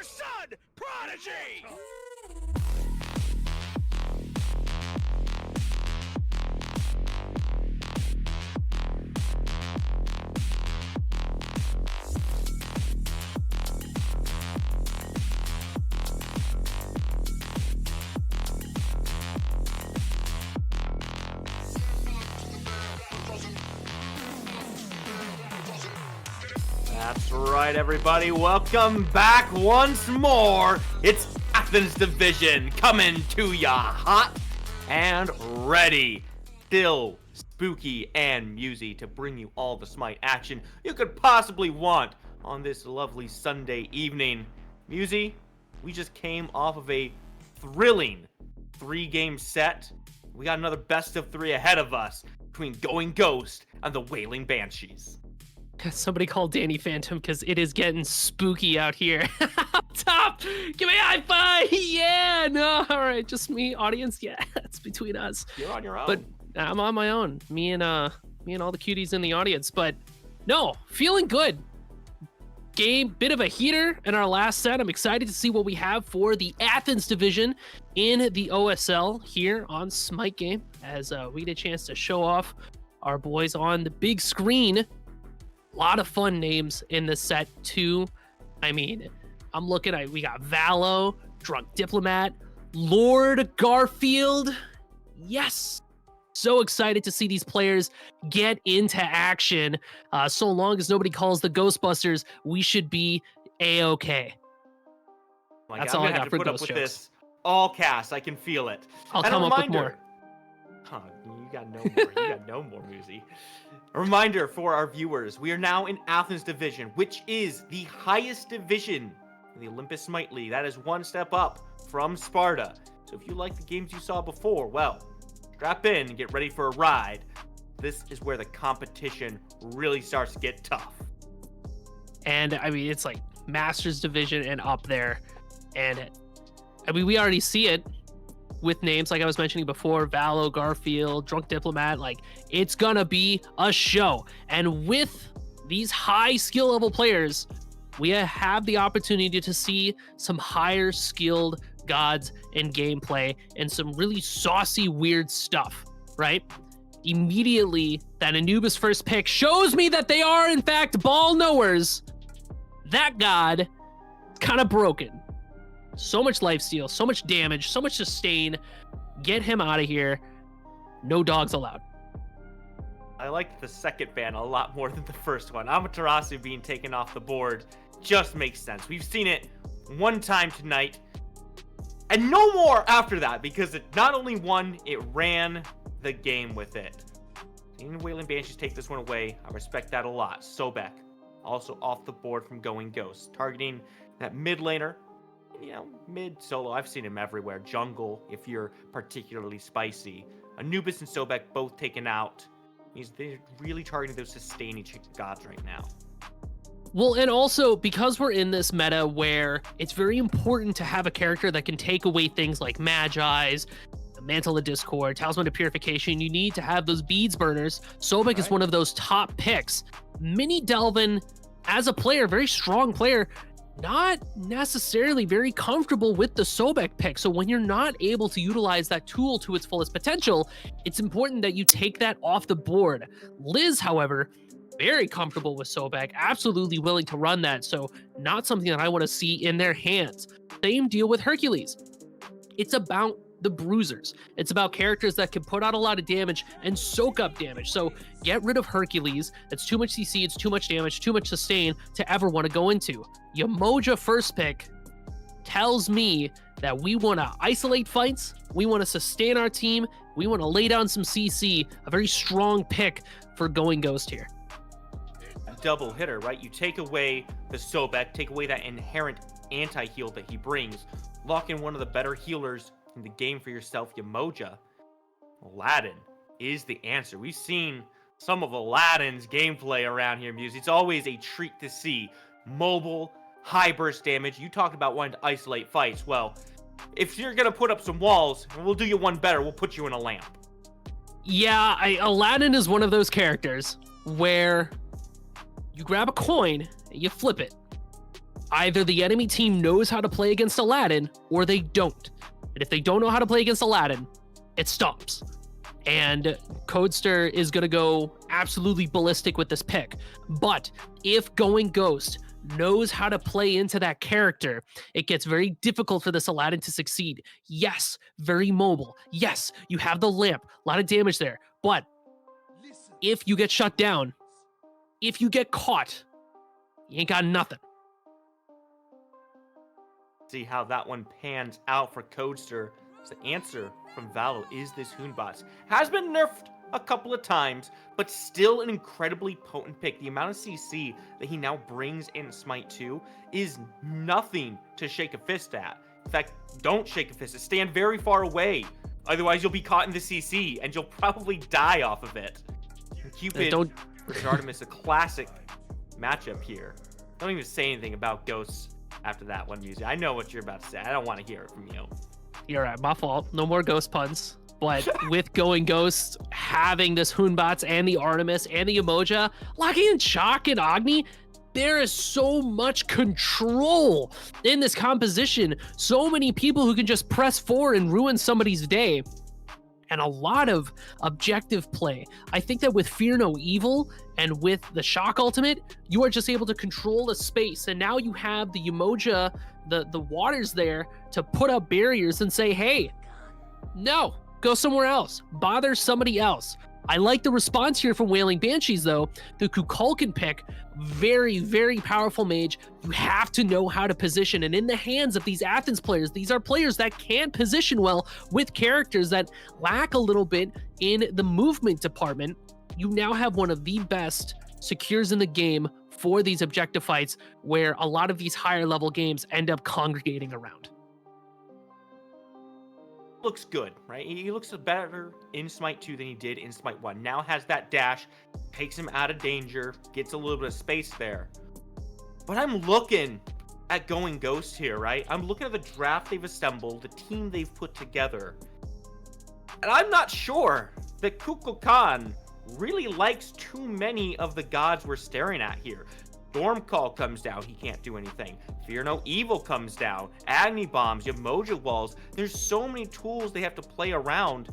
son, Prodigy! That's right, everybody. Welcome back once more. It's Athens Division coming to ya hot and ready. Still spooky and musy to bring you all the Smite action you could possibly want on this lovely Sunday evening. Musy, we just came off of a thrilling 3-game set. We got another best of 3 ahead of us between Going Ghost and the Wailing Banshees. Somebody call Danny Phantom because it is getting spooky out here. Up top, give me a high five. Yeah, no, all right, just me, audience. Yeah, it's between us. You're on your own. But I'm on my own. Me and all the cuties in the audience. But no, feeling good. Game, bit of a heater in our last set. I'm excited to see what we have for the Athens division in the OSL here on Smite Game as we get a chance to show off our boys on the big screen. A lot of fun names in the set too. I mean, I'm looking at, we got Valo, Drunk Diplomat, Lord Garfield. Yes. So excited to see these players get into action. So long as nobody calls the Ghostbusters, we should be A-okay. That's all I got for ghost jokes. This all cast, I can feel it. I'll come up with more. Huh, you got no more. You got no more, Muzi. A reminder for our viewers, we are now in Athens Division, which is the highest division in the Olympus Smite League. That is one step up from Sparta. So if you like the games you saw before, well, strap in and get ready for a ride. This is where the competition really starts to get tough. And I mean, it's like Masters Division and up there. And I mean, we already see it with names like I was mentioning before, Valo, Garfield, Drunk Diplomat. Like, it's gonna be a show. And with these high skill level players, we have the opportunity to see some higher skilled gods in gameplay and some really saucy, weird stuff, right? Immediately, that Anubis first pick shows me that they are, in fact, ball knowers. That god is kind of broken. So much lifesteal, so much damage, so much sustain. Get him out of here. No dogs allowed. I liked the second ban a lot more than the first one. Amaterasu being taken off the board just makes sense. We've seen it one time tonight, and no more after that, because it not only won, it ran the game with it. Seeing Wailing Banshees take this one away, I respect that a lot. Sobek, also off the board from Going Ghost, targeting that mid laner. You know, mid solo, I've seen him everywhere. Jungle, if you're particularly spicy. Anubis and Sobek both taken out. They're really targeting those sustaining gods right now. Well, and also, because we're in this meta where it's very important to have a character that can take away things like Magi's, Mantle of Discord, Talisman of Purification, you need to have those beads burners. Sobek is one of those top picks. Mini Delvin, as a player, very strong player, not necessarily very comfortable with the Sobek pick. So when you're not able to utilize that tool to its fullest potential, it's important that you take that off the board. Liz, however, very comfortable with Sobek, absolutely willing to run that. So not something that I want to see in their hands. Same deal with Hercules. It's about the bruisers. It's about characters that can put out a lot of damage and soak up damage. So get rid of Hercules. It's too much CC, it's too much damage, too much sustain to ever want to go into. Yamoja first pick tells me that we want to isolate fights, we want to sustain our team, we want to lay down some CC, a very strong pick for Going Ghost here. Double hitter, right? You take away the Sobek, take away that inherent anti-heal that he brings, lock in one of the better healers in the game for yourself, Yamoja. Aladdin is the answer. We've seen some of Aladdin's gameplay around here, Muse. It's always a treat to see. Mobile, high burst damage. You talked about wanting to isolate fights. Well, if you're going to put up some walls, we'll do you one better. We'll put you in a lamp. Yeah, Aladdin is one of those characters where you grab a coin, and you flip it. Either the enemy team knows how to play against Aladdin or they don't. And if they don't know how to play against Aladdin, it stops. And Codester is going to go absolutely ballistic with this pick. But if Going Ghost knows how to play into that character, it gets very difficult for this Aladdin to succeed. Yes, very mobile. Yes, you have the lamp, a lot of damage there. But if you get shut down, if you get caught, you ain't got nothing. See how that one pans out for Codester. The answer from Valo is this Hoonbots. Has been nerfed a couple of times, but still an incredibly potent pick. The amount of CC that he now brings in Smite 2 is nothing to shake a fist at. In fact, don't shake a fist. Stand very far away. Otherwise, you'll be caught in the CC, and you'll probably die off of it. Cupid versus Artemis, a classic matchup here. Don't even say anything about Ghosts after that one, Music. I know what you're about to say. I don't want to hear it from you. You're right, my fault. No more ghost puns. But with Going Ghost, having this Hoonbots and the Artemis and the Emoja, locking in Chalk and Agni, there is so much control in this composition. So many people who can just press forward and ruin somebody's day. And a lot of objective play. I think that with Fear No Evil and with the Shock ultimate, you are just able to control the space. And now you have the Emoja, the waters there to put up barriers and say, hey, no, go somewhere else. Bother somebody else. I like the response here from Wailing Banshees, though. The Kukulkan pick, very, very powerful mage. You have to know how to position. And in the hands of these Athens players, these are players that can position well with characters that lack a little bit in the movement department. You now have one of the best secures in the game for these objective fights where a lot of these higher level games end up congregating around. Looks good, right? He looks better in Smite 2 than he did in Smite 1. Now has that dash, takes him out of danger, gets a little bit of space there. But I'm looking at Going Ghost here, right? I'm looking at the draft they've assembled, the team they've put together. And I'm not sure that Kukulkan really likes too many of the gods we're staring at here. Stormcall comes down, he can't do anything. Fear No Evil comes down. Agni Bombs, Emoja Walls. There's so many tools they have to play around.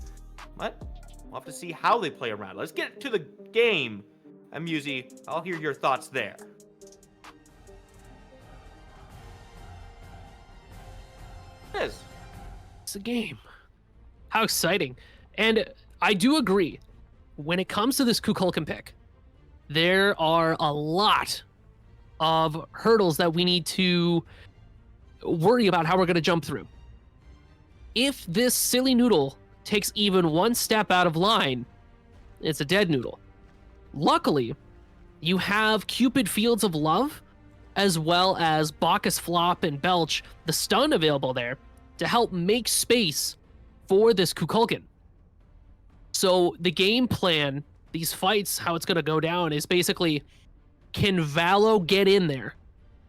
But we'll have to see how they play around. Let's get to the game. Amusey, I'll hear your thoughts there. It is. It's a game. How exciting. And I do agree. When it comes to this Kukulkan pick, there are a lot of hurdles that we need to worry about how we're going to jump through. If this silly noodle takes even one step out of line, it's a dead noodle. Luckily, you have Cupid Fields of Love, as well as Bacchus Flop and Belch, the stun available there, to help make space for this Kukulkan. So the game plan, these fights, how it's going to go down is basically, can Valo get in there?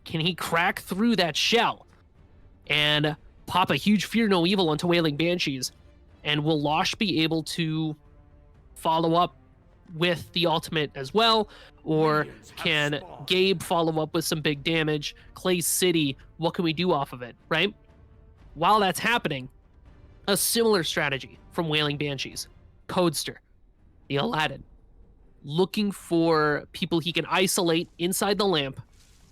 Can he crack through that shell and pop a huge Fear No Evil onto Wailing Banshees? And will Losh be able to follow up with the ultimate as well? Or can Gabe follow up with some big damage? Clay City, what can we do off of it, right? While that's happening, a similar strategy from Wailing Banshees. Codester, the Aladdin, looking for people he can isolate inside the lamp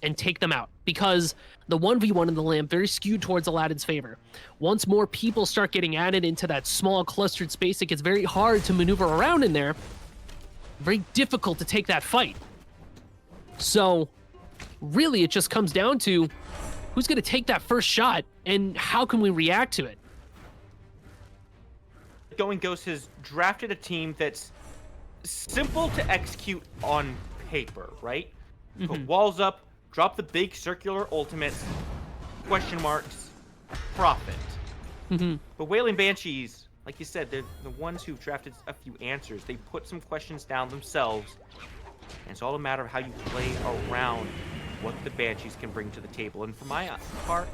and take them out, because the 1v1 in the lamp very skewed towards Aladdin's favor. Once more people start getting added into that small clustered space, it gets very hard to maneuver around in there. Very difficult to take that fight. So really it just comes down to who's going to take that first shot and how can we react to it. Going Ghost has drafted a team that's simple to execute on paper, right? Put walls up, drop the big circular ultimates, question marks, profit. But Wailing Banshees, like you said, they're the ones who've drafted a few answers. They put some questions down themselves, and it's all a matter of how you play around what the Banshees can bring to the table. And for my part,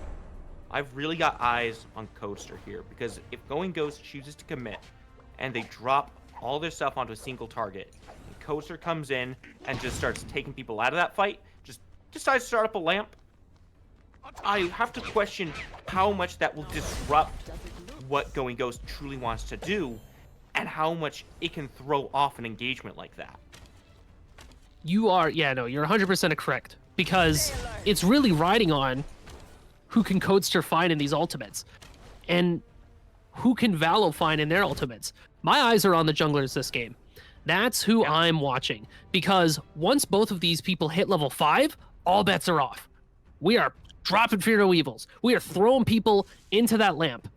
I've really got eyes on Codester here, because if Going Ghost chooses to commit and they drop all their stuff onto a single target, and Codester comes in and just starts taking people out of that fight, just decides to start up a lamp, I have to question how much that will disrupt what Going Ghost truly wants to do, and how much it can throw off an engagement like that. You are, yeah, no, you're 100% correct, because it's really riding on who can Codester find in these ultimates, and who can Valo find in their ultimates. My eyes are on the junglers this game. That's who I'm watching, because once both of these people hit level 5, all bets are off. We are dropping Fear No Evils. We are throwing people into that lamp.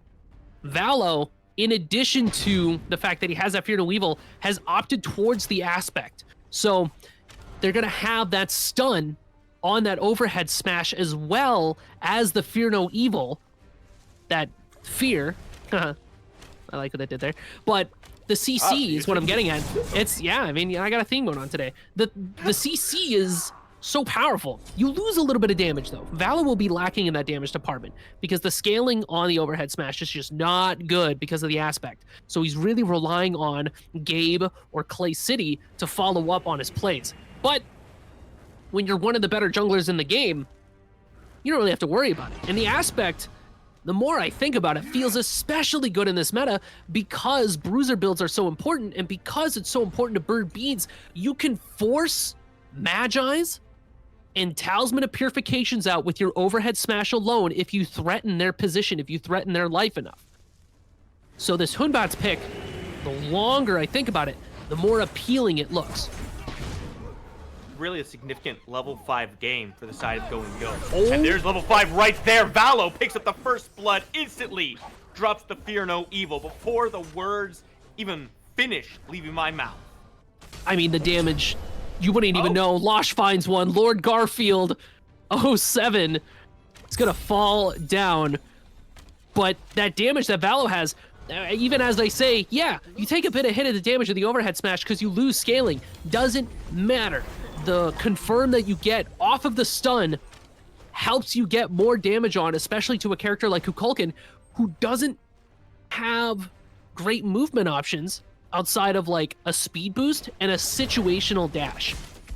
Valo, in addition to the fact that he has that Fear No Evil, has opted towards the aspect. So they're going to have that stun on that overhead smash as well as the Fear No Evil. That fear. I like what I did there. But the CC is what I'm getting at. It's, yeah, I mean, I got a theme going on today. The CC is so powerful. You lose a little bit of damage, though. Valo will be lacking in that damage department because the scaling on the overhead smash is just not good because of the aspect. So he's really relying on Gabe or Clay City to follow up on his plays. But when you're one of the better junglers in the game, you don't really have to worry about it. And the aspect, the more I think about it, feels especially good in this meta because bruiser builds are so important, and because it's so important to burn beads, you can force Magi's and Talisman of Purifications out with your overhead smash alone if you threaten their position, if you threaten their life enough. So this Hunbat's pick, the longer I think about it, the more appealing it looks. Really a significant level 5 game for the side of Going Ghost. And there's level 5 right there. Valo picks up the first blood instantly, drops the Fear No Evil before the words even finish leaving my mouth. I mean, the damage, you wouldn't even know. Losh finds one. Lord Garfield, 07, is going to fall down. But that damage that Valo has, even as they say, yeah, you take a bit of hit of the damage of the overhead smash because you lose scaling. Doesn't matter. The confirm that you get off of the stun helps you get more damage on, especially to a character like Kukulkan, who doesn't have great movement options outside of like a speed boost and a situational dash.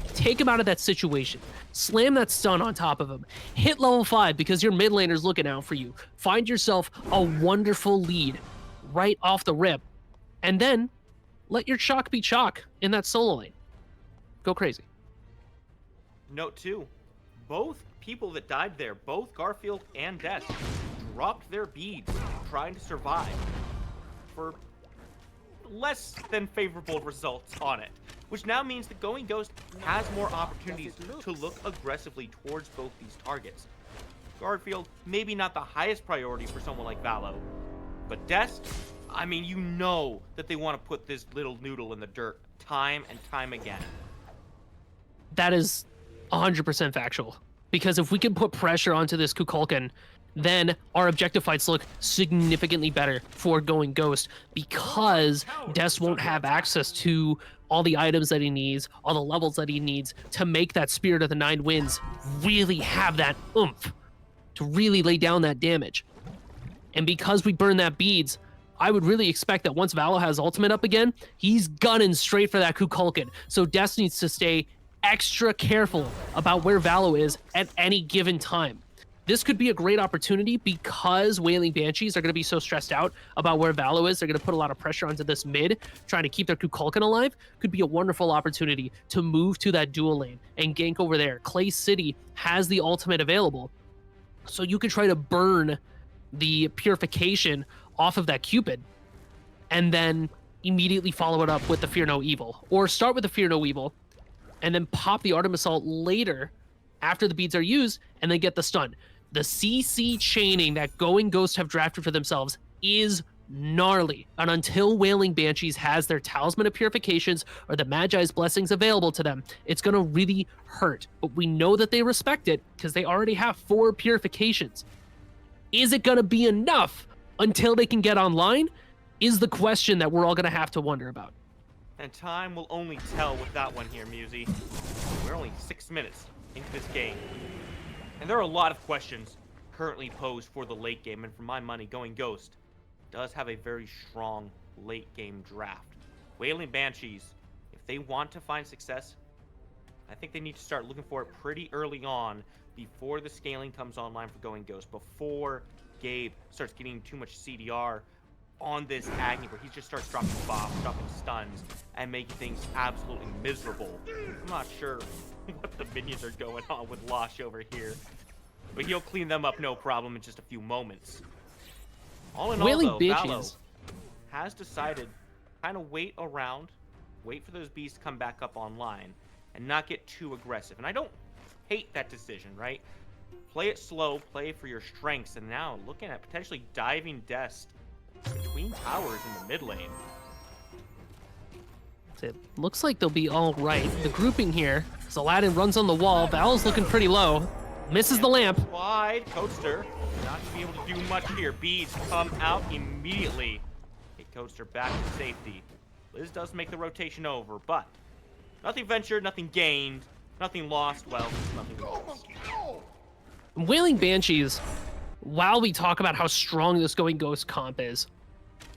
Take him out of that situation. Slam that stun on top of him. Hit level 5 because your mid laner's looking out for you. Find yourself a wonderful lead right off the rip. And then let your chalk be chalk in that solo lane. Go crazy. Note 2, both people that died there, both Garfield and Des, dropped their beads trying to survive for less than favorable results on it, which now means that Going Ghost has more opportunities to look aggressively towards both these targets. Garfield, maybe not the highest priority for someone like Valo, but Des, I mean, you know that they want to put this little noodle in the dirt time and time again. That is 100% factual, because if we can put pressure onto this Kukulkan, then our objective fights look significantly better for Going Ghost, because Des won't have access to all the items that he needs, all the levels that he needs to make that Spirit of the Nine Winds really have that oomph to really lay down that damage. And because we burn that beads, I would really expect that once Valo has ultimate up again, he's gunning straight for that Kukulkan. So Des needs to stay extra careful about where Valo is at any given time. This could be a great opportunity because Wailing Banshees are going to be so stressed out about where Valo is. They're going to put a lot of pressure onto this mid, trying to keep their Kukulkan alive. Could be a wonderful opportunity to move to that dual lane and gank over there. Clay City has the ultimate available, so you can try to burn the purification off of that Cupid and then immediately follow it up with the Fear No Evil, or start with the Fear No Evil and then pop the Artem Assault later after the beads are used, and then get the stun. The CC chaining that Going Ghost have drafted for themselves is gnarly. And until Wailing Banshees has their Talisman of Purifications or the Magi's Blessings available to them, it's going to really hurt. But we know that they respect it because they already have 4 purifications. Is it going to be enough until they can get online? Is the question that we're all going to have to wonder about. And time will only tell with that one here, Musy. We're only 6 minutes into this game. And there are a lot of questions currently posed for the late game, and for my money, Going Ghost does have a very strong late game draft. Wailing Banshees, if they want to find success, I think they need to start looking for it pretty early on before the scaling comes online for Going Ghost, before Gabe starts getting too much CDR on this Agni, where he just starts dropping bombs, dropping stuns, and making things absolutely miserable. I'm not sure what the minions are going on with Losh over here, but he'll clean them up no problem in just a few moments. All in Wailing all, though, Valo Banshees has decided kind of wait around, wait for those beasts to come back up online, and not get too aggressive. And I don't hate that decision, right? Play it slow, play for your strengths, and now looking at potentially diving Dest between towers in the mid lane. It looks like they'll be all right. The grouping here, as Aladdin runs on the wall, Val's looking pretty low. Misses the lamp. Wide, Coaster not gonna be able to do much here. Beads come out immediately. Get Coaster back to safety. Liz does make the rotation over, but nothing ventured, nothing gained, nothing lost. Well, nothing lost. Wailing Banshees, while we talk about how strong this Going Ghost comp is,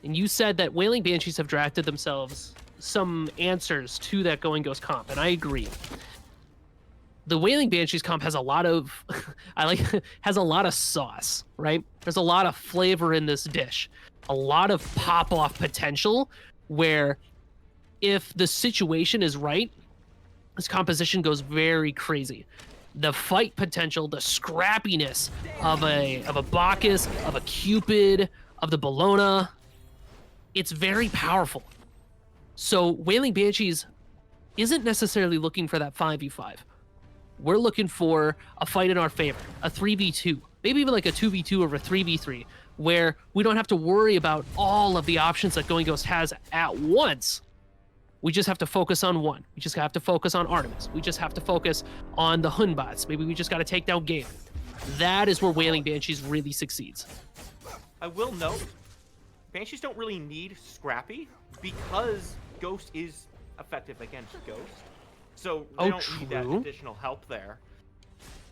and you said that Wailing Banshees have drafted themselves some answers to that Going Ghost comp, and I agree. The Wailing Banshees comp has a lot of, has a lot of sauce, right? There's a lot of flavor in this dish, a lot of pop-off potential, where if the situation is right, this composition goes very crazy. The fight potential, the scrappiness of a Bacchus, of a Cupid, of the Bellona, it's very powerful. So Wailing Banshees isn't necessarily looking for that 5v5. We're looking for a fight in our favor, a 3v2, maybe even like a 2v2 or a 3v3, where we don't have to worry about all of the options that Going Ghost has at once. We just have to focus on one. We just have to focus on Artemis. We just have to focus on the Hunbots. Maybe we just got to take down Gabe. That is where Wailing Banshees really succeeds. I will note, Banshees don't really need Scrappy because Ghost is effective against Ghost. So they don't need that additional help there.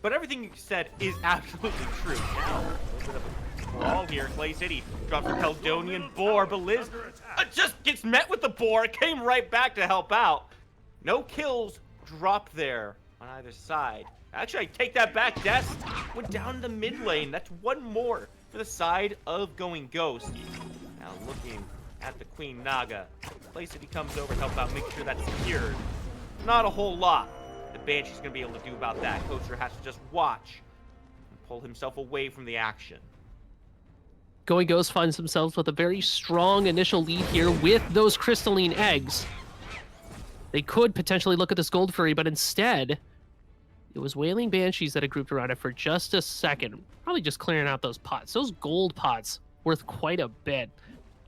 But everything you said is absolutely true. Now, a little bit of a brawl here. Clay City drops a Caledonian Boar, but Liz just gets met with the Boar, came right back to help out. No kills dropped there on either side. Actually, I take that back. Dest went down the mid lane. That's one more for the side of Going Ghost. Now looking at the Queen Naga. Clay City comes over to help out, make sure that's secured. Not a whole lot the Banshee's gonna be able to do about that. Coaster has to just watch and pull himself away from the action. Going Ghost finds themselves with a very strong initial lead here with those crystalline eggs. They could potentially look at this Gold Fury, but instead, it was Wailing Banshees that had grouped around it for just a second. Probably just clearing out those pots. Those gold pots, worth quite a bit,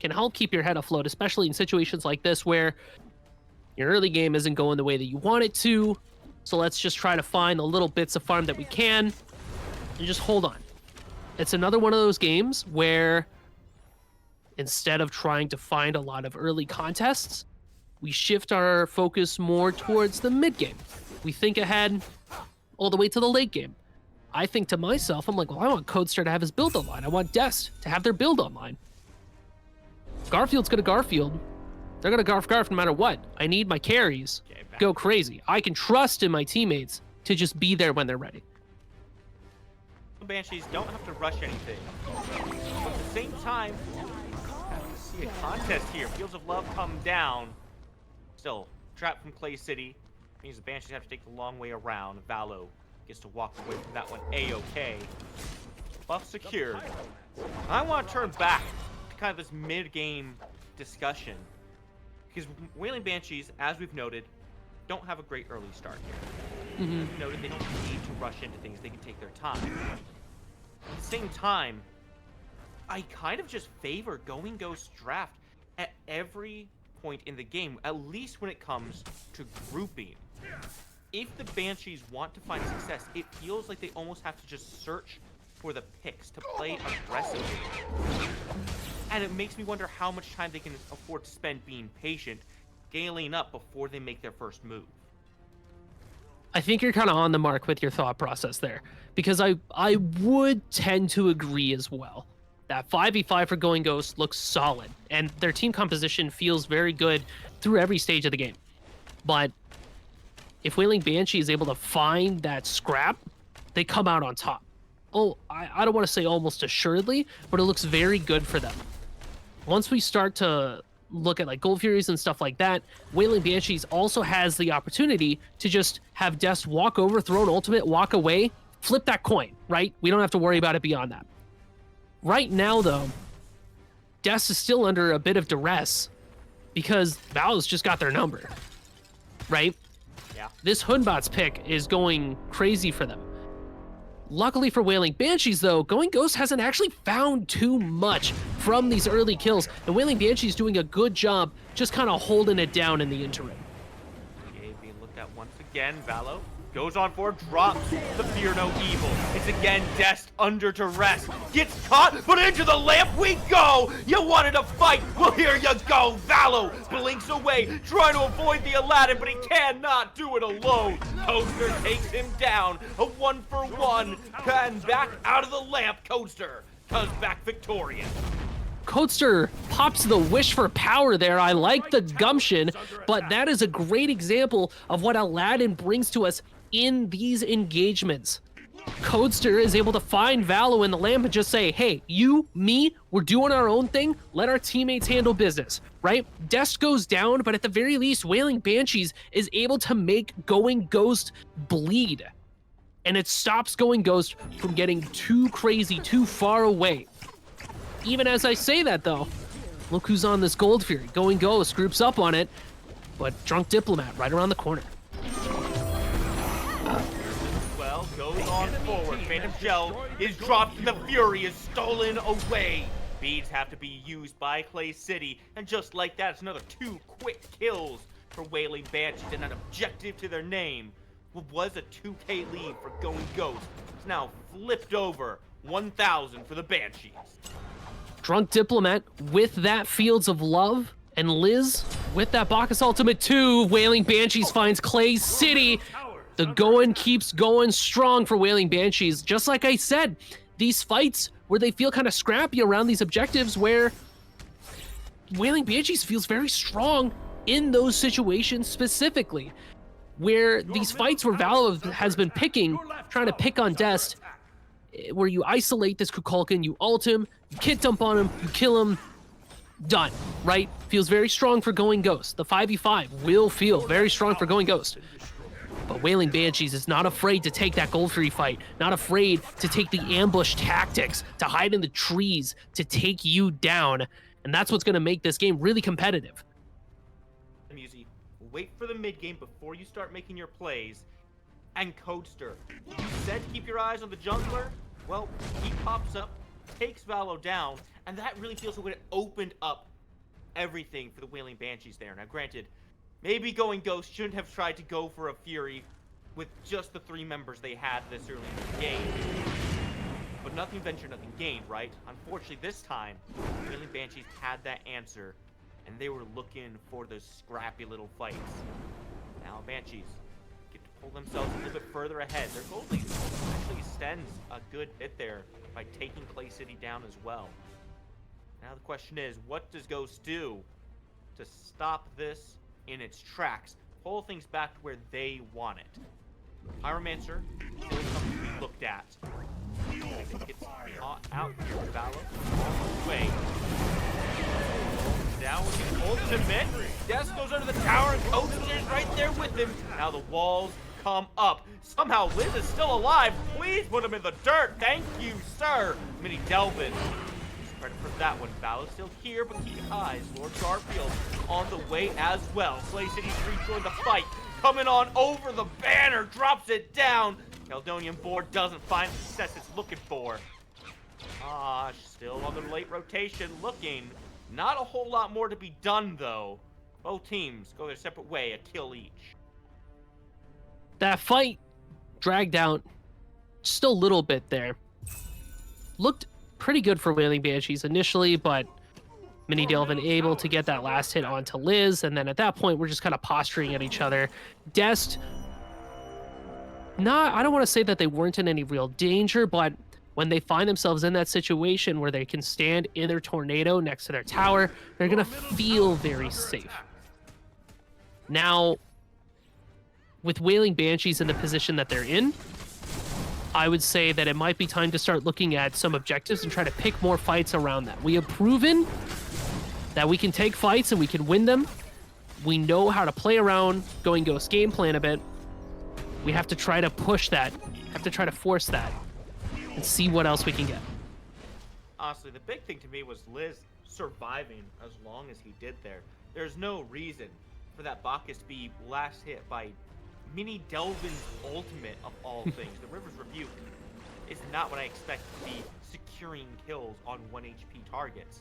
can help keep your head afloat, especially in situations like this where your early game isn't going the way that you want it to. So let's just try to find the little bits of farm that we can and just hold on. It's another one of those games where instead of trying to find a lot of early contests, we shift our focus more towards the mid game. We think ahead all the way to the late game. I think to myself, I'm like, well, I want Codestar to have his build online. I want Dest to have their build online. Garfield's gonna Garfield. They're gonna Garf no matter what. I need my carries go crazy. I can trust in my teammates to just be there when they're ready. Banshees don't have to rush anything. But at the same time, have to see a contest here. Fields of Love come down. Still, trap from Clay City. Means the Banshees have to take the long way around. Valo gets to walk away from that one A-OK. Buff secured. I want to turn back to kind of this mid-game discussion. Because Wailing Banshees, as we've noted, don't have a great early start here. As we've noted, they don't need to rush into things. They can take their time. At the same time, I kind of just favor Going Ghost draft at every point in the game, at least when it comes to grouping. If the Banshees want to find success, it feels like they almost have to just search for the picks to play aggressively. And it makes me wonder how much time they can afford to spend being patient, scaling up before they make their first move. I think you're kind of on the mark with your thought process there, because I would tend to agree as well. That 5v5 for Going Ghost looks solid, and their team composition feels very good through every stage of the game. But if Wailing Banshee is able to find that scrap, they come out on top. Oh, I don't want to say almost assuredly, but it looks very good for them. Once we start to look at like Gold Furies and stuff like that, Wailing Banshees also has the opportunity to just have Dest walk over, throw an ultimate, walk away, flip that coin, right? We don't have to worry about it beyond that. Right now, though, Dest is still under a bit of duress because Val's just got their number, right? Yeah. This Hunbot's pick is going crazy for them. Luckily for Wailing Banshees, though, Going Ghost hasn't actually found too much from these early kills, and Wailing Banshee's doing a good job just kind of holding it down in the interim. Okay, being looked at once again. Valo goes on for drops the Fear No Evil. It's again Dest under duress. Gets caught, but into the lamp we go! You wanted to fight? Well, here you go! Valo blinks away, trying to avoid the Aladdin, but he cannot do it alone. Coaster takes him down. A 1-for-1. And back out of the lamp, Coaster comes back victorious. Coaster pops the wish for power there. I like the gumption, but that is a great example of what Aladdin brings to us in these engagements. Coaster is able to find Valo in the lamp and just say, hey, you, me, we're doing our own thing. Let our teammates handle business, right? Dest goes down, but at the very least, Wailing Banshees is able to make Going Ghost bleed. And it stops Going Ghost from getting too crazy, too far away. Even as I say that, though, look who's on this Gold Fury. Going Ghost groups up on it, but Drunk Diplomat right around the corner. Well, goes on forward. Phantom Shell is dropped and the Fury is stolen away. Beads have to be used by Clay City, and just like that, it's another 2 quick kills for Wailing Banshees and an objective to their name. What was a 2K lead for Going Ghost is now flipped over 1,000 for the Banshees. Drunk Diplomat with that Fields of Love, and Liz with that Bacchus Ultimate 2. Wailing Banshees finds Clay City. The going keeps going strong for Wailing Banshees. Just like I said, these fights where they feel kind of scrappy around these objectives, where Wailing Banshees feels very strong in those situations specifically. Where these fights where Valo has been trying to pick on Dest, where you isolate this Kukulkan, you ult him, you kit dump on him, you kill him, done, right? Feels very strong for Going Ghost. The 5v5 will feel very strong for Going Ghost. But Wailing Banshees is not afraid to take that Gold Fury fight, not afraid to take the ambush tactics, to hide in the trees, to take you down. And that's what's going to make this game really competitive. Musy, wait for the mid game before you start making your plays. And Coaster, you said keep your eyes on the jungler? Well, he pops up, takes Valo down, and that really feels like it opened up everything for the Wailing Banshees there. Now granted, maybe Going Ghost shouldn't have tried to go for a Fury with just the 3 members they had this early in the game. But nothing ventured, nothing gained, right? Unfortunately, this time, Wailing Banshees had that answer, and they were looking for those scrappy little fights. Now Banshees get to pull themselves a little bit further ahead. Their gold lead actually extends a good bit there by taking Clay City down as well. Now the question is, what does Ghost do to stop this in its tracks, pull things back to where they want it? Pyromancer still something to be looked at. Gets out here, Valo. Way. Down with the ultimate. Dest goes under the tower and Coaster's right there with him. Now the walls come up. Somehow Liz is still alive. Please put him in the dirt. Thank you, sir. Mini Delvin. Ready for that one. Valo's still here, but keep eyes. Lord Garfield on the way as well. Clay City's rejoined the fight. Coming on over the banner, drops it down. Caledonian board doesn't find the success it's looking for. Still on the late rotation, looking. Not a whole lot more to be done, though. Both teams go their separate way, a kill each. That fight dragged out just a little bit there. Looked pretty good for Wailing Banshees initially, but Mini Delvin able to get that last hit onto Liz, and then at that point, we're just kind of posturing at each other. Dest, I don't want to say that they weren't in any real danger, but when they find themselves in that situation where they can stand in their tornado next to their tower, they're going to feel very safe. Now, with Wailing Banshees in the position that they're in, I would say that it might be time to start looking at some objectives and try to pick more fights around that. We have proven that we can take fights and we can win them. We know how to play around Going Ghost game plan a bit. We have to try to push that, have to try to force that, and see what else we can get. Honestly, the big thing to me was Liz surviving as long as he did there. There's no reason for that Bacchus to be last hit by Mini Delvin's ultimate of all things. The River's Rebuke is not what I expect to be securing kills on 1 HP targets.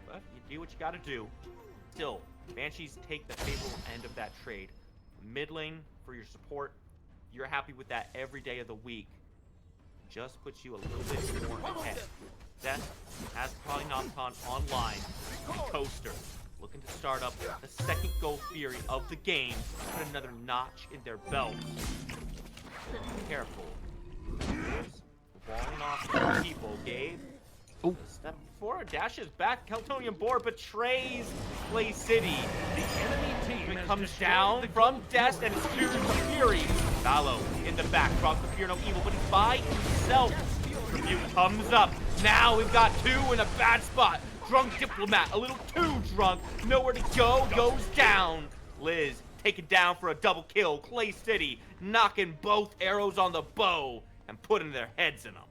But you do what you gotta do. Still, Banshees take the favorable end of that trade. Mid lane for your support. You're happy with that every day of the week. Just puts you a little bit more ahead. Death has Polynopton online. And Coaster looking to start up the second Gold Fury of the game. Put another notch in their belt. Careful. Falling off people. Gabe. Ooh. Step forward, dashes back. Keltonian board betrays Play City. The enemy team Comes down from Dest and spears the Fury. Vallo in the back, drops the Fear No Evil, but he's by himself. Rebuke comes up. Now we've got two in a bad spot. Drunk Diplomat, a little too drunk. Nowhere to go, goes down. Liz taken down for a double kill. Clay City knocking both arrows on the bow and putting their heads in them.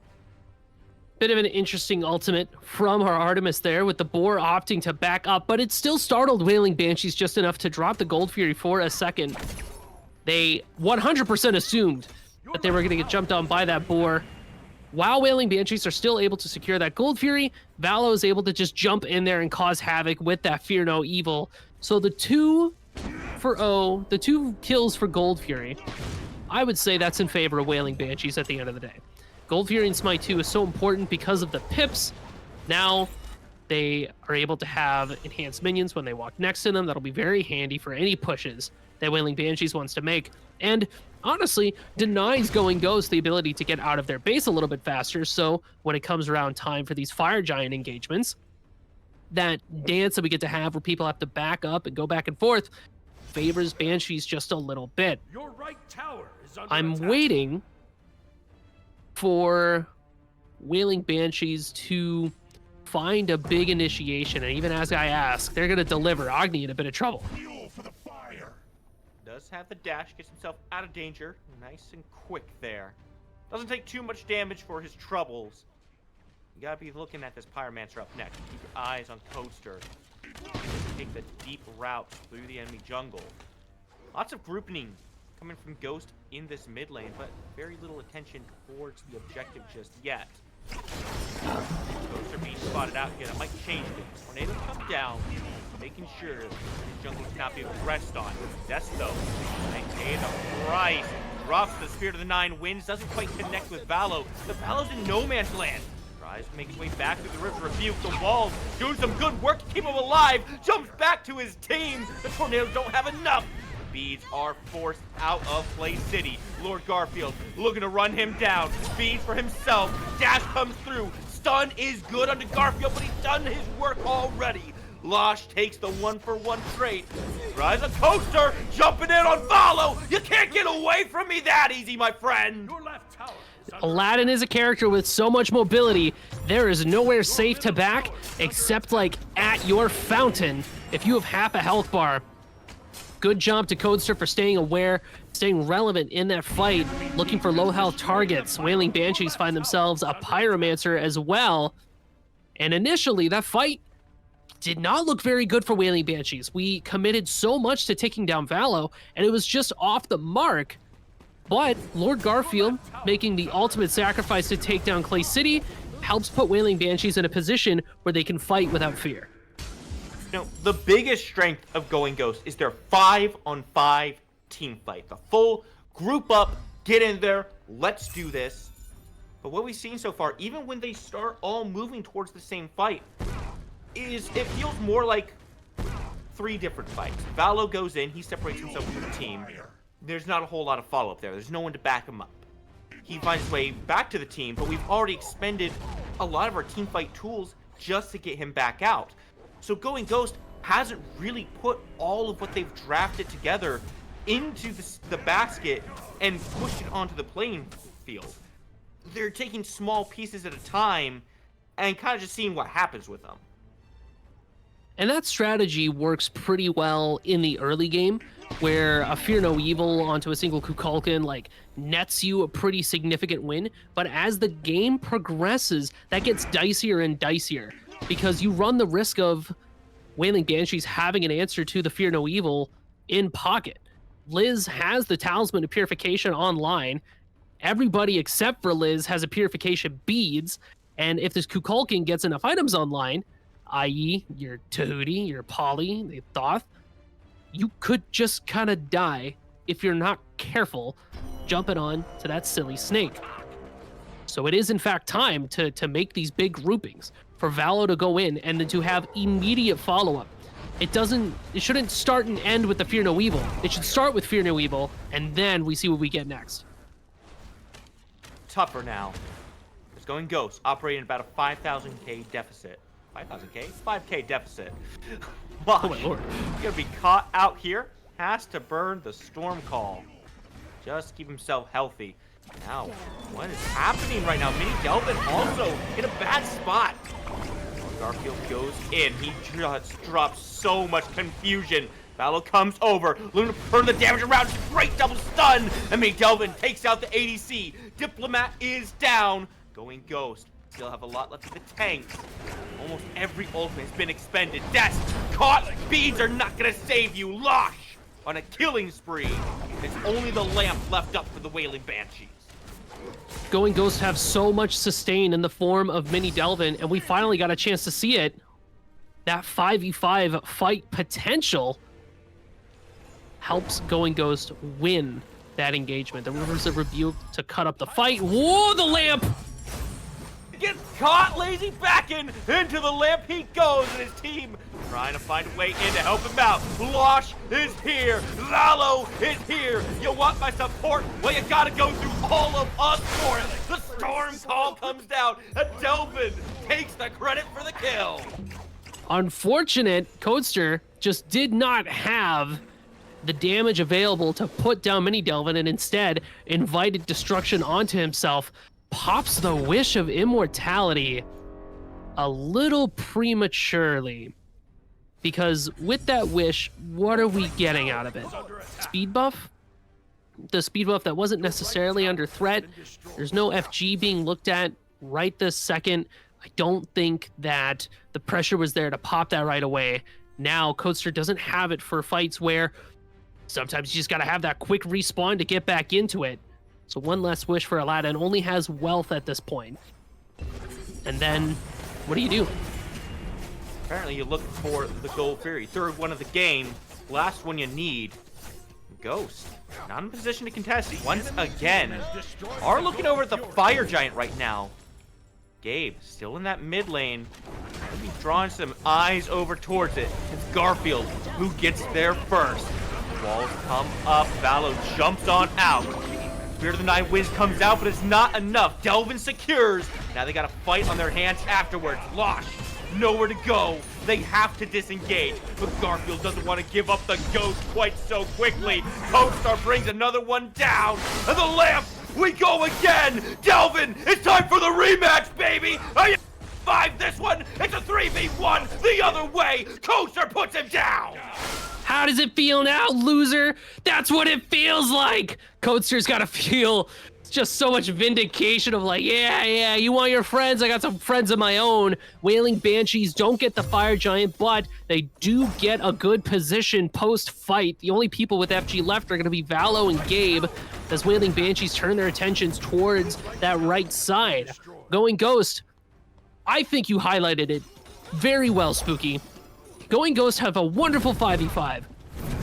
Bit of an interesting ultimate from our Artemis there, with the boar opting to back up, but it still startled Wailing Banshees just enough to drop the Gold Fury for a second. They 100% assumed that they were going to get jumped on by that boar. While Wailing Banshees are still able to secure that Gold Fury, Vallo is able to just jump in there and cause havoc with that Fear No Evil. So the 2 for O, the 2 kills for Gold Fury, I would say that's in favor of Wailing Banshees at the end of the day. Gold Fury in Smite 2 is so important because of the pips. Now they are able to have enhanced minions when they walk next to them. That'll be very handy for any pushes that Wailing Banshees wants to make. And honestly, denies Going Ghost the ability to get out of their base a little bit faster. So when it comes around time for these Fire Giant engagements, that dance that we get to have where people have to back up and go back and forth favors Banshees just a little bit. Your right tower is under I'm attack. waiting for Wailing Banshees to find a big initiation, and even as I ask, they're going to deliver. Agni in a bit of trouble. Fuel for the fire. Does have the dash, gets himself out of danger. Nice and quick there. Doesn't take too much damage for his troubles. You gotta be looking at this Pyromancer up next. Keep your eyes on Coaster. Take the deep route through the enemy jungle. Lots of grouping coming from Ghost in this mid lane, but very little attention towards the objective just yet. Coaster being spotted out here. That might change things. Tornadoes come down, making sure the jungle cannot be pressed on. Desto, they pay the price. Drops the Spirit of the Nine Winds, doesn't quite connect with Vallo. The Vallo's in no man's land. Tries to make his way back through the River Rebuke. The walls doing some good work to keep him alive. Jumps back to his team. The Tornadoes don't have enough. The beads are forced out of Play City. Lord Garfield looking to run him down. Beads for himself. Dash comes through. Stun is good onto Garfield, but he's done his work already. Losh takes the 1-for-1 trade. Rise a Coaster, jumping in on Vallo. You can't get away from me that easy, my friend. Your left tower is under Aladdin is a character with so much mobility. There is nowhere safe to back except like at your fountain if you have half a health bar. Good job to Coaster for staying aware, staying relevant in that fight, looking for low health targets. Wailing Banshees find themselves a Pyromancer as well. And initially, that fight did not look very good for Wailing Banshees. We committed so much to taking down Vallo, and it was just off the mark. But Lord Garfield, making the ultimate sacrifice to take down Clay City, helps put Wailing Banshees in a position where they can fight without fear. Now, the biggest strength of Going Ghost is their 5-on-5 team fight. The full group up, get in there, let's do this. But what we've seen so far, even when they start all moving towards the same fight, is it feels more like 3 different fights. Vallo goes in, he separates himself from the team. There's not a whole lot of follow-up there. There's no one to back him up. He finds his way back to the team, but we've already expended a lot of our team fight tools just to get him back out. So Going Ghost hasn't really put all of what they've drafted together into the basket and push it onto the playing field. They're taking small pieces at a time and kind of just seeing what happens with them. And that strategy works pretty well in the early game, where a Fear No Evil onto a single Kukulkan like nets you a pretty significant win. But as the game progresses, that gets dicier and dicier because you run the risk of Wailing Banshees having an answer to the Fear No Evil in pocket. Liz has the Talisman of Purification online. Everybody except for Liz has a Purification Beads. And if this Kukulkan gets enough items online, i.e. your Tahuti, your Polly, the Thoth, you could just kind of die if you're not careful jumping on to that silly snake. So it is in fact time to make these big groupings, for Valo to go in and then to have immediate follow-up. It shouldn't start and end with the Fear No Evil. It should start with Fear No Evil, and then we see what we get next. Tougher now. It's going Ghost, operating about a 5,000k deficit. 5,000k? 5k deficit. Oh my lord. He's gonna be caught out here. Has to burn the Storm Call. Just keep himself healthy. Now, what is happening right now? Mini Delvin also in a bad spot. Garfield goes in. He just drops so much confusion. Valo comes over. Luna burn the damage around. Great double stun. And Mini Delvin takes out the ADC. Diplomat is down. Going Ghost. Still have a lot left of the tanks. Almost every ultimate has been expended. That's caught. Beads are not gonna save you. Losh on a killing spree. It's only the lamp left up for the Wailing Banshees. Going Ghosts have so much sustain in the form of Mini Delvin, and we finally got a chance to see it. That 5v5 fight potential helps Going Ghost win that engagement. The Rivers of Rebuke to cut up the fight. Whoa, the lamp! Gets caught, lazy backing into the lamp he goes, and his team trying to find a way in to help him out. Losh is here, Valo is here. You want my support? Well, you gotta go through all of us for it. The Storm Call comes down, and Delvin takes the credit for the kill. Unfortunate, Codester just did not have the damage available to put down Mini Delvin, and instead invited destruction onto himself. Pops the Wish of Immortality a little prematurely, because with that wish, what are we getting out of it? Speed buff? The speed buff that wasn't necessarily under threat. There's no FG being looked at right this second. I don't think that the pressure was there to pop that right away. Now, Codester doesn't have it for fights where sometimes you just gotta have that quick respawn to get back into it. So one less wish for Aladdin, only has wealth at this point. And then, what do you do? Apparently you look for the Gold Fury. Third one of the game. Last one you need. Ghost. Not in position to contest once again. Are looking over at the Fire Giant right now. Gabe, still in that mid lane. Maybe drawing some eyes over towards it. It's Garfield who gets there first. Walls come up. Valo jumps on out. Spirit of the Nine Winds comes out, but it's not enough. Delvin secures. Now they got a fight on their hands afterwards. Losh, nowhere to go. They have to disengage, but Garfield doesn't want to give up the ghost quite so quickly. Codestar brings another one down, and the lamp, we go again. Delvin, it's time for the rematch, baby. Are you 5 this one? It's a 3v1 the other way. Codestar puts him down. How does it feel now, loser? That's what it feels like! Codester's gotta feel just so much vindication of like, yeah, you want your friends? I got some friends of my own. Wailing Banshees don't get the Fire Giant, but they do get a good position post-fight. The only people with FG left are gonna be Valo and Gabe, as Wailing Banshees turn their attentions towards that right side. Going Ghost, I think you highlighted it very well, Spooky. Going Ghost have a wonderful 5v5.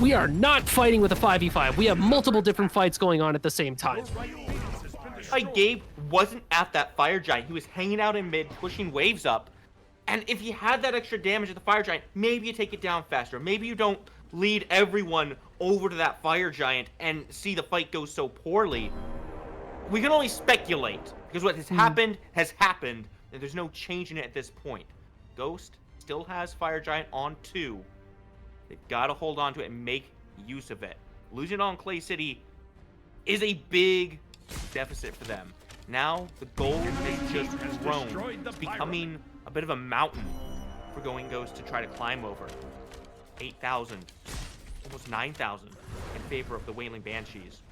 We are not fighting with a 5v5. We have multiple different fights going on at the same time. Gabe wasn't at that Fire Giant. He was hanging out in mid, pushing waves up. And if he had that extra damage at the Fire Giant, maybe you take it down faster. Maybe you don't lead everyone over to that Fire Giant and see the fight go so poorly. We can only speculate, because what has happened, and there's no change in it at this point. Ghost still has Fire Giant on 2. They've got to hold on to it and make use of it. Losing on Clay City is a big deficit for them. Now the gold has just grown. It's becoming a bit of a mountain for Going Ghost to try to climb over. 8,000, almost 9,000 in favor of the Wailing Banshees.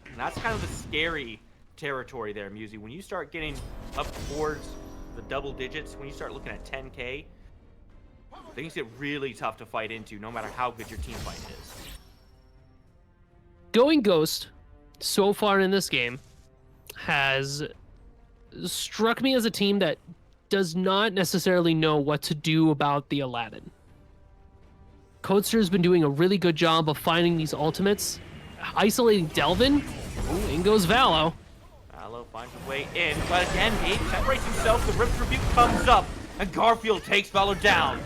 And that's kind of the scary territory there, Musi. When you start getting up towards the double digits, when you start looking at 10K, things get really tough to fight into, no matter how good your team fight is. Going Ghost, so far in this game, has struck me as a team that does not necessarily know what to do about the Aladdin. Codester's been doing a really good job of finding these ultimates, isolating Delvin. Ooh, in goes Valo. Valo finds a way in, but again, Gabe separates himself, the Rift Rebuke comes up, and Garfield takes Valo down.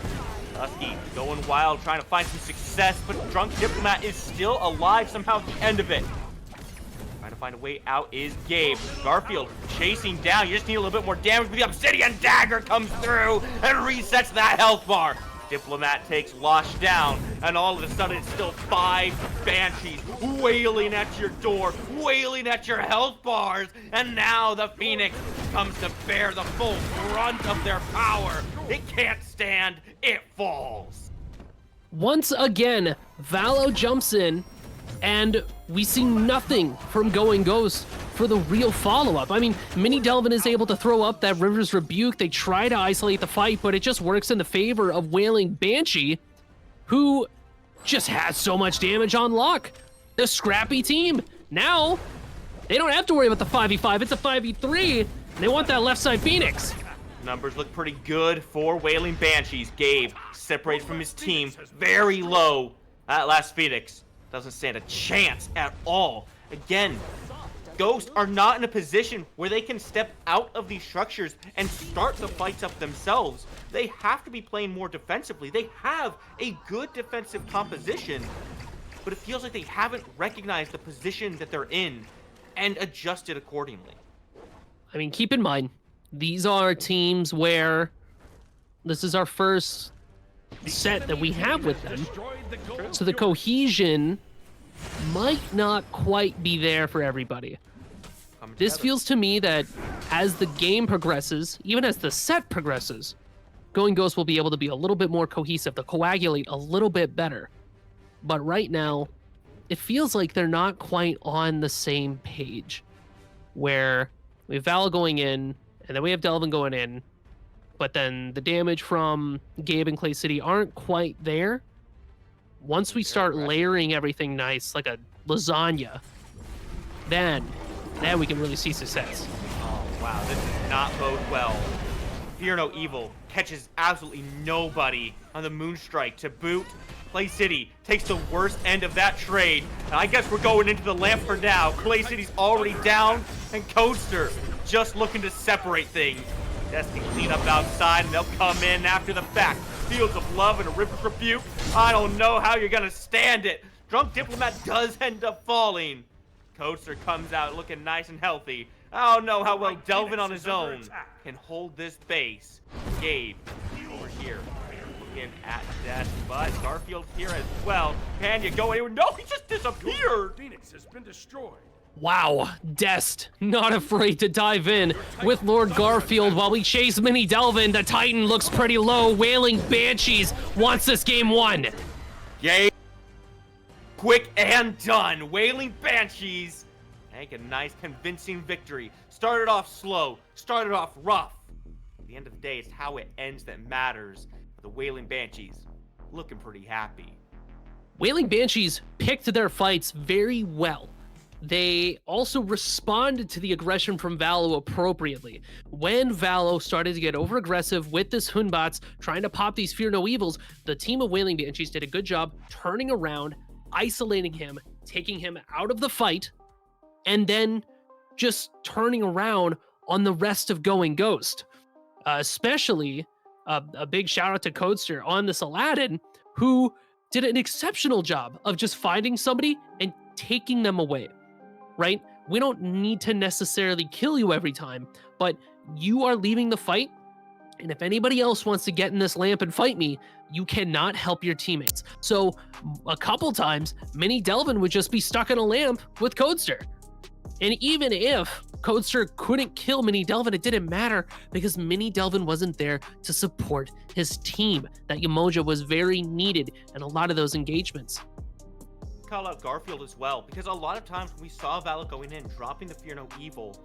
Husky going wild, trying to find some success, but Drunk Diplomat is still alive somehow at the end of it. Trying to find a way out is Gabe. Garfield chasing down. You just need a little bit more damage, but the Obsidian Dagger comes through and resets that health bar. Diplomat takes Losh down, and all of a sudden it's still 5 Banshees wailing at your door, wailing at your health bars, and now the Phoenix comes to bear the full brunt of their power. It can't stand, it falls. Once again, Valo jumps in, and we see nothing from Going Ghost for the real follow-up. I mean, Mini Delvin is able to throw up that River's Rebuke. They try to isolate the fight, but it just works in the favor of Wailing Banshee, who just has so much damage on lock. The scrappy team. Now, they don't have to worry about the 5v5. It's a 5v3, and they want that left side Phoenix. Numbers look pretty good for Wailing Banshees. Gabe separated from his team very low. That last Phoenix doesn't stand a chance at all. Again, Ghosts are not in a position where they can step out of these structures and start the fights up themselves. They have to be playing more defensively. They have a good defensive composition, but it feels like they haven't recognized the position that they're in and adjusted accordingly. I mean, keep in mind, these are teams where this is our first set that we have with them. So the cohesion might not quite be there for everybody. This feels to me that as the game progresses, even as the set progresses, Going Ghost will be able to be a little bit more cohesive, to coagulate a little bit better. But right now, it feels like they're not quite on the same page, where we have Val going in, and then we have Delvin going in, but then the damage from Gabe and Clay City aren't quite there. Once we start layering everything nice, like a lasagna, then we can really see success. Oh, wow, this does not bode well. Fear No Evil catches absolutely nobody on the Moonstrike to boot. Clay City takes the worst end of that trade. And I guess we're going into the lamp for now. Clay City's already down, and Coaster just looking to separate things. Destiny clean up outside, and they'll come in after the fact. Fields of Love and a River's Rebuke. I don't know how you're gonna stand it. Drunk Diplomat does end up falling. Coaster comes out looking nice and healthy. I don't know how well Delvin on his own can hold this base. Gabe over here looking at death, but Garfield's here as well. Can you go anywhere? No, he just disappeared. Phoenix has been destroyed. Wow, Dest not afraid to dive in with Lord Garfield while we chase Mini Delvin. The Titan looks pretty low. Wailing Banshees wants this game won. Gabe, quick and done. Wailing Banshees make a nice convincing victory. Started off slow, started off rough. At the end of the day, it's how it ends that matters. The Wailing Banshees looking pretty happy. Wailing Banshees picked their fights very well. They also responded to the aggression from Valo appropriately. When Valo started to get over-aggressive with this Hunbats, trying to pop these Fear No Evils, the team of Wailing Banshees did a good job turning around, isolating him, taking him out of the fight, and then just turning around on the rest of Going Ghost. Especially a big shout out to Codester on this Aladdin, who did an exceptional job of just finding somebody and taking them away. Right? We don't need to necessarily kill you every time, but you are leaving the fight And if anybody else wants to get in this lamp and fight me, you cannot help your teammates. So a couple times, Mini Delvin would just be stuck in a lamp with Codester. And even if Codester couldn't kill Mini Delvin, it didn't matter because Mini Delvin wasn't there to support his team. That Umoja was very needed in a lot of those engagements. Call out Garfield as well, because a lot of times when we saw Valo going in, dropping the Fear No Evil,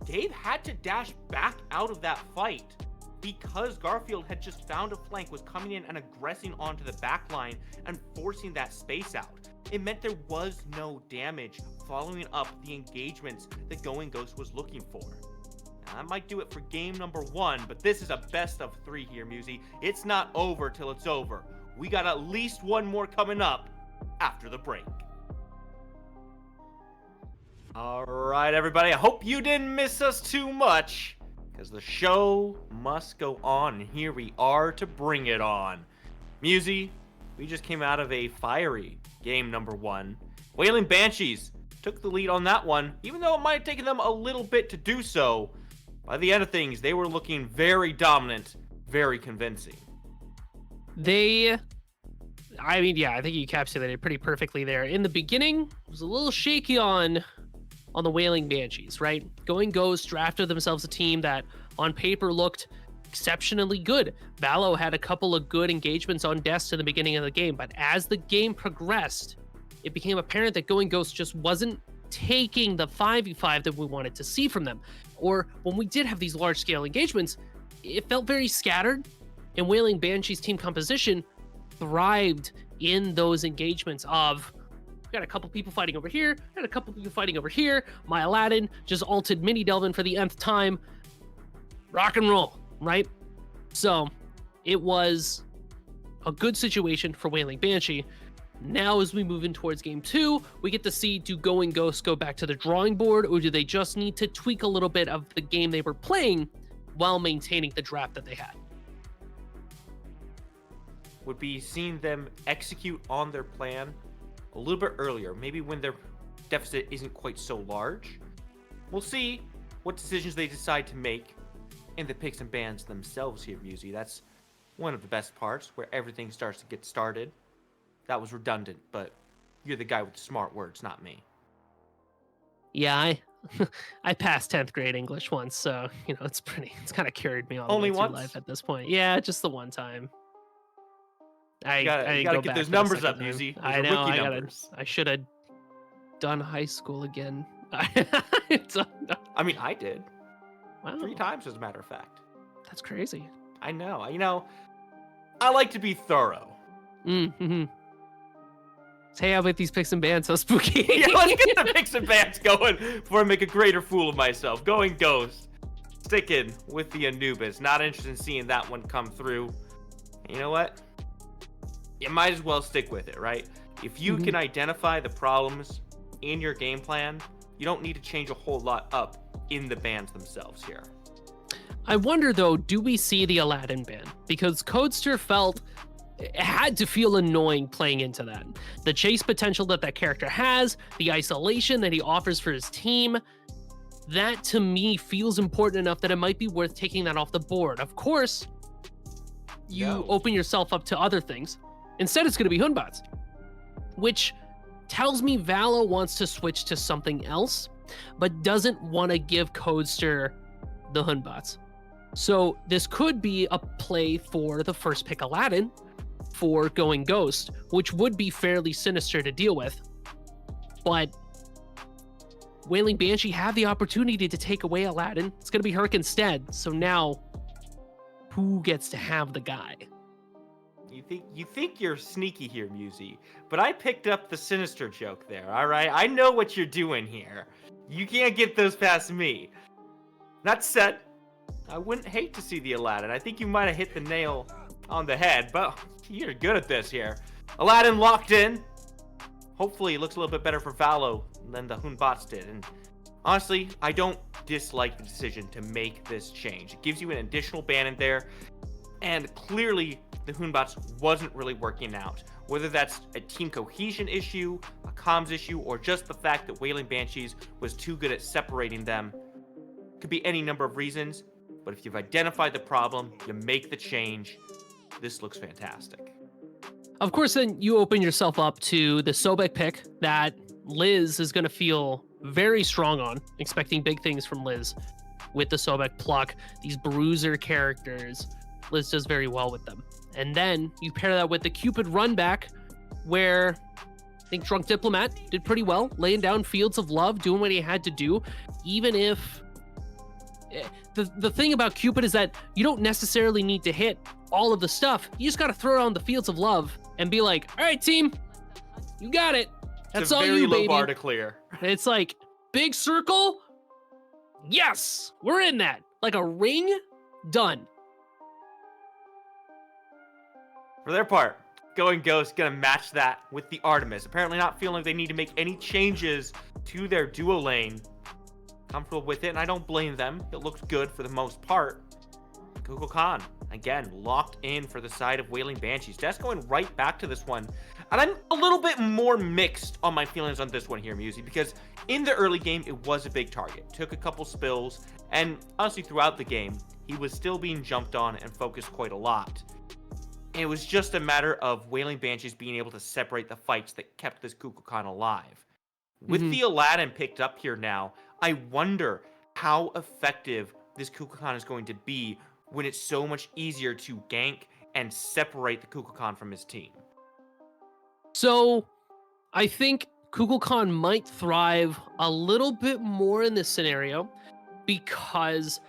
Dave had to dash back out of that fight because Garfield had just found a flank, was coming in and aggressing onto the back line and forcing that space out. It meant there was no damage following up the engagements that Going Ghost was looking for. Now, that might do it for game number 1, but this is a best of 3 here, Musy. It's not over till it's over. We got at least one more coming up after the break. All right, everybody. I hope you didn't miss us too much, because the show must go on, and here we are to bring it on. Musy, we just came out of a fiery game number 1. Wailing Banshees took the lead on that one, even though it might have taken them a little bit to do so. By the end of things, they were looking very dominant, very convincing. I think you encapsulated it pretty perfectly there. In the beginning, it was a little shaky on the Wailing Banshees, right? Going Ghost drafted themselves a team that on paper looked exceptionally good. Valo had a couple of good engagements on Dest in the beginning of the game, but as the game progressed, it became apparent that Going Ghost just wasn't taking the 5v5 that we wanted to see from them. Or when we did have these large-scale engagements, it felt very scattered, and Wailing Banshees team composition thrived in those engagements of, we got a couple people fighting over here, got a couple people fighting over here, my Aladdin just ulted Mini Delvin for the nth time, rock and roll, right? So it was a good situation for Wailing Banshee. Now as we move in towards game 2, we get to see, do Going Ghosts go back to the drawing board, or do they just need to tweak a little bit of the game they were playing while maintaining the draft that they had? Would be seeing them execute on their plan a little bit earlier, maybe when their deficit isn't quite so large. We'll see what decisions they decide to make in the picks and bans themselves here, Musy. That's one of the best parts, where everything starts to get started. That was redundant, but you're the guy with the smart words, not me. Yeah, I passed 10th grade English once, so it's kind of carried me all Only the way through once? life at this point. Yeah, just the one time. I You gotta go get back those for the numbers second up, time. Musy. Those I are know. rookie numbers. I should have done high school again. I mean, I did. Wow, 3 times, as a matter of fact. that's crazy. I know. I like to be thorough. Mm-hmm. Hey, how about these picks and bans? So spooky. Yeah, let's get the picks and bans going before I make a greater fool of myself. Going Ghost, sticking with the Anubis. Not interested in seeing that one come through. And you know what? You might as well stick with it, right? If you can identify the problems in your game plan, you don't need to change a whole lot up in the bans themselves here. I wonder, though, do we see the Aladdin ban? Because Codester it had to feel annoying playing into that. The chase potential that character has, the isolation that he offers for his team, that to me feels important enough that it might be worth taking that off the board. Of course, you open yourself up to other things. Instead, it's going to be Hunbots, which tells me Valo wants to switch to something else, but doesn't want to give Codester the Hunbots. So this could be a play for the first pick Aladdin for Going Ghost, which would be fairly sinister to deal with. But Wailing Banshee have the opportunity to take away Aladdin. It's going to be Herc instead. So now, who gets to have the guy? You think you're sneaky here, Musy, but I picked up the sinister joke there, all right? I know what you're doing here. You can't get those past me. That said, I wouldn't hate to see the Aladdin. I think you might have hit the nail on the head, but you're good at this here. Aladdin locked in. Hopefully it looks a little bit better for Valo than the Hunbots did. And honestly, I don't dislike the decision to make this change. It gives you an additional ban in there, and clearly the Hunbots wasn't really working out. Whether that's a team cohesion issue, a comms issue, or just the fact that Wailing Banshees was too good at separating them. Could be any number of reasons, But if you've identified the problem, you make the change. This looks fantastic. Of course, then you open yourself up to the Sobek pick that Liz is going to feel very strong on, expecting big things from Liz with the Sobek pluck. These bruiser characters, Liz does very well with them. And then you pair that with the Cupid run back, where I think Drunk Diplomat did pretty well, laying down Fields of Love, doing what he had to do, even if... The thing about Cupid is that you don't necessarily need to hit all of the stuff. You just got to throw on the Fields of Love and be like, all right, team, you got it. That's all you, baby. It's a very low bar to clear. It's like, big circle? Yes, we're in that. Like a ring? Done. For their part, Going Ghost gonna match that with the Artemis. Apparently not feeling like they need to make any changes to their duo lane. Comfortable with it, and I don't blame them. It looks good for the most part. Kukulkan, again, locked in for the side of Wailing Banshees. That's going right back to this one. And I'm a little bit more mixed on my feelings on this one here, Musi, because in the early game, it was a big target. Took a couple spills, and honestly, throughout the game, he was still being jumped on and focused quite a lot. And it was just a matter of Wailing Banshees being able to separate the fights that kept this Kukulkan alive. With the Aladdin picked up here now, I wonder how effective this Kukulkan is going to be when it's so much easier to gank and separate the Kukulkan from his team. So, I think Kukulkan might thrive a little bit more in this scenario, because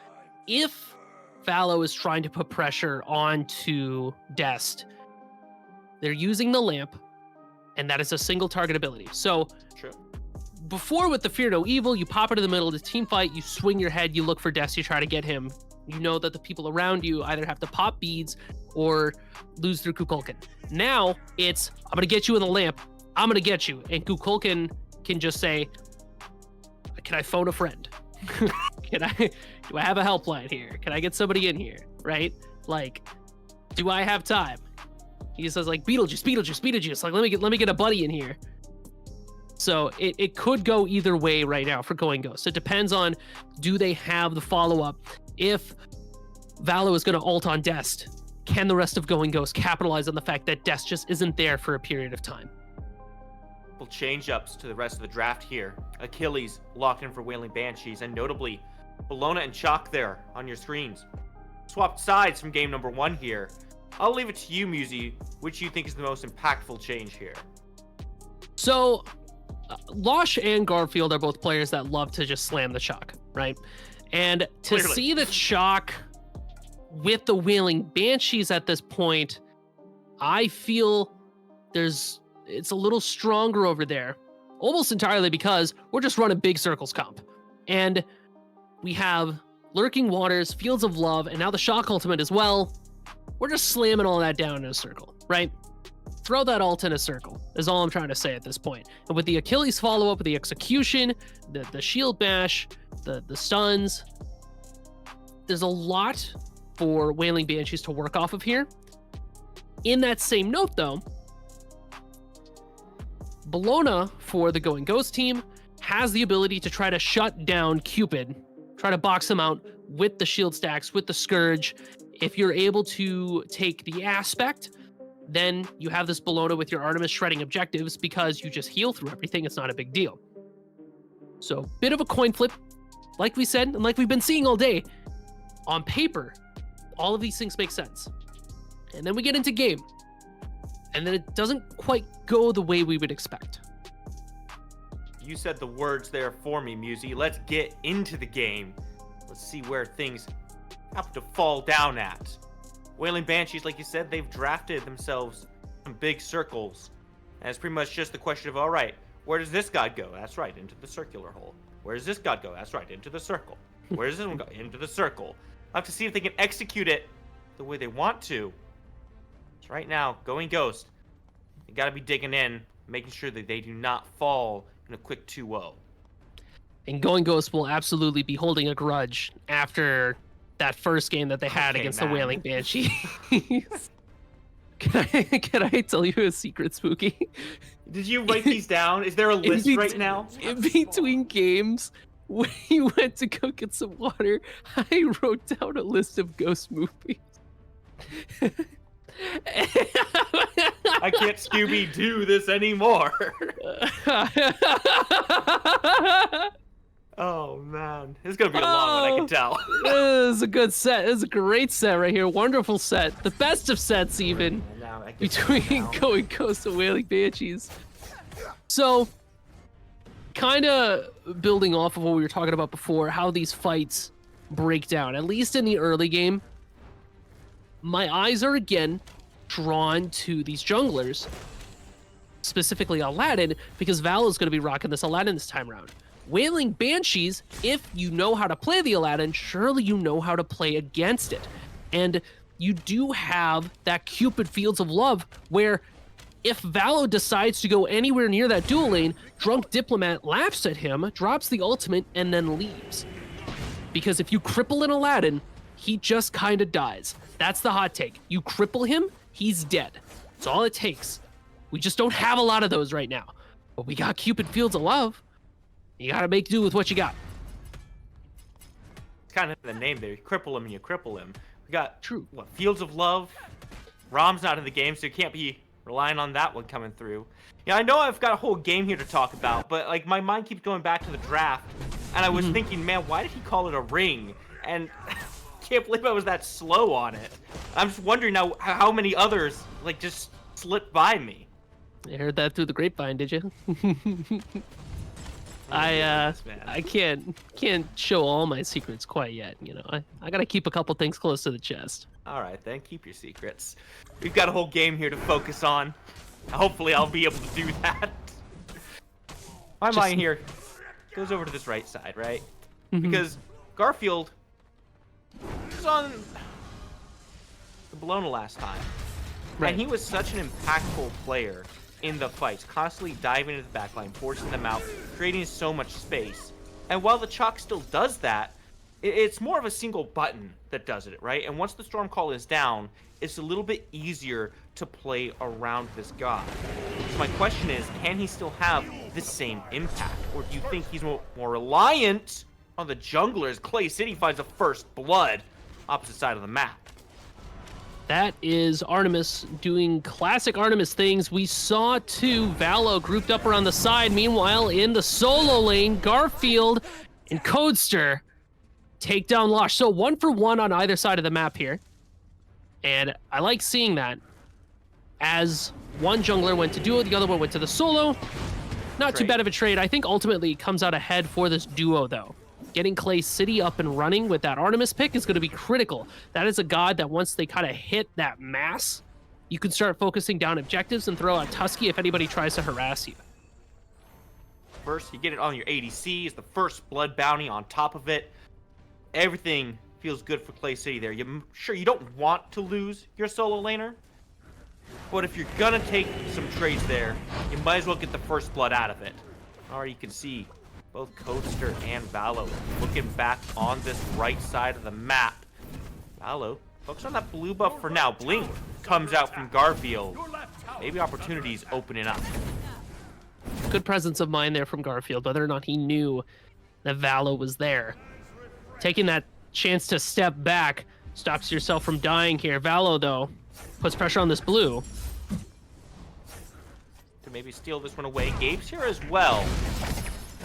if Fallow is trying to put pressure onto Dest, they're using the lamp, and that is a single target ability. So, True. Before with the Fear No Evil, you pop into the middle of the team fight, you swing your head, you look for Dest, you try to get him. You know that the people around you either have to pop beads or lose through Kukulkan. Now it's, I'm going to get you in the lamp. I'm going to get you. And Kukulkan can just say, can I phone a friend? Do I have a helpline here? Can I get somebody in here? Right? Like, do I have time? He just says like, Beetlejuice. Like, let me get a buddy in here. So it could go either way right now for Going Ghost. It depends on, do they have the follow-up? If Valo is going to ult on Dest, can the rest of Going Ghost capitalize on the fact that Dest just isn't there for a period of time? Well, change-ups to the rest of the draft here. Achilles locked in for Wailing Banshees, and notably, Bologna and Chalk there on your screens. Swapped sides from game number 1 here. I'll leave it to you, Musi, which you think is the most impactful change here. So, Losh and Garfield are both players that love to just slam the Chalk, right? And to Clearly. see the Chalk with the Wailing Banshees at this point, I feel it's a little stronger over there. Almost entirely because we're just running big circles comp. And we have Lurking Waters, Fields of Love, and now the Shock Ultimate as well. We're just slamming all that down in a circle, right? Throw that ult in a circle, is all I'm trying to say at this point. And with the Achilles follow-up, with the execution, the shield bash, the stuns, there's a lot for Wailing Banshees to work off of here. In that same note, though, Bologna, for the Going Ghost team, has the ability to try to shut down Cupid, try to box him out with the shield stacks, with the Scourge. If you're able to take the aspect, then you have this Bologna with your Artemis shredding objectives, because you just heal through everything. It's not a big deal. So, bit of a coin flip, like we said, and like we've been seeing all day. On paper, all of these things make sense. And then we get into game, and then it doesn't quite go the way we would expect. You said the words there for me, Musi. Let's get into the game. Let's see where things have to fall down at. Wailing Banshees, like you said, they've drafted themselves some big circles. And it's pretty much just the question of, all right, where does this god go? That's right, into the circular hole. Where does this god go? That's right, into the circle. Where does this one go? Into the circle. I'll have to see if they can execute it the way they want to. So right now, Going Ghost, they got to be digging in, making sure that they do not fall in a quick 2-0. And Going Ghost will absolutely be holding a grudge after that first game that they had against the Wailing Banshee. Can I tell you a secret, Spooky? Did you write these down? Is there a list right now? In between games, when he went to go get some water, I wrote down a list of ghost movies. I can't Scooby-Doo this anymore. Oh, man. This is going to be a long one, I can tell. This is a good set. This is a great set right here. Wonderful set. The best of sets, even, Now I get between Going Ghost and Wailing Banshees. So, kind of building off of what we were talking about before, how these fights break down, at least in the early game, my eyes are again drawn to these junglers, specifically Aladdin, because Valo's going to be rocking this Aladdin this time around. Wailing Banshees, if you know how to play the Aladdin, surely you know how to play against it. And you do have that Cupid Fields of Love where if Valo decides to go anywhere near that dual lane, Drunk Diplomat laughs at him, drops the ultimate, and then leaves. Because if you cripple an Aladdin, he just kind of dies. That's the hot take. You cripple him, he's dead. That's all it takes. We just don't have a lot of those right now. But we got Cupid Fields of Love. You gotta make do with what you got. It's kind of the name there. You cripple him and you cripple him. We got, True. what, Fields of Love? Rom's not in the game, so you can't be relying on that one coming through. Yeah, I know I've got a whole game here to talk about, but like my mind keeps going back to the draft, and I was thinking, man, why did he call it a ring? And can't believe I was that slow on it. I'm just wondering now how many others like just slipped by me. You heard that through the grapevine, did you? I can't show all my secrets quite yet. You know, I gotta keep a couple things close to the chest. All right, then keep your secrets. We've got a whole game here to focus on. Hopefully, I'll be able to do that. My mind here goes over to this right side, right? Because Garfield was on the Bologna last time, Right. and he was such an impactful player in the fights, constantly diving into the backline, forcing them out, creating so much space. And while the Chalk still does that, it's more of a single button that does it, right? And once the Storm Call is down, it's a little bit easier to play around this guy. So my question is, can he still have the same impact? Or do you think he's more reliant on the junglers? Clay City finds a first blood opposite side of the map. That is Artemis doing classic Artemis things. We saw two Valo grouped up around the side. Meanwhile, in the solo lane, Garfield and Codester take down Losh. So 1-for-1 on either side of the map here. And I like seeing that. As one jungler went to duo, the other one went to the solo. Not too Great. bad of a trade. I think ultimately it comes out ahead for this duo, though. Getting Clay City up and running with that Artemis pick is going to be critical. That is a god that once they kind of hit that mass, you can start focusing down objectives and throw out Tusky if anybody tries to harass you. First, you get it on your ADC, is the first blood bounty on top of it. Everything feels good for Clay City there. Sure, you don't want to lose your solo laner, but if you're gonna take some trades there, you might as well get the first blood out of it. Already you can see both Codester and Valo looking back on this right side of the map. Valo, focus on that blue buff for now. Blink comes out from Garfield. Maybe opportunities opening up. Good presence of mind there from Garfield, whether or not he knew that Valo was there. Taking that chance to step back stops yourself from dying here. Valo, though, puts pressure on this blue. To maybe steal this one away. Gabe's here as well.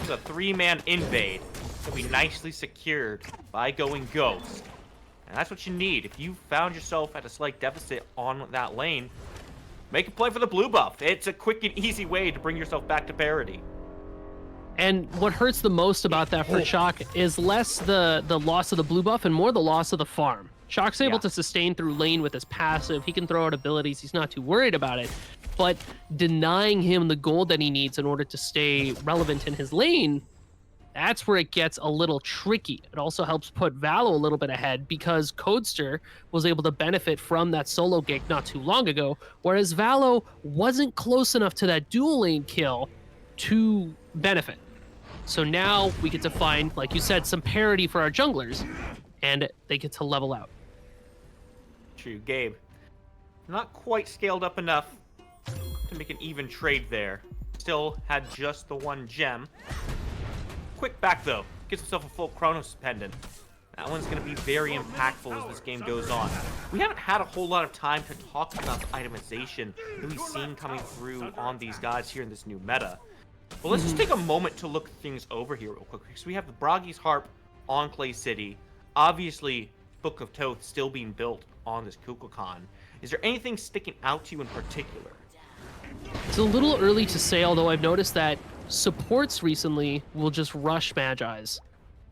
It's a three-man invade that'll be nicely secured by Going Ghost. And that's what you need. If you found yourself at a slight deficit on that lane, make a play for the blue buff. It's a quick and easy way to bring yourself back to parity. And what hurts the most about that for Chalk is less the loss of the blue buff and more the loss of the farm. Chalk's able to sustain through lane with his passive. He can throw out abilities. He's not too worried about it. But denying him the gold that he needs in order to stay relevant in his lane, that's where it gets a little tricky. It also helps put Valo a little bit ahead because Codester was able to benefit from that solo gank not too long ago, whereas Valo wasn't close enough to that dual lane kill to benefit. So now we get to find, like you said, some parity for our junglers, and they get to level out. True, Gabe. Not quite scaled up enough to make an even trade there. Still had just the one gem. Quick back though. gets himself a full Chronos pendant. That one's going to be very impactful as this game goes on. We haven't had a whole lot of time to talk about the itemization that we've seen coming through on these gods here in this new meta. But let's just take a moment to look things over here real quick. So we have the Broggy's Harp on Clay City. Obviously, Book of Thoth still being built on this Kukulkan. Is there anything sticking out to you in particular? It's a little early to say, although I've noticed that supports recently will just rush Magi's.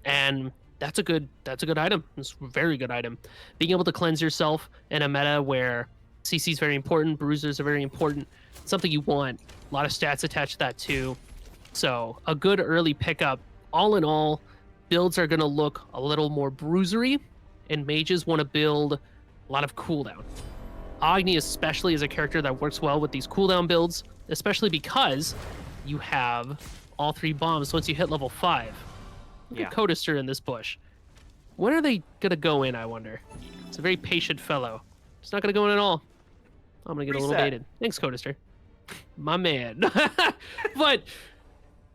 And that's a good item. It's a very good item. Being able to cleanse yourself in a meta where CC is very important, bruisers are very important, something you want. A lot of stats attached to that too. So a good early pickup. All in all, builds are going to look a little more bruisery, and mages want to build a lot of cooldown. Agni especially is a character that works well with these cooldown builds, especially because you have all 3 bombs once you hit level 5. Look at Codister in this bush. When are they going to go in, I wonder? It's a very patient fellow. It's not going to go in at all. I'm going to get a little dated. Thanks, Codister. My man. But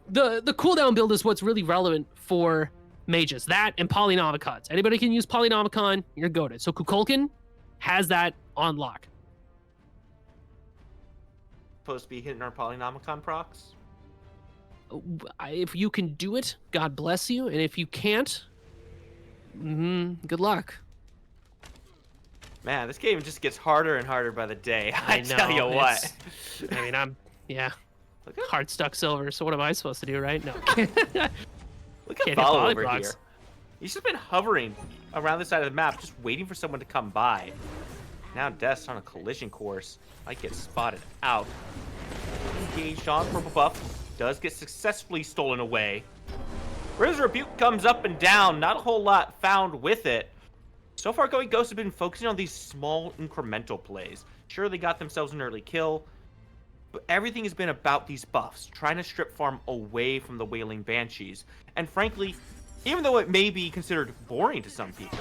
the cooldown build is what's really relevant for mages. That and Polynomicons. Anybody can use Polynomicon, you're goated. So Kukulkan has that on lock. Supposed to be hitting our Polynomicon procs? If you can do it, God bless you. And if you can't, good luck. Man, this game just gets harder and harder by the day. I know, tell you what. I mean, hard stuck silver. So what am I supposed to do, right? No. Look at Follow over here. He's just been hovering around the side of the map, just waiting for someone to come by. Now Death's on a collision course. Might get spotted out. Engaged on purple buff. Does get successfully stolen away. Riz Rebuke comes up and down. Not a whole lot found with it. So far, Going Ghost have been focusing on these small incremental plays. Sure, they got themselves an early kill, but everything has been about these buffs, trying to strip farm away from the Wailing Banshees. And frankly, even though it may be considered boring to some people,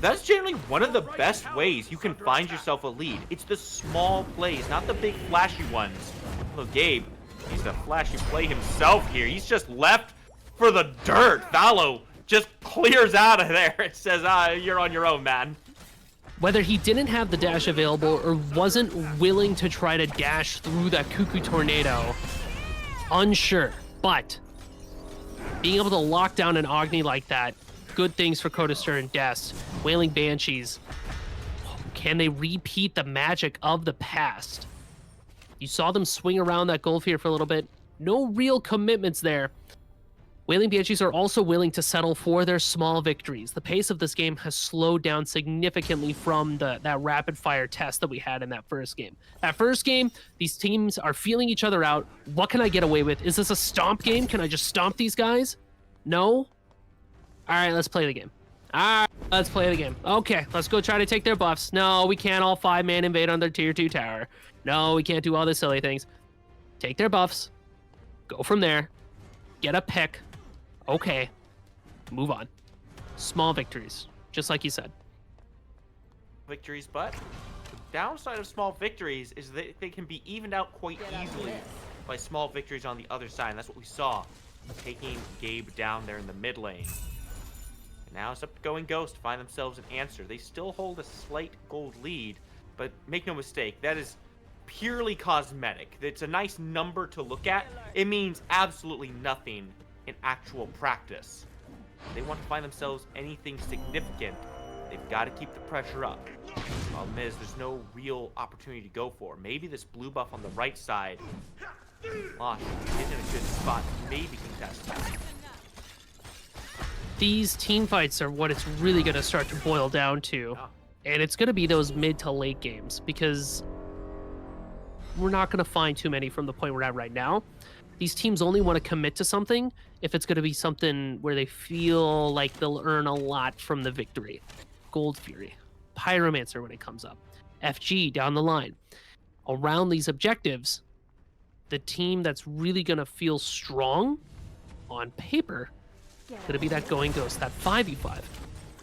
that's generally one of the best ways you can find yourself a lead. It's the small plays, not the big flashy ones. Look, Gabe, he's a flashy play himself here. He's just left for the dirt. Valo just clears out of there and says, you're on your own, man. Whether he didn't have the dash available or wasn't willing to try to dash through that Cuckoo Tornado, unsure. But being able to lock down an Agni like that, good things for Codister and Des. Wailing Banshees, can they repeat the magic of the past? You saw them swing around that gold here for a little bit. No real commitments there. Wailing Banshees are also willing to settle for their small victories. The pace of this game has slowed down significantly from that rapid fire test that we had in that first game. That first game, these teams are feeling each other out. What can I get away with? Is this a stomp game? Can I just stomp these guys? No? All right, let's play the game. All right, let's play the game. Okay, let's go try to take their buffs. No, we can't all 5-man invade on their tier 2 tower. No, we can't do all the silly things. Take their buffs. Go from there. Get a pick. Okay, move on. Small victories, just like you said. Victories, but the downside of small victories is that they can be evened out quite easily by small victories on the other side. And that's what we saw, taking Gabe down there in the mid lane. And now it's up to Going Ghost to find themselves an answer. They still hold a slight gold lead, but make no mistake, that is purely cosmetic. It's a nice number to look at. It means absolutely nothing in actual practice. If they want to find themselves anything significant, they've got to keep the pressure up. Problem is, there's no real opportunity to go for. Maybe this blue buff on the right side, Losh is in a good spot to maybe contest that. These team fights are what it's really going to start to boil down to. And it's going to be those mid to late games, because we're not going to find too many from the point we're at right now. These teams only want to commit to something if it's going to be something where they feel like they'll earn a lot from the victory. Gold Fury, Pyromancer when it comes up, FG down the line. Around these objectives, the team that's really going to feel strong on paper is going to be that Going Ghost, that 5v5.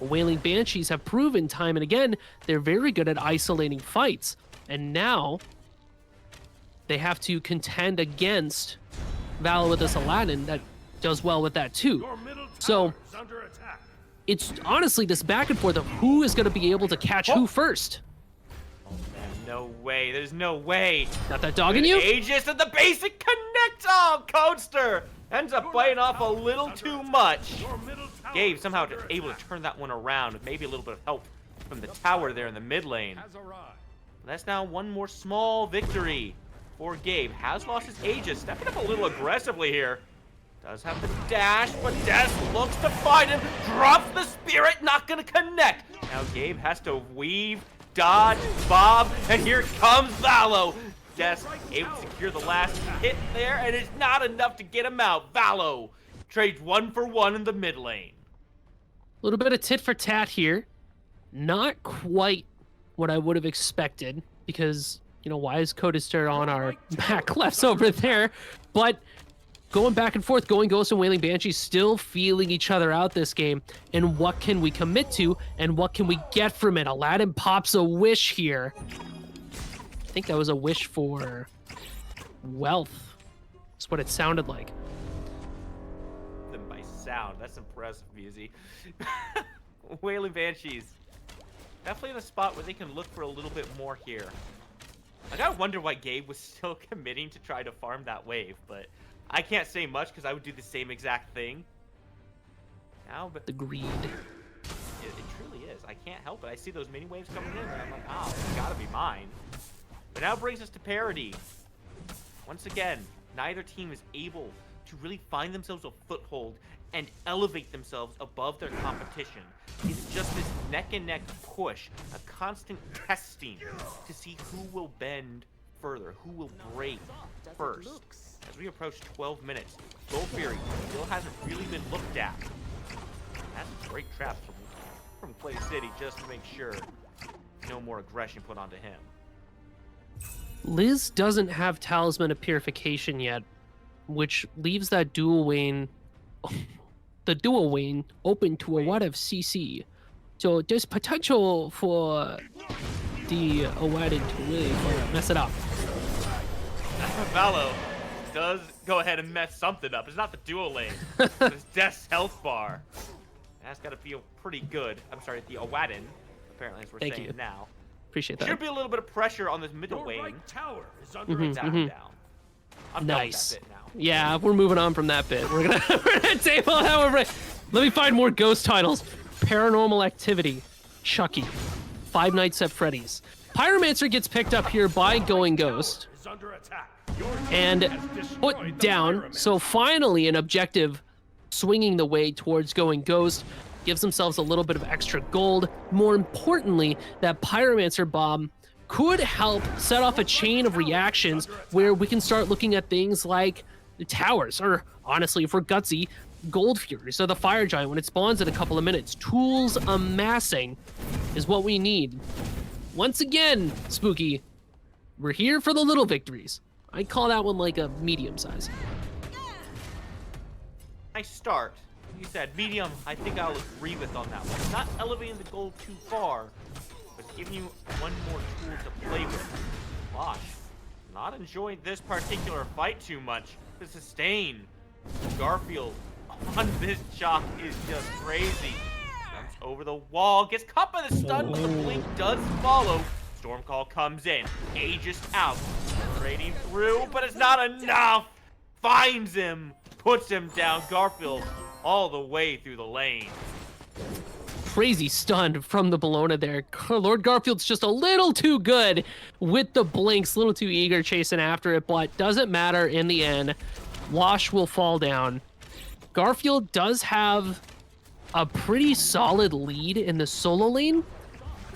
Wailing Banshees have proven time and again they're very good at isolating fights. And now they have to contend against Val with this Aladdin that does well with that too. So Is under attack. it's honestly this back and forth of who is going to be able to catch who first. No way. There's no way. Got that dog in you? Aegis and the basic connect. Oh, Coaster ends up biting off a little too much. Your middle tower Gabe is somehow under able to attack. turn that one around with maybe a little bit of help from the tower there in the mid lane. Has arrived. That's now one more small victory for Gabe. Has lost his Aegis, stepping up a little aggressively here. Does have the dash, but Des looks to find him, drops the spirit, not gonna connect. Now Gabe has to weave, dodge, bob, and here comes Valo. Des able to secure the last hit there, and it's not enough to get him out. Valo trades 1 for 1 in the mid lane. A little bit of tit for tat here. Not quite what I would have expected because, you know, why is Codister on our back lefts over there? But going back and forth, going Ghost and Wailing Banshees still feeling each other out this game. And what can we commit to and what can we get from it? Aladdin pops a wish here. I think that was a wish for wealth. That's what it sounded like. Them by sound. That's impressive, Musi. Wailing Banshees. Definitely in a spot where they can look for a little bit more here. I gotta wonder why Gabe was still committing to try to farm that wave, but I can't say much because I would do the same exact thing. Now, but The greed. it truly is. I can't help it. I see those mini waves coming in, and I'm like, oh, it's gotta be mine. But now brings us to parity. Once again, neither team is able to really find themselves a foothold and elevate themselves above their competition. It's just this neck-and-neck push, a constant testing to see who will bend further, who will break first. As we approach 12 minutes, Gold Fury still hasn't really been looked at. That's a great trap from Clay City just to make sure no more aggression put onto him. Liz doesn't have Talisman of Purification yet, which leaves that dual lane, the dual lane, open to a lot of CC. So there's potential for the Aladdin to really mess it up. Valo does go ahead and mess something up. It's not the dual lane. It's Death's health bar. That's got to feel pretty good. I'm sorry, the Aladdin, apparently, as we're Thank saying you. now. Appreciate that. Should be a little bit of pressure on this middle Your lane. right tower is under Mhm, attack. Down. I'm done with Nice. that bit now. Yeah, we're moving on from that bit. We're gonna table however. Let me find more ghost titles. Paranormal Activity, Chucky, Five Nights at Freddy's. Pyromancer gets picked up here by Going Ghost Is under attack. Your and team has destroyed put the down. Pyromancer. So finally, an objective swinging the way towards Going Ghost. Gives themselves a little bit of extra gold. More importantly, that Pyromancer bomb could help set off a chain of reactions where we can start looking at things like the towers, or honestly, if we're gutsy, Gold Fury, so the Fire Giant when it spawns in a couple of minutes. Tools amassing is what we need. Once again, Spooky, we're here for the little victories. I'd call that one like a medium size. Nice start. You said medium, I think I'll agree with on that one. Not elevating the goal too far, but giving you one more tool to play with. Gosh, not enjoying this particular fight too much. The sustain. Garfield on this chalk is just crazy. Jumps over the wall, gets caught by the stun, but the blink does follow. Stormcall comes in, Aegis out, trading through, but it's not enough. Finds him, puts him down. Garfield all the way through the lane. Crazy stun from the Bologna there. Lord Garfield's just a little too good with the blinks, a little too eager chasing after it, but doesn't matter in the end. Wash will fall down. Garfield does have a pretty solid lead in the solo lane.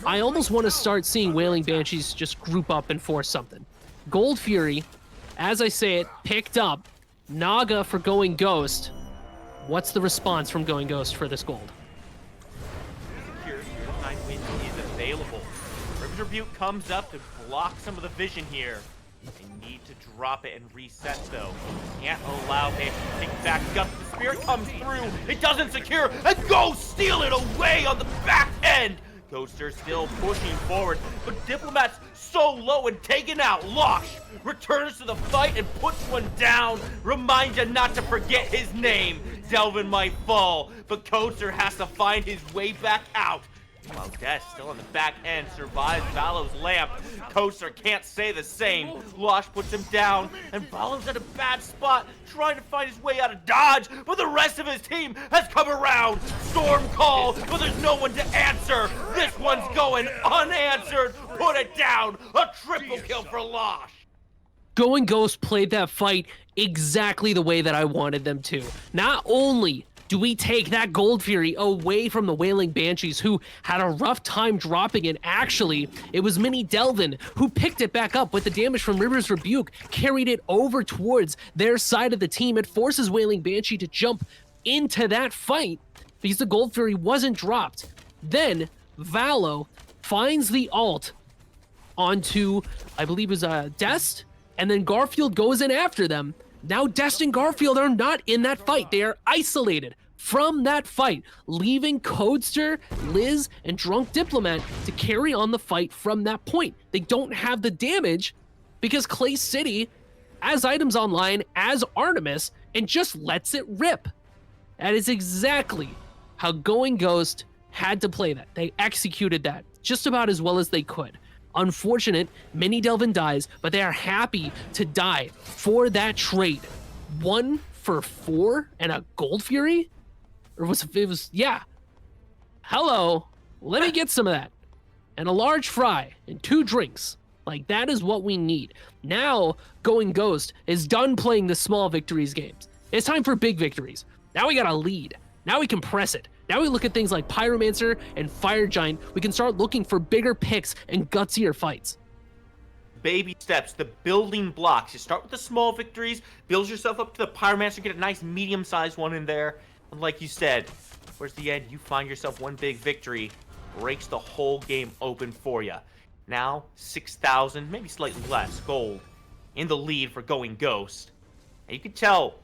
I almost want to start seeing Wailing Banshees just group up and force something. Gold Fury, as I say it, picked up. Naga for Going Ghost. What's the response from Going Ghost for this gold? Secure, Nine Wind is available. Riven's Rebuke comes up to block some of the vision here. They need to drop it and reset though. Can't allow him to take back up. The Spirit comes through. It doesn't secure. And Ghost steal it away on the back end. Ghoster still pushing forward, but Diplomat's so low and taken out. Losh returns to the fight and puts one down. Reminds you not to forget his name. Delvin might fall, but Koster has to find his way back out. While Des, still on the back end, survives Valo's lamp. Koster can't say the same. Losh puts him down, and Valo's at a bad spot, trying to find his way out of dodge, but the rest of his team has come around. Storm call, but there's no one to answer. This one's going unanswered. Put it down. A triple kill for Losh. Going Ghost played that fight exactly the way that I wanted them to. Not only do we take that Gold Fury away from the Wailing Banshees, who had a rough time dropping it. Actually, it was Mini Delvin who picked it back up with the damage from River's Rebuke, carried it over towards their side of the team. It forces Wailing Banshee to jump into that fight because the Gold Fury wasn't dropped. Then Valo finds the ult onto, I believe it was Dest, and then Garfield goes in after them. Now Dest and Garfield are not in that fight. They are isolated from that fight, leaving Codester, Liz, and Drunk Diplomat to carry on the fight from that point. They don't have the damage because Clay City has items online as Artemis and just lets it rip. That is exactly how Going Ghost had to play that. They executed that just about as well as they could. Unfortunate, Mini Delvin dies, but they are happy to die for that trade. 1 for 4 and a Gold Fury? Or yeah. Hello, let me get some of that. And a large fry and 2 drinks. Like, that is what we need. Now, Going Ghost is done playing the small victories games. It's time for big victories. Now we got a lead. Now we can press it. Now we look at things like Pyromancer and Fire Giant. We can start looking for bigger picks and gutsier fights. Baby steps, the building blocks. You start with the small victories, build yourself up to the Pyromancer, get a nice medium-sized one in there. And like you said, towards the end, you find yourself one big victory, breaks the whole game open for you. Now, 6,000, maybe slightly less, gold in the lead for Going Ghost. And you can tell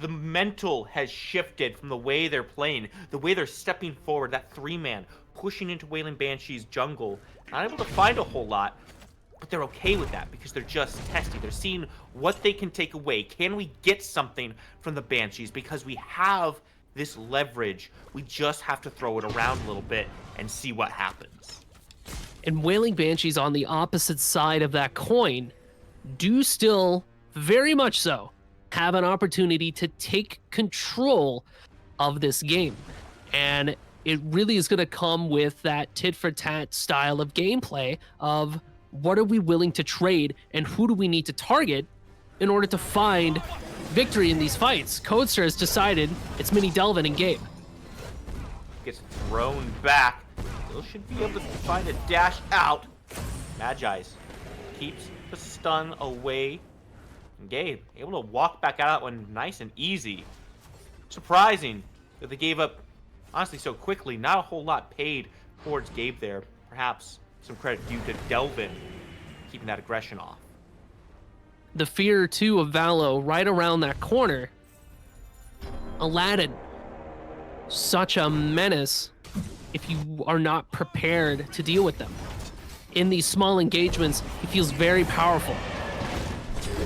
the mental has shifted from the way they're playing, the way they're stepping forward, that 3-man, pushing into Wailing Banshee's jungle. Not able to find a whole lot, but they're okay with that because they're just testing. They're seeing what they can take away. Can we get something from the Banshees? Because we have this leverage. We just have to throw it around a little bit and see what happens. And Wailing Banshees on the opposite side of that coin do still, very much so, have an opportunity to take control of this game. And it really is going to come with that tit-for-tat style of gameplay of what are we willing to trade and who do we need to target in order to find victory in these fights. Codester has decided it's Mini Delvin and Gabe. Gets thrown back. Still should be able to find a dash out. Magi's keeps the stun away. And Gabe able to walk back out one nice and easy. Surprising that they gave up, honestly, so quickly. Not a whole lot paid towards Gabe there. Perhaps some credit due to Delvin keeping that aggression off. The fear, too, of Valo right around that corner. Aladdin, such a menace if you are not prepared to deal with them. In these small engagements, he feels very powerful.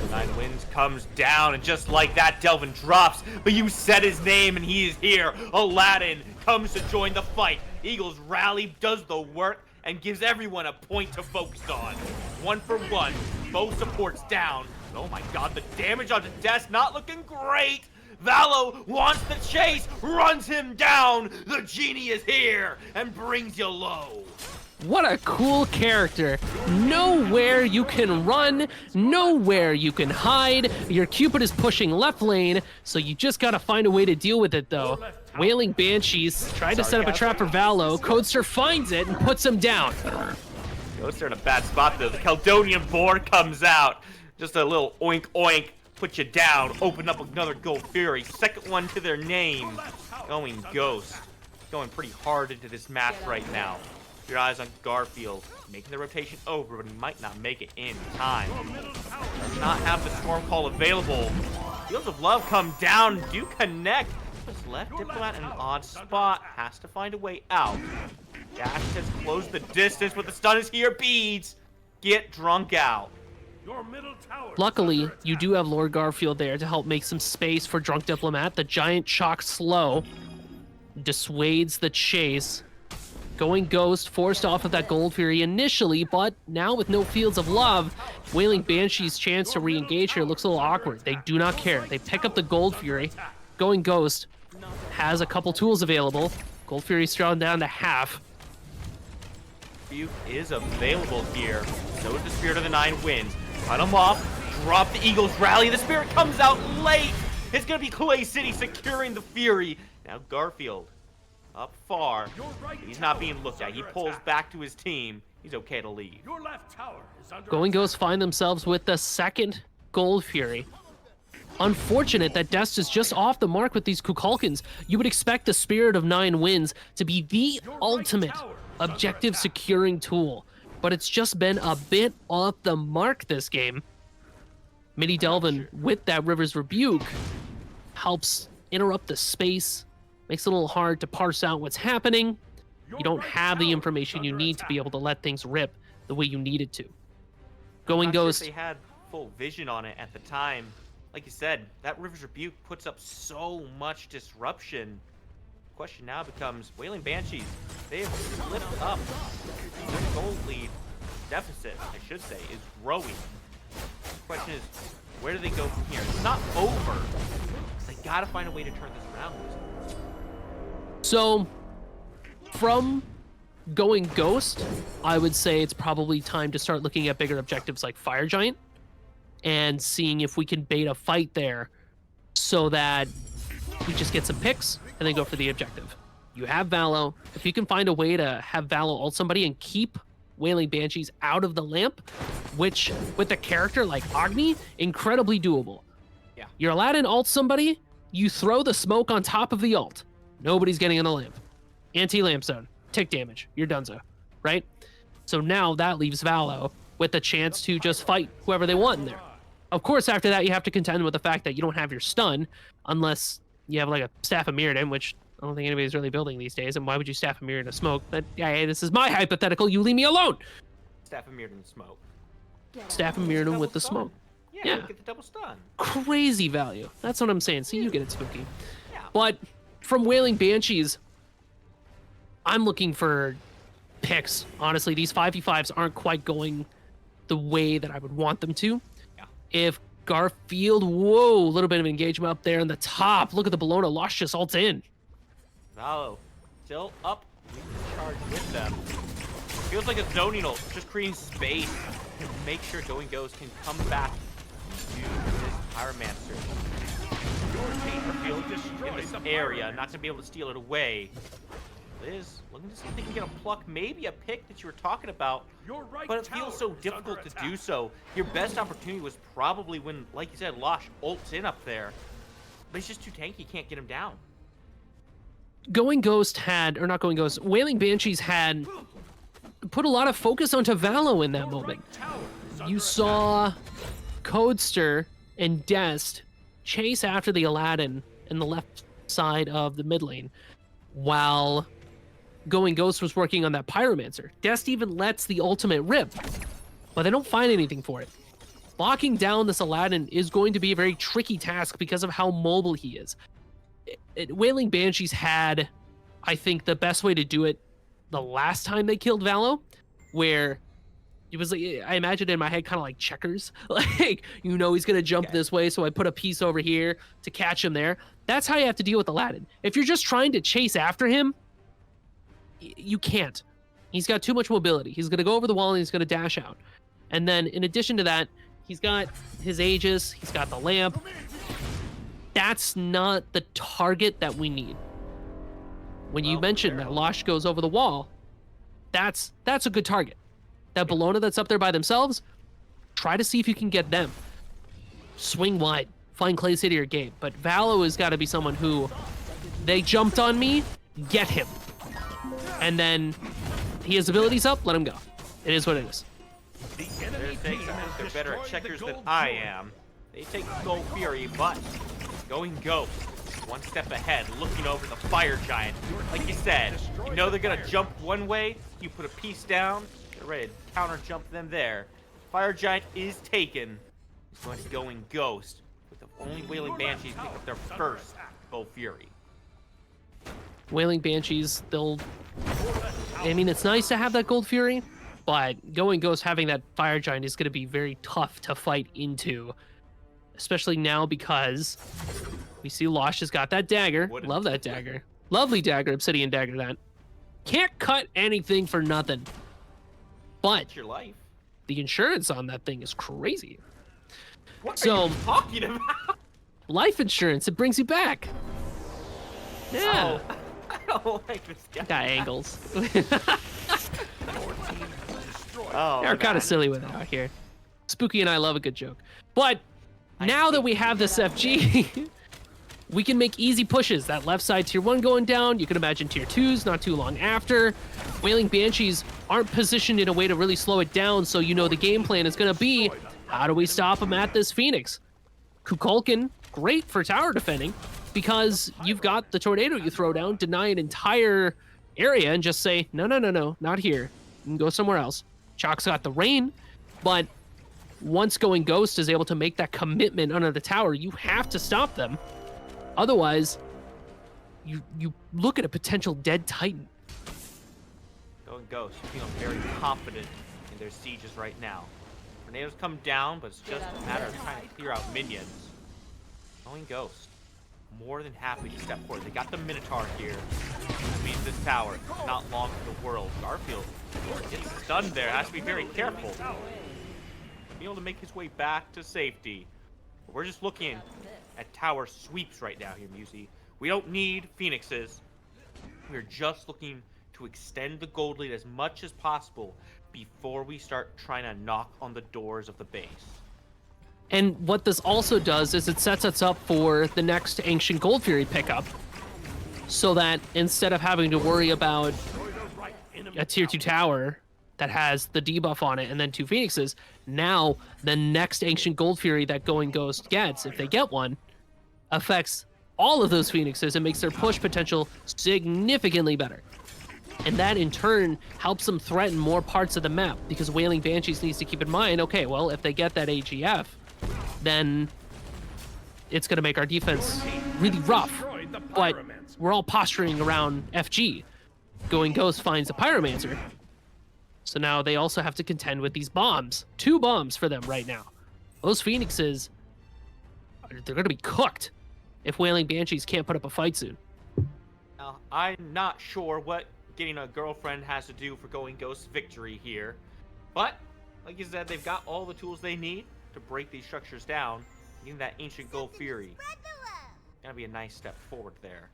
9 Winds comes down, and just like that, Delvin drops, but you said his name, and he is here. Aladdin comes to join the fight. Eagles rally, does the work, and gives everyone a point to focus on. 1 for 1, both supports down. Oh my god, the damage onto Des not looking great. Valo wants the chase, runs him down. The genie is here and brings you low. What a cool character. Nowhere you can run, nowhere you can hide. Your Cupid is pushing left lane, so you just gotta find a way to deal with it though. Wailing Banshees tried to set up a trap for Valo. Codester finds it and puts him down. Codester in a bad spot though. The Caledonian board comes out. Just a little oink oink, put you down, open up another Gold Fury. Second one to their name. Going Ghost. Going pretty hard into this match right now. Your eyes on Garfield, making the rotation over, but he might not make it in time. Does not have the Storm Call available. Fields of Love come down, do connect. Just left Diplomat in an odd spot, has to find a way out. Dash has closed the distance, but the stun is here. Beads, get drunk out. Your middle tower is Luckily, under you attack. do have Lord Garfield there to help make some space for Drunk Diplomat. The giant shock slow dissuades the chase. Going Ghost forced off of that Gold Fury initially, but now with no Fields of Love, Wailing Banshee's chance to re-engage here looks a little awkward. They do not care. They pick up the Gold Fury. Going Ghost has a couple tools available. Gold Fury's thrown down to half. Rebuke is available here. So is the Spirit of the Nine Winds. Cut him off. Drop the Eagles rally. The Spirit comes out late. It's going to be Clay City securing the Fury. Now Garfield up far. He's not being looked at. He pulls back to his team. He's okay to leave. Your left tower is under Going attack. Ghosts find themselves with the second Gold Fury. Unfortunate that Dest is just off the mark with these Kukulkans. You would expect the Spirit of Nine Winds to be the ultimate objective securing tool, but it's just been a bit off the mark this game. Midi Delvin with that River's Rebuke helps interrupt the space, makes it a little hard to parse out what's happening. You don't have the information you need to be able to let things rip the way you need it to. Going Not sure if Ghost, they had full vision on it at the time. Like you said, that River's Rebuke puts up so much disruption. Question now becomes, Wailing Banshees, they have split up. Their gold lead deficit, I should say, is growing. The question is, where do they go from here? It's not over. They gotta find a way to turn this around. so from Going Ghost, I would say it's probably time to start looking at bigger objectives like Fire Giant and seeing if we can bait a fight there so that we just get some picks and then go for the objective. You have Valo. If you can find a way to have Valo ult somebody and keep Wailing Banshees out of the lamp, which with a character like Agni, incredibly doable. Yeah. Your Aladdin ults somebody, you throw the smoke on top of the ult. Nobody's getting in the lamp. Anti-lamp zone. Tick damage. You're donezo, right? So now that leaves Valo with a chance to just fight whoever they want in there. Of course, after that, you have to contend with the fact that you don't have your stun unless you have like a Staff of Mirrodin, which I don't think anybody's really building these days. And why would you Staff of Mirrodin to smoke? But yeah, hey, this is my hypothetical. You leave me alone. Staff of Mirrodin smoke. Staff of Mirrodin Double with the stun. smoke. Yeah, Yeah. get the double stun. Crazy value. That's what I'm saying. See, you get it, Spooky. Yeah. But from Wailing Banshees, I'm looking for picks. Honestly, these 5v5s aren't quite going the way that I would want them to. Yeah. If Garfield, whoa, a little bit of engagement up there in the top. Look at the Bologna. Lost just ults in. Valo, still up, leading the charge with them. Feels like a zoning ult, just creating space to make sure Going Ghost can come back to this Pyromancer. Garfield in this area, not to be able to steal it away. Liz, looking to see if they can get a pluck, maybe a pick that you were talking about, Your right but it tower feels so is difficult under to do attack. so. Your best opportunity was probably when, like you said, Losh ults in up there. But he's just too tanky, can't get him down. Going Ghost had, or not Going Ghost, Wailing Banshees had put a lot of focus onto Valo in that Your moment. right tower is under You attack. saw Codester and Dest chase after the Aladdin in the left side of the mid lane, while Going Ghost was working on that Pyromancer. Dest even lets the ultimate rip, but they don't find anything for it. Locking down this Aladdin is going to be a very tricky task because of how mobile he is. Wailing Banshees had, I think, the best way to do it the last time they killed Valo, where it was like, I imagined in my head kind of like checkers. Like, you know, he's going to jump this way, so I put a piece over here to catch him there. That's how you have to deal with Aladdin. If you're just trying to chase after him, you can't. He's got too much mobility. He's going to go over the wall and he's going to dash out. And then in addition to that, he's got his Aegis, he's got the lamp. That's not the target that we need. When you Well, mentioned that Losh goes over the wall, that's a good target. That Bologna that's up there by themselves, try to see if you can get them. Swing wide, find Clay City or Gabe. But Valo has got to be someone who, they jumped on me, get him. And then he has abilities up, let him go. It is what it is. The They're enemy saying team sometimes has they're better at destroyed the checkers than gold I fury. am. They take Gold Fury, but Going Ghost, one step ahead, looking over the Fire Giant. Like you said, you know they're gonna jump one way, you put a piece down, they're ready to counter jump them there. Fire Giant is taken. It's going to go in Ghost, with the only Wailing Banshees pick up their first Gold Fury. Wailing Banshees, I mean, it's nice to have that Gold Fury, but going Ghost having that Fire Giant is going to be very tough to fight into, especially now because we see Losh has got that dagger. Love that dagger. Lovely dagger, Obsidian dagger that. Can't cut anything for nothing. But It's your life. the insurance on that thing is crazy. What So- are you talking about? Life insurance, it brings you back. Yeah. Oh, I don't like this guy. Got angles. Oh, They're kind man. of silly with it out here. Spooky and I love a good joke. But now that we have this FG, we can make easy pushes. That left side tier 1 going down, you can imagine tier 2s not too long after. Wailing Banshees aren't positioned in a way to really slow it down, so you know the game plan is going to be, how do we stop them at this Phoenix? Kukulkan, great for tower defending, because you've got the tornado you throw down, deny an entire area, and just say, no, not here. You can go somewhere else. Chalk's got the rain, but once going Ghost is able to make that commitment under the tower, you have to stop them. Otherwise, you look at a potential dead Titan. Going Ghost, you feel very confident in their sieges right now. Tornadoes come down, but it's just a matter of trying to clear out minions. Going Ghost, more than happy to step forward. They got the Minotaur here. That means this tower, not long for the world. Garfield gets stunned there, has to be very careful. Be able to make his way back to safety. We're just looking at tower sweeps right now here, Musi. We don't need Phoenixes. We're just looking to extend the gold lead as much as possible before we start trying to knock on the doors of the base. And what this also does is it sets us up for the next Ancient Gold Fury pickup, so that instead of having to worry about a tier 2 tower that has the debuff on it and then 2 Phoenixes, now the next Ancient Gold Fury that Going Ghost gets, if they get one, affects all of those Phoenixes and makes their push potential significantly better. And that in turn helps them threaten more parts of the map, because Wailing Banshees needs to keep in mind, okay, well, if they get that AGF, then it's going to make our defense really rough. But we're all posturing around FG. Going Ghost finds a Pyromancer. So now they also have to contend with these bombs. 2 bombs for them right now. Those Phoenixes, they're going to be cooked if Wailing Banshees can't put up a fight soon. Now, I'm not sure what getting a girlfriend has to do for Going Ghost's victory here. But, like you said, they've got all the tools they need to break these structures down. Getting that Ancient Gold Fury. Gonna be a nice step forward there.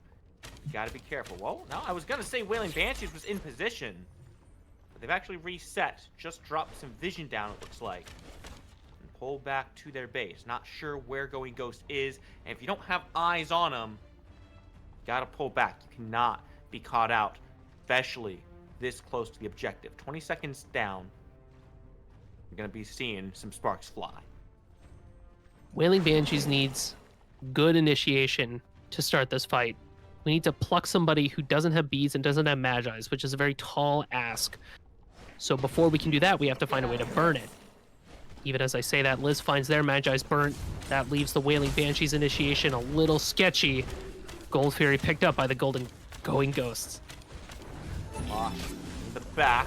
You gotta be careful. Well, now I was gonna say Wailing Banshees was in position. But they've actually reset. Just dropped some vision down, it looks like. And pull back to their base. Not sure where Going Ghost is. And if you don't have eyes on them, you gotta pull back. You cannot be caught out. Especially this close to the objective. 20 seconds down. You're gonna be seeing some sparks fly. Wailing Banshees needs good initiation to start this fight. We need to pluck somebody who doesn't have beads and doesn't have Magi's, which is a very tall ask. So before we can do that, we have to find a way to burn it. Even as I say that, Liz finds their Magi's burnt. That leaves the Wailing Banshees initiation a little sketchy. Gold Fury picked up by the Going Ghosts. Losh in the back,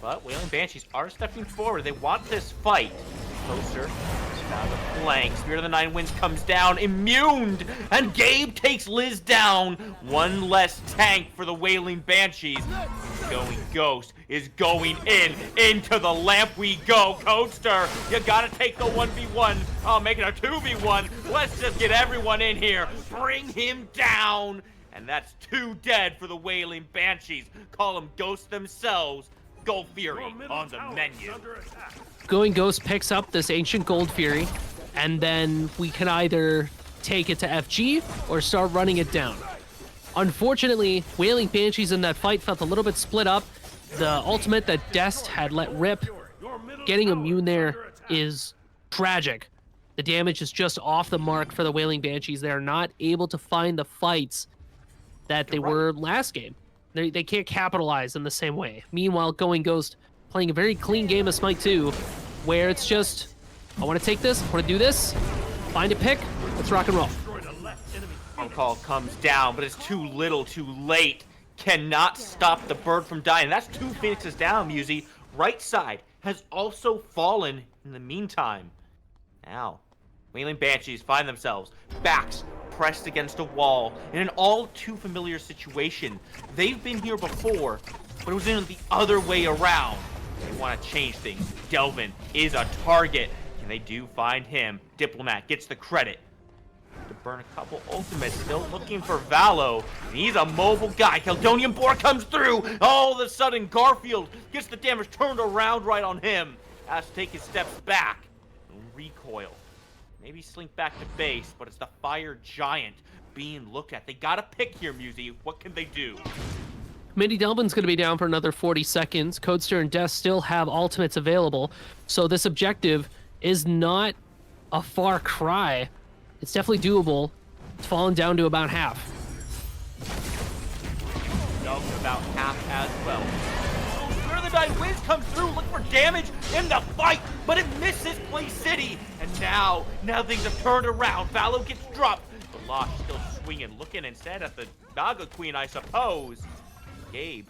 but Wailing Banshees are stepping forward. They want this fight closer. Now the flank. Spirit of the Nine Winds comes down, immuned, and Gabe takes Liz down. One less tank for the Wailing Banshees. Going Ghost is going into the lamp we go. Coaster, you gotta take the 1v1. Oh, make it a 2v1. Let's just get everyone in here. Bring him down. And that's 2 dead for the Wailing Banshees. Call them ghosts themselves. Gold Fury on the menu. Going Ghost picks up this Ancient Gold Fury, and then we can either take it to FG or start running it down. Unfortunately, Wailing Banshees in that fight felt a little bit split up. The ultimate that Dest had let rip, getting immune there is tragic. The damage is just off the mark for the Wailing Banshees. They are not able to find the fights that they were last game. They can't capitalize in the same way. Meanwhile, Going Ghost playing a very clean game of Smite 2, where it's just, I want to take this, I want to do this, find a pick, let's rock and roll. Destroyed a left enemy. Phone call comes down, but it's too little, too late. Cannot stop the bird from dying. That's 2 Phoenixes down, Musi. Right side has also fallen in the meantime. Now, Wailing Banshees find themselves backs pressed against a wall in an all too familiar situation. They've been here before, but it was in the other way around. They want to change things. Delvin is a target. Can they do find him? Diplomat gets the credit to burn a couple ultimates. Still looking for Valo. And he's a mobile guy. Caledonian Boar comes through. All of a sudden, Garfield gets the damage turned around right on him. Has to take his steps back. And recoil. Maybe slink back to base, but it's the Fire Giant being looked at. They got to pick here, Musi. What can they do? Mindy Delvin's going to be down for another 40 seconds. Codester and Death still have ultimates available, so this objective is not a far cry. It's definitely doable. It's fallen down to about half. No, about half as well. Where the Night Wiz comes through, look for damage in the fight, but it misses Play City. And now things have turned around. Valo gets dropped. The Losh still swinging, looking instead at the Naga Queen, I suppose. Gabe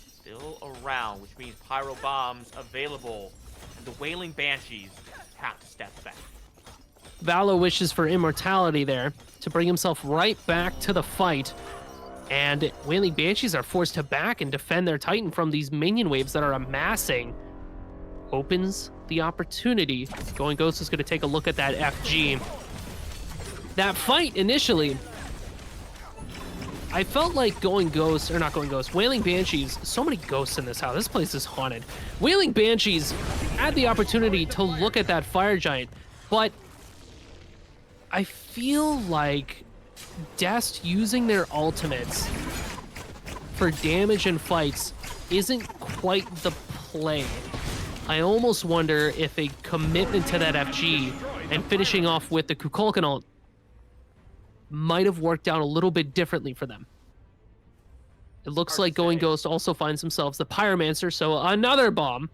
still around, which means pyro bombs available. And the Wailing Banshees have to step back. Valo wishes for immortality there to bring himself right back to the fight. And Wailing Banshees are forced to back and defend their Titan from these minion waves that are amassing. Opens the opportunity. Going Ghost is going to take a look at that FG. That fight initially, I felt like Wailing Banshees, so many ghosts in this house. This place is haunted. Wailing Banshees had the opportunity to look at that Fire Giant, but I feel like Dest using their ultimates for damage in fights isn't quite the play. I almost wonder if a commitment to that FG and finishing off with the Kukulkan ult might have worked out a little bit differently for them. It looks like Going Ghost also finds themselves the Pyromancer, so another bomb.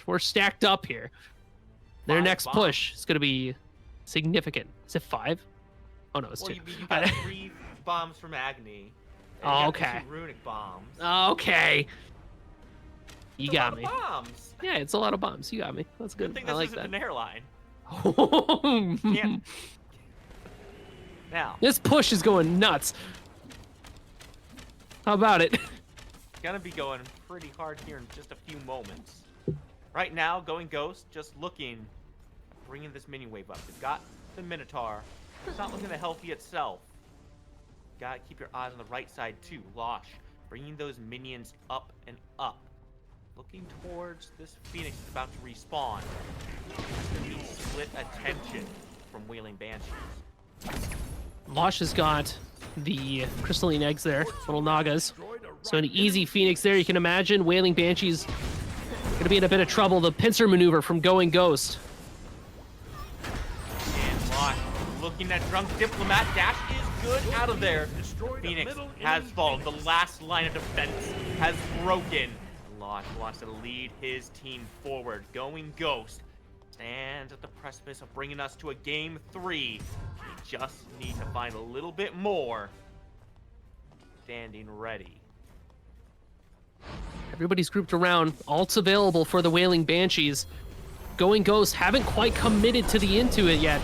We're stacked up here. Their next push is going to be significant. Is it 5? Oh no, it's 2. You got 3 bombs from Agni. Oh, okay. 2 runic bombs. Okay. You got me. Bombs. Yeah, it's a lot of bombs. You got me. That's good. I think I this like isn't that. an airline. Yeah. Yeah. Now, This push is going nuts. How about it? gonna be going pretty hard here in just a few moments. Right now, Going Ghost just looking, bringing this minion wave up. They've got the Minotaur. It's not looking that healthy itself. Gotta keep your eyes on the right side too. Losh, bringing those minions up and up. Looking towards this Phoenix that's about to respawn. It's gonna be split attention from Wailing Banshees. Losh has got the crystalline eggs there, little Nagas. So an easy Phoenix there, you can imagine. Wailing Banshees gonna be in a bit of trouble. The pincer maneuver from Going Ghost. And Losh looking at Drunk Diplomat. Dash is good out of there. Phoenix has fallen. The last line of defense has broken. Losh wants to lead his team forward. Going Ghost stands at the precipice of bringing us to a game 3. We just need to find a little bit more. Standing ready. Everybody's grouped around. Ults available for the Wailing Banshees. Going Ghost haven't quite committed to the into it yet.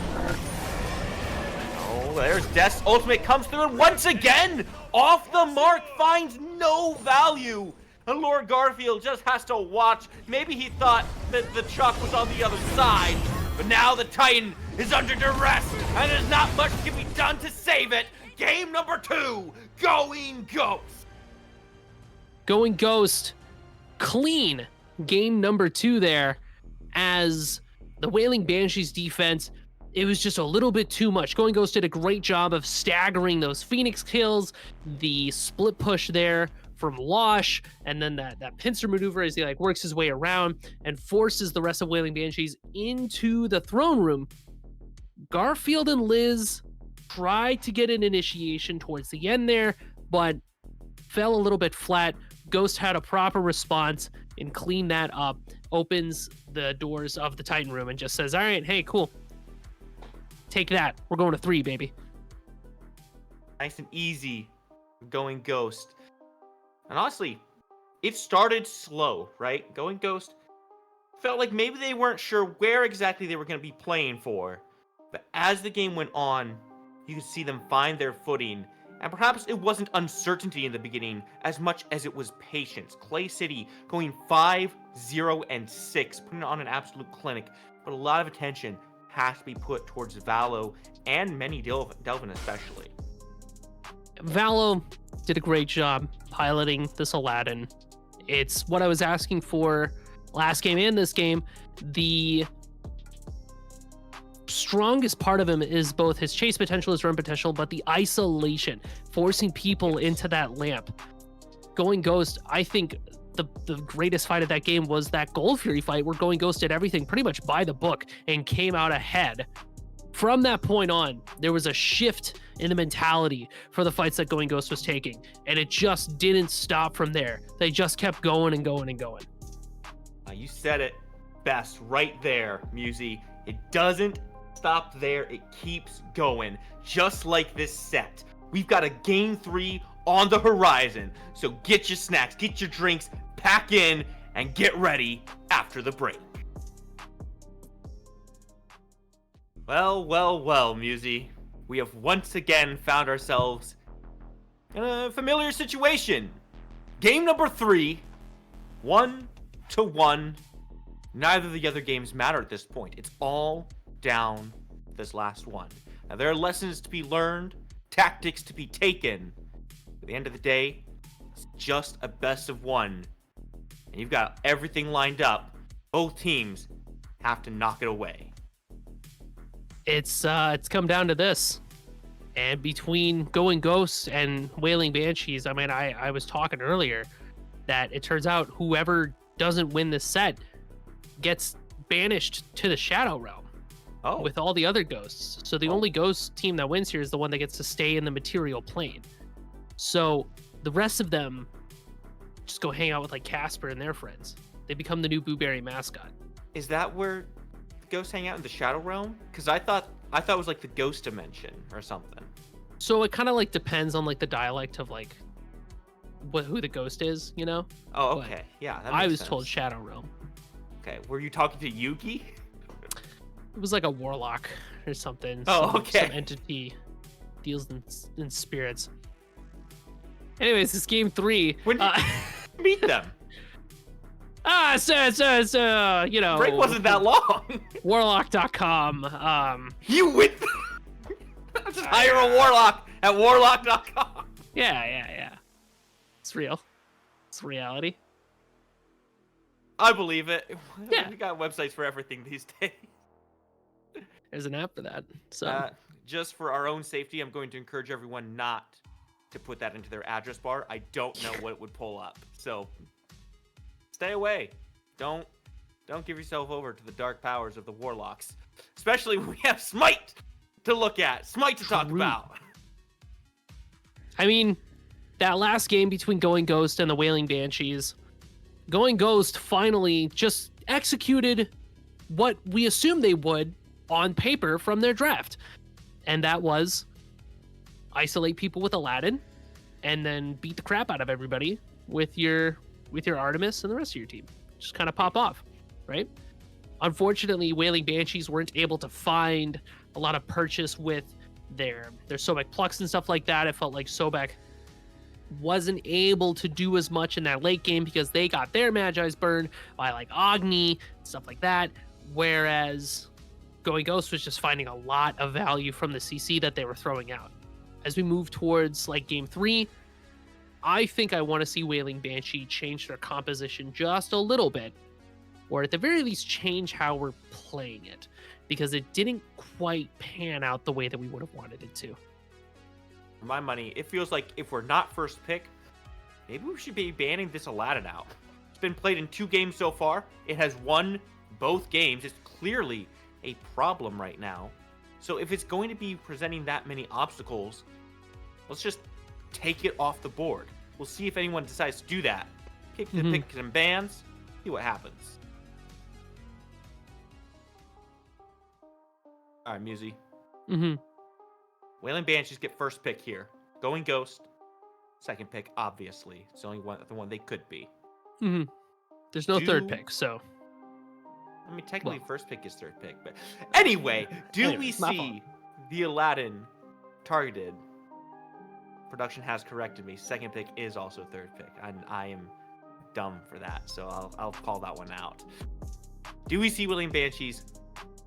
Oh, there's Death's ultimate comes through and once again, off the mark, finds no value. And Lord Garfield just has to watch. Maybe he thought that the Chuck was on the other side, but now the Titan is under duress, and there's not much can be done to save it. Game number 2, Going Ghost. Going Ghost, clean game number 2 there, as the Wailing Banshees defense, it was just a little bit too much. Going Ghost did a great job of staggering those Phoenix kills, the split push there from Losh, and then that pincer maneuver as he like works his way around and forces the rest of Wailing Banshees into the throne room. Garfield and Liz tried to get an initiation towards the end there, but fell a little bit flat. Ghost had a proper response. and clean that up, opens the doors of the Titan room and just says, all right, hey, cool. Take that. We're going to 3, baby. Nice and easy going Ghost. And honestly, it started slow, right? Going Ghost felt like maybe they weren't sure where exactly they were going to be playing for. But as the game went on, you could see them find their footing. And perhaps it wasn't uncertainty in the beginning as much as it was patience. Clay City going 5-0-6, putting on an absolute clinic. But a lot of attention has to be put towards Valo and many Delvin especially. Valo did a great job piloting this Aladdin. It's what I was asking for last game and this game. The strongest part of him is both his chase potential, his run potential, but the isolation, forcing people into that lamp. Going Ghost, I think the greatest fight of that game was that Gold Fury fight where Going Ghost did everything pretty much by the book and came out ahead. From that point on, there was a shift in the mentality for the fights that Going Ghost was taking, and it just didn't stop from there. They just kept going and going and going. You said it best right there, Musi. It doesn't stop there. It keeps going, just like this set. We've got a Game 3 on the horizon, so get your snacks, get your drinks, pack in, and get ready after the break. Well, Musi. We have once again found ourselves in a familiar situation. Game number 3, 1-1. Neither of the other games matter at this point. It's all down this last one. Now, there are lessons to be learned, tactics to be taken. At the end of the day, it's just a best of 1. And you've got everything lined up. Both teams have to knock it away. It's come down to this. And between Going Ghosts and Wailing Banshees, I mean, I was talking earlier that it turns out whoever doesn't win this set gets banished to the Shadow Realm with all the other ghosts. So the only ghost team that wins here is the one that gets to stay in the material plane. So the rest of them just go hang out with like Casper and their friends. They become the new Blueberry mascot. Is that where the ghosts hang out, in the Shadow Realm? Because I thought it was like the ghost dimension or something. So it kind of like depends on like the dialect of like who the ghost is, you know? Oh, okay. Yeah, that makes I was sense. told Shadow Realm. Okay, were you talking to Yugi? It was like a warlock or something. Oh, okay. Some entity deals in spirits. Anyways, this game 3. When did you meet them? So, you know. Break wasn't that long. Warlock.com. You went. Just hire a warlock at warlock.com. Yeah. It's real. It's reality. I believe it. Yeah. We got websites for everything these days. There's an app for that. So just for our own safety, I'm going to encourage everyone not to put that into their address bar. I don't know what it would pull up. So stay away. Don't give yourself over to the dark powers of the warlocks. Especially when we have Smite to look at. Smite to talk about. I mean, that last game between Going Ghost and the Wailing Banshees, Going Ghost finally just executed what we assumed they would on paper from their draft. And that was isolate people with Aladdin and then beat the crap out of everybody with your Artemis and the rest of your team. Just kind of pop off, right? Unfortunately, Wailing Banshees weren't able to find a lot of purchase with their Sobek Plucks and stuff like that. It felt like Sobek wasn't able to do as much in that late game because they got their Magi's burned by like Agni, stuff like that. Whereas Going Ghost was just finding a lot of value from the CC that they were throwing out. As we move towards like game 3, I think I want to see Wailing Banshee change their composition just a little bit, or at the very least change how we're playing it, because it didn't quite pan out the way that we would have wanted it to. For my money, it feels like if we're not first pick, maybe we should be banning this Aladdin out. It's been played in 2 games so far. It has won both games. It's clearly a problem right now. So if it's going to be presenting that many obstacles, let's just take it off the board. We'll see if anyone decides to do that. Pick some bans, See what happens. All right, Musi. Mm-hmm. Wailing Banshees get first pick here. Going Ghost, second pick, obviously. It's the only the one they could be. Mm-hmm. There's no third pick, so. I mean, technically, first pick is third pick, but anyway, we my see the Aladdin targeted? Production has corrected me. Second pick is also third pick, and I am dumb for that, so I'll call that one out. Do we see Wailing Banshees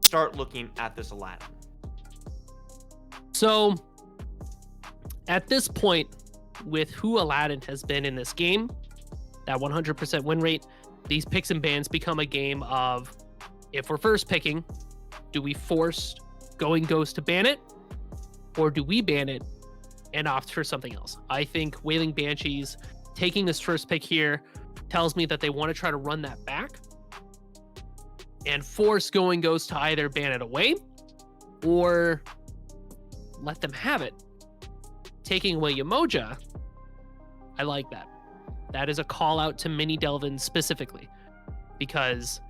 start looking at this Aladdin? So, at this point, with who Aladdin has been in this game, that 100% win rate, these picks and bans become a game of, if we're first picking, do we force Going Ghost to ban it? Or do we ban it and opt for something else? I think Wailing Banshees taking this first pick here tells me that they want to try to run that back and force Going Ghost to either ban it away or let them have it. Taking away Umoja, I like that. That is a call out to Mini Delvin specifically, because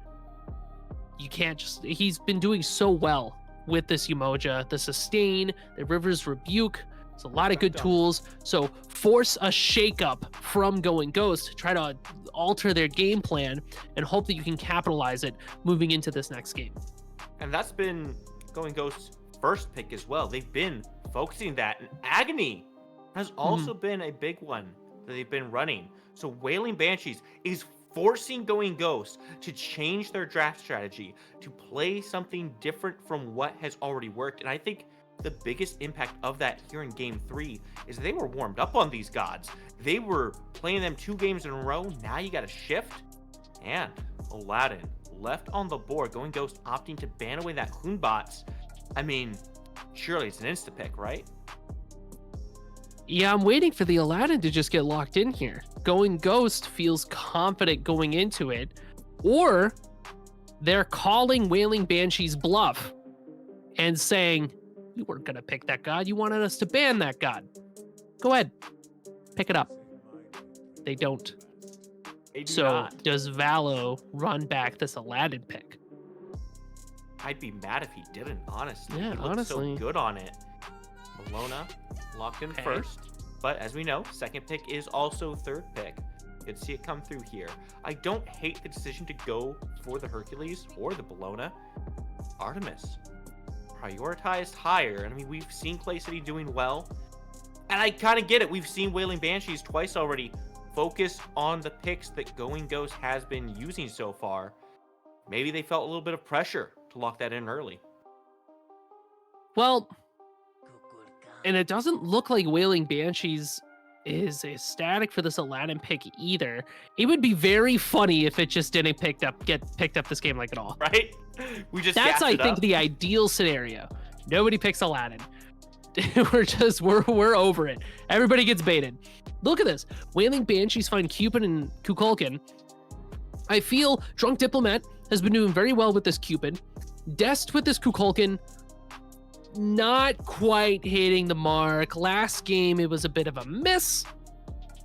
you can't just, he's been doing so well with this Umoja, the sustain, the River's Rebuke. It's a lot of good tools. So force a shakeup from Going Ghost, try to alter their game plan and hope that you can capitalize it moving into this next game. And that's been Going Ghost's first pick as well. They've been focusing that, and Agony has also been a big one that they've been running. So Wailing Banshees is forcing Going Ghost to change their draft strategy, to play something different from what has already worked. And I think the biggest impact of that here in Game 3 is they were warmed up on these gods. They were playing them 2 games in a row. Now you got to shift. And Aladdin left on the board. Going Ghost opting to ban away that Hoonbots. I mean, surely it's an insta-pick, right? Yeah, I'm waiting for the Aladdin to just get locked in here. Going Ghost feels confident going into it, or they're calling Wailing Banshee's bluff and saying, you weren't going to pick that god. You wanted us to ban that god. Go ahead. Pick it up. They don't. They do so not. Does Valo run back this Aladdin pick? I'd be mad if he didn't, honestly. Yeah, he looked honestly. so good on it. Bologna locked in first, but as we know, second pick is also third pick. You'd see it come through here. I don't hate the decision to go for the Hercules or the Bologna. Artemis prioritized higher. I mean, we've seen Clay City doing well, and I kind of get it. We've seen Wailing Banshees twice already focus on the picks that Going Ghost has been using so far. Maybe they felt a little bit of pressure to lock that in early. Well, and it doesn't look like Wailing Banshees is ecstatic for this Aladdin pick either. It would be very funny if it just didn't get picked up this game like at all. Right? We just That's, I think, up. the ideal scenario. Nobody picks Aladdin. we're over it. Everybody gets baited. Look at this. Wailing Banshees find Cupid and Kukulkan. I feel Drunk Diplomat has been doing very well with this Cupid. Dest with this Kukulkan, not quite hitting the mark. Last game, it was a bit of a miss.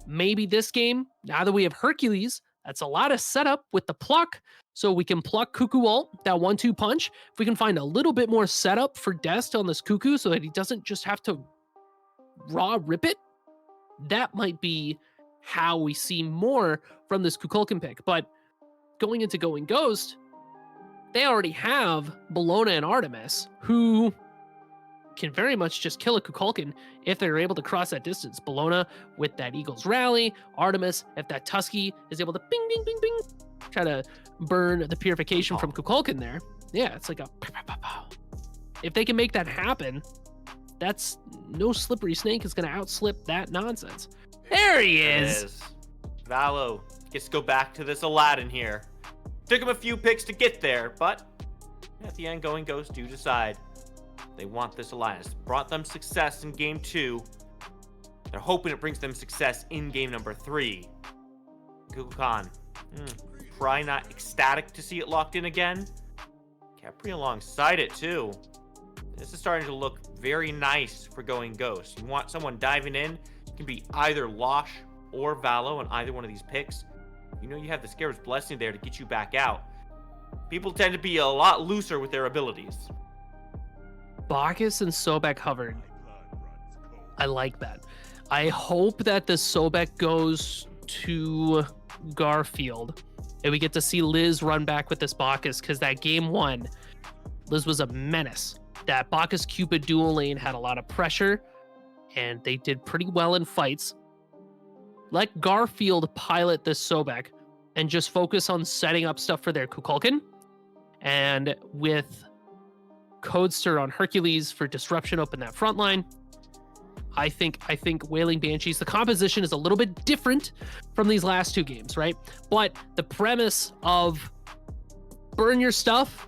Maybe this game, now that we have Hercules, that's a lot of setup with the pluck. So we can pluck Cuckoo ult, that 1-2 punch. If we can find a little bit more setup for Dest on this Cuckoo so that he doesn't just have to raw rip it, that might be how we see more from this Kukulkan pick. But going into Going Ghost, they already have Bologna and Artemis, who can very much just kill a Kukulkan if they're able to cross that distance. Bologna with that Eagles Rally, Artemis, if that Tusky is able to bing, bing, bing, bing, try to burn the purification from Kukulkan there. Yeah, it's like a pow, pow, pow, pow. If they can make that happen, that's no slippery snake is going to outslip that nonsense. There he is. Valo gets to go back to this Aladdin here. Took him a few picks to get there, but at the end, Going Ghost do decide they want this alliance. Brought them success in game 2. They're hoping it brings them success in game number 3. Google Khan, probably not ecstatic to see it locked in again. Kept pretty alongside it too. This is starting to look very nice for Going Ghost. You want someone diving in, it can be either Losh or Valo on either one of these picks. you know you have the Scarab's Blessing there to get you back out. People tend to be a lot looser with their abilities. Bacchus and Sobek hovered. I like that. I hope that the Sobek goes to Garfield and we get to see Liz run back with this Bacchus, because that game 1, Liz was a menace. That Bacchus Cupid dual lane had a lot of pressure and they did pretty well in fights. Let Garfield pilot this Sobek and just focus on setting up stuff for their Kukulkan. And with Codester on Hercules for disruption up in that front line, I think Wailing Banshees, the composition is a little bit different from these last 2 games, right? But the premise of burn your stuff,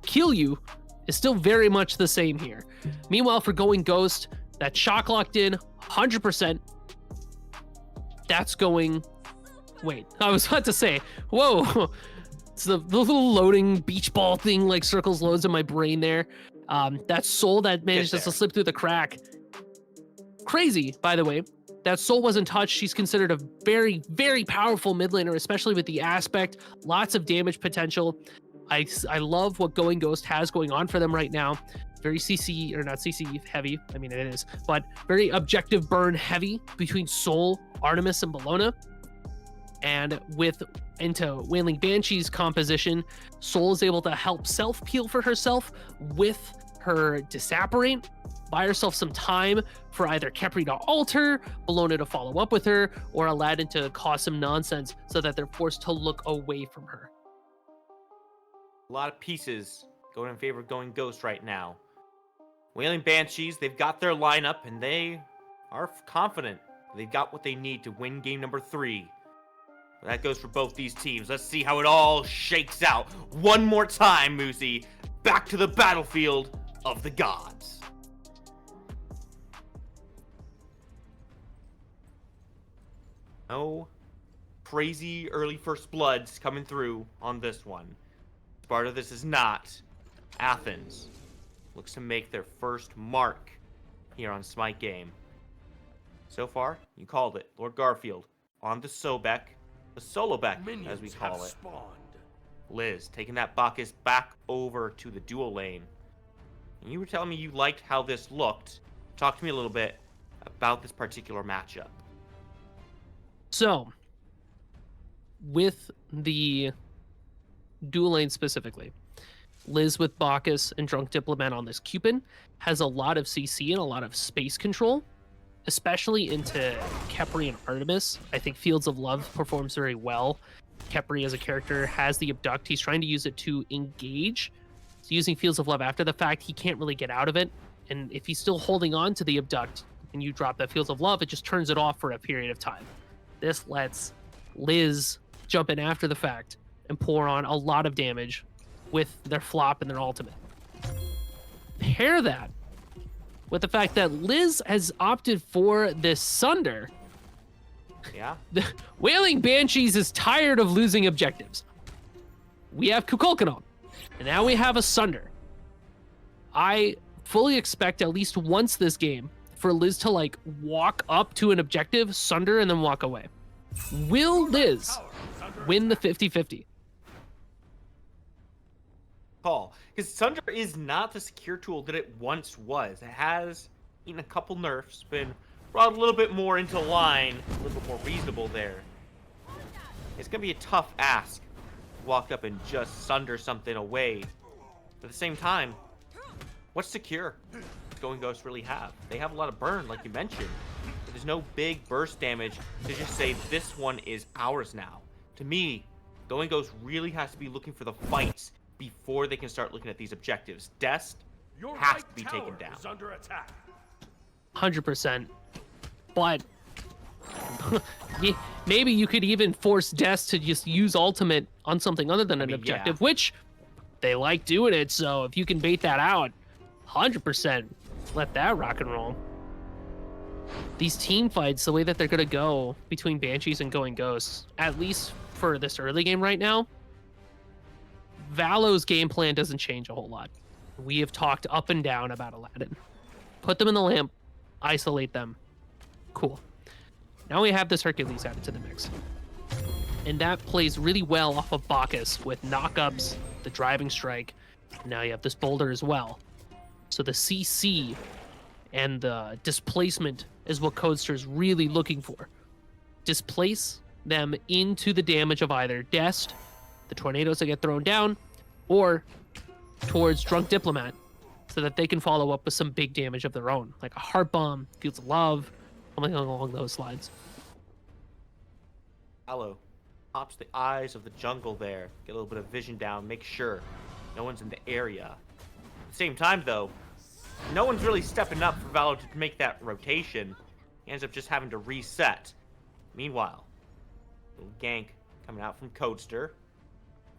kill you, is still very much the same here. Meanwhile, for Going Ghost, that shock locked in 100%. That's going... Wait, I was about to say, whoa. It's the little loading beach ball thing, like circles loads in my brain there. That soul that manages to slip through the crack. Crazy, by the way. That soul wasn't touched. She's considered a very, very powerful mid laner, especially with the aspect. Lots of damage potential. I love what Going Ghost has going on for them right now. Very CC, or not CC heavy. I mean, it is. But very objective burn heavy between Soul, Artemis, and Bellona. And into Wailing Banshee's composition, Soul is able to help self-peel for herself with her Disapparate, buy herself some time for either Khepri to alter, Bellona to follow up with her, or Aladdin to cause some nonsense so that they're forced to look away from her. A lot of pieces going in favor of Going Ghost right now. Wailing Banshees, they've got their lineup, and they are confident they've got what they need to win game number 3. That goes for both these teams. Let's see how it all shakes out. One more time, Moosey. Back to the battlefield of the gods. No crazy early first bloods coming through on this one. Sparta, this is not. Athens looks to make their first mark here on Smite game. So far, you called it. Lord Garfield on the Sobek. The solo back, as we call it. Spawned. Liz taking that Bacchus back over to the dual lane. And you were telling me you liked how this looked. Talk to me a little bit about this particular matchup. So, with the dual lane specifically, Liz with Bacchus and Drunk Diplomat on this Cupid has a lot of CC and a lot of space control, especially into Khepri and Artemis. I think Fields of Love performs very well. Khepri as a character has the Abduct. He's trying to use it to engage. So using Fields of Love after the fact, he can't really get out of it. And if he's still holding on to the Abduct and you drop that Fields of Love, it just turns it off for a period of time. This lets Liz jump in after the fact and pour on a lot of damage with their flop and their ultimate. Pair that with the fact that Liz has opted for this Sunder. Yeah? The Wailing Banshees is tired of losing objectives. We have Kukulkan on, and now we have a Sunder. I fully expect at least once this game for Liz to like walk up to an objective, Sunder, and then walk away. Will Liz win the 50-50? Call. Because Sunder is not the secure tool that it once was. It has eaten a couple nerfs, been brought a little bit more into line, a little bit more reasonable there. It's going to be a tough ask to walk up and just Sunder something away. But at the same time, what's secure does Going Ghost really have? They have a lot of burn, like you mentioned. But there's no big burst damage to just say this one is ours now. To me, Going Ghost really has to be looking for the fights before they can start looking at these objectives. Dest has to be taken down. Is under attack. 100%. But maybe you could even force Dest to just use ultimate on something other than an objective, which they like doing it. So if you can bait that out, 100% let that rock and roll. These team fights, the way that they're going to go between Banshees and Going Ghosts, at least for this early game right now, Valo's game plan doesn't change a whole lot. We have talked up and down about Aladdin. Put them in the lamp, isolate them. Cool. Now we have this Hercules added to the mix. And that plays really well off of Bacchus with knockups, the driving strike. Now you have this boulder as well. So the CC and the displacement is what Codester's really looking for. Displace them into the damage of either Dest, the tornadoes that get thrown down, or towards Drunk Diplomat, so that they can follow up with some big damage of their own, like a Heart Bomb, Fields of Love, something along those lines. Aloe pops the eyes of the jungle there. Get a little bit of vision down, make sure no one's in the area. At the same time, though, no one's really stepping up for Valo to make that rotation. He ends up just having to reset. Meanwhile, little gank coming out from Codester.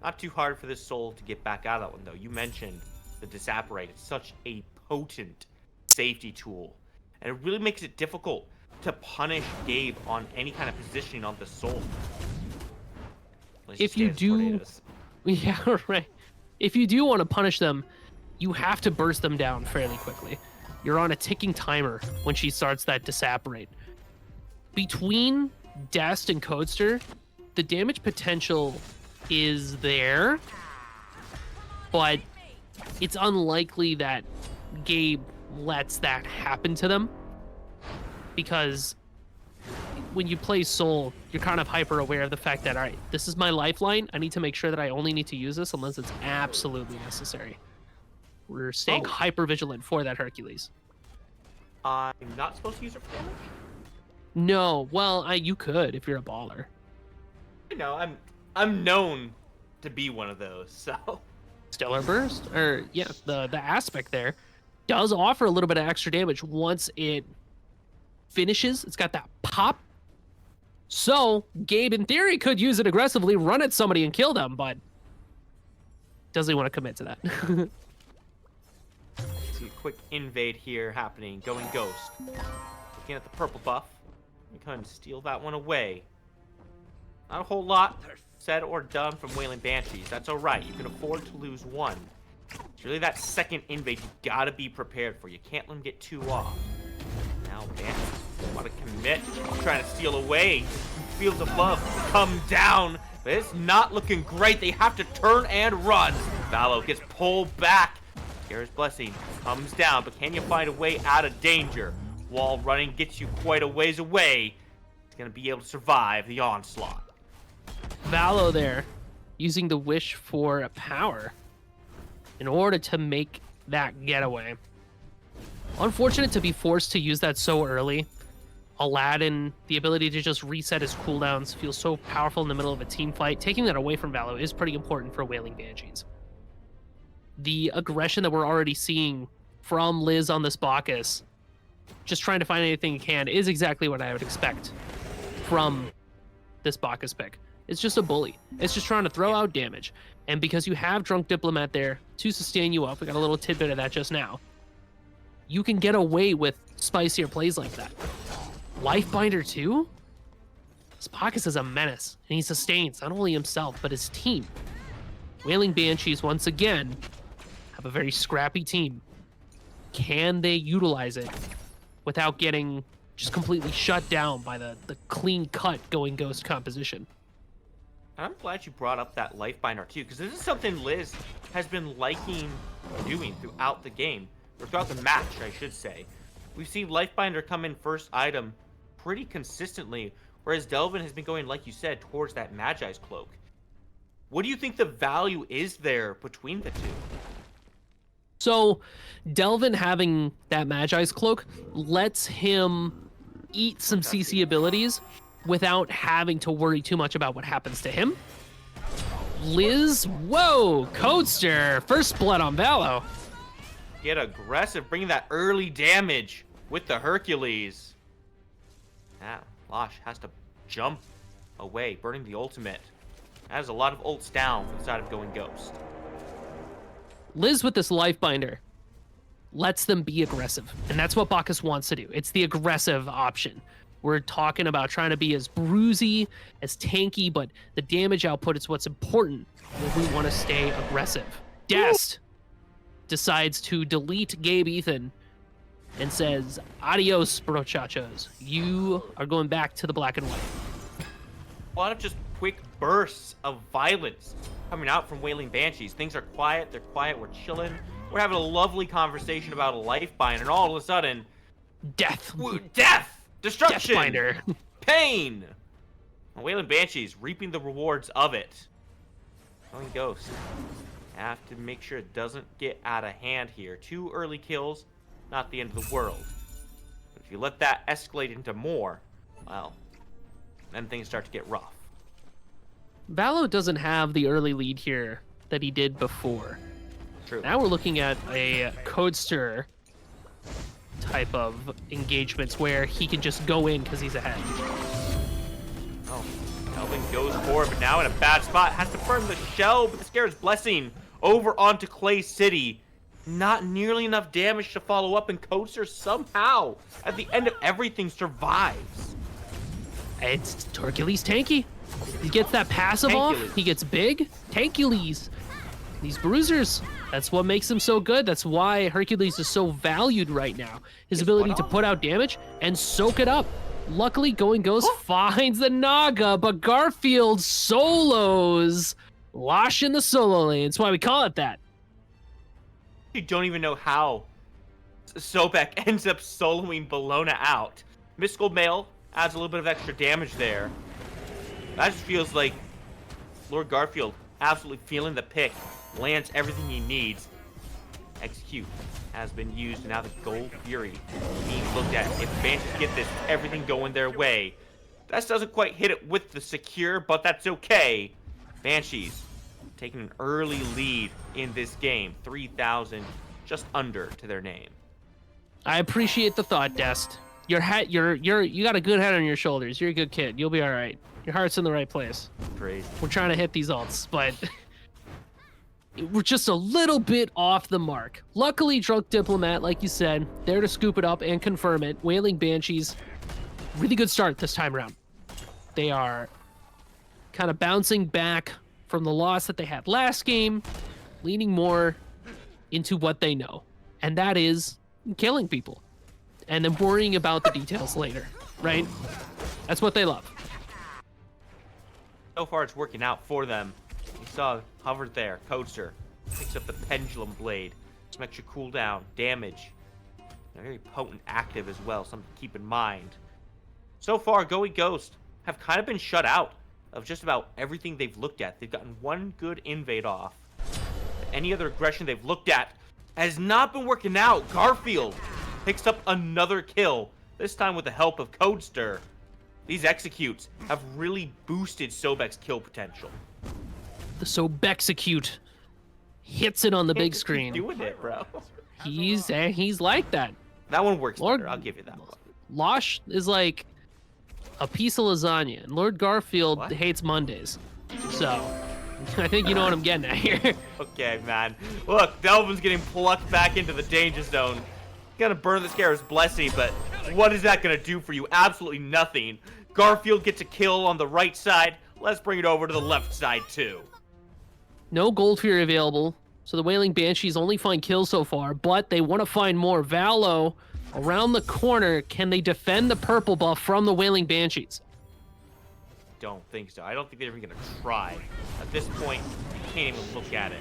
Not too hard for this soul to get back out of that one, though. You mentioned the Disapparate. It's such a potent safety tool. And it really makes it difficult to punish Gabe on any kind of positioning on the soul. If you do... Yeah, right. If you do want to punish them, you have to burst them down fairly quickly. You're on a ticking timer when she starts that Disapparate. Between Dest and Codester, the damage potential is there, but it's unlikely that Gabe lets that happen to them, because when you play Soul, you're kind of hyper aware of the fact that, all right, this is my lifeline. I need to make sure that I only need to use this unless it's absolutely necessary. We're staying hyper vigilant for that Hercules. I'm not supposed to use it for damage? No, well, you could if you're a baller. You know, I'm known to be one of those, so. Stellar Burst, or yeah, the aspect there does offer a little bit of extra damage once it finishes. It's got that pop. So Gabe, in theory, could use it aggressively, run at somebody and kill them, but doesn't want to commit to that. See a quick invade here happening, going Ghost. Looking at the purple buff. We can steal that one away. Not a whole lot said or done from Wailing Banshees. That's alright. You can afford to lose one. It's really that second invade you gotta be prepared for. You can't let them get too off. Now Banshees want to commit. Trying to steal away. Fields of Love come down. But it's not looking great. They have to turn and run. Valo gets pulled back. Kara's Blessing comes down, but can you find a way out of danger? Wall running gets you quite a ways away. He's going to be able to survive the onslaught. Valo there, using the wish for power in order to make that getaway. Unfortunate to be forced to use that so early. Aladdin, the ability to just reset his cooldowns, feels so powerful in the middle of a team fight. Taking that away from Valo is pretty important for Wailing Banshees. The aggression that we're already seeing from Liz on this Bacchus, just trying to find anything he can, is exactly what I would expect from this Bacchus pick. It's just a bully. It's just trying to throw out damage. And because you have Drunk Diplomat there to sustain you up, we got a little tidbit of that just now, you can get away with spicier plays like that. Lifebinder too? This Bacchus is a menace, and he sustains not only himself, but his team. Wailing Banshees, once again, have a very scrappy team. Can they utilize it without getting just completely shut down by the clean-cut going Ghost composition? I'm glad you brought up that Lifebinder too, because this is something Liz has been liking doing throughout the game, or throughout the match, I should say. We've seen Lifebinder come in first item pretty consistently, whereas Delvin has been going, like you said, towards that Magi's Cloak. What do you think the value is there between the two? So, Delvin having that Magi's Cloak lets him eat some CC abilities without having to worry too much about what happens to him. Liz, whoa, Codester, first blood on Valo. Get aggressive, bringing that early damage with the Hercules. Now, Losh has to jump away, burning the ultimate. That is a lot of ults down for the side of going Ghost. Liz with this Lifebinder lets them be aggressive, and that's what Bacchus wants to do. It's the aggressive option. We're talking about trying to be as bruisey, as tanky, but the damage output is what's important when we want to stay aggressive. Dest decides to delete Gabe Ethan and says, adios, brochachos. You are going back to the black and white. A lot of just quick bursts of violence coming out from Wailing Banshees. Things are quiet. They're quiet. We're chilling. We're having a lovely conversation about a life bind, and all of a sudden, Death. Death! Destruction! Deathbinder. Pain! And Wailing Banshees reaping the rewards of it. Going Ghost. Have to make sure it doesn't get out of hand here. 2 early kills, not the end of the world. But if you let that escalate into more, well, then things start to get rough. Valo doesn't have the early lead here that he did before. True. Now we're looking at a Codester type of engagements where he can just go in because he's ahead. Oh, Delvin goes for it, but now in a bad spot. Has to burn the shell, but the Scare's Blessing over onto Clay City. Not nearly enough damage to follow up, and Codester somehow, at the end of everything, survives. It's Hercules tanky. He gets that passive off. He gets big. Tankules. These bruisers. That's what makes him so good. That's why Hercules is so valued right now. His ability to put out damage and soak it up. Luckily, Going Ghost finds the Naga, but Garfield solos Losh in the solo lane. That's why we call it that. You don't even know how Sobek ends up soloing Bologna out. Mystical Mail adds a little bit of extra damage there. That just feels like Lord Garfield absolutely feeling the pick, lands everything he needs. Execute has been used, and now the Gold Fury being looked at. If Banshees get this, everything going their way. That doesn't quite hit it with the secure, but that's okay. Banshees taking an early lead in this game. 3,000, just under to their name. I appreciate the thought, Dest. You got a good head on your shoulders. You're a good kid. You'll be all right. Your heart's in the right place. Great. We're trying to hit these ults, but we're just a little bit off the mark. Luckily, Drunk Diplomat, like you said, there to scoop it up and confirm it. Wailing Banshees, really good start this time around. They are kind of bouncing back from the loss that they had last game, leaning more into what they know, and that is killing people, and then worrying about the details later, right? That's what they love. So far, it's working out for them. You saw hovered there. Codester picks up the Pendulum Blade. Some extra cooldown, damage. A very potent active as well, something to keep in mind. So far, Going Ghost have kind of been shut out of just about everything they've looked at. They've gotten one good invade off. Any other aggression they've looked at has not been working out. Garfield picks up another kill, this time with the help of Codester. These executes have really boosted Sobek's kill potential. The Sobexecute hits it on the big screen. Doing it, bro. He's like that. That one works Lord, better. I'll give you that one. Losh is like a piece of lasagna, and Lord Garfield What? hates Mondays. So, I think you know what I'm getting at here. Okay, man. Look, Delvin's getting plucked back into the danger zone. Gonna burn the Scare's Blessing, but what is that gonna do for you? Absolutely nothing. Garfield gets a kill on the right side. Let's bring it over to the left side, too. No Gold Fury available, so the Wailing Banshees only find kills so far, but they want to find more. Valo around the corner. Can they defend the purple buff from the Wailing Banshees? Don't think so. I don't think they're even gonna try. At this point, you can't even look at it.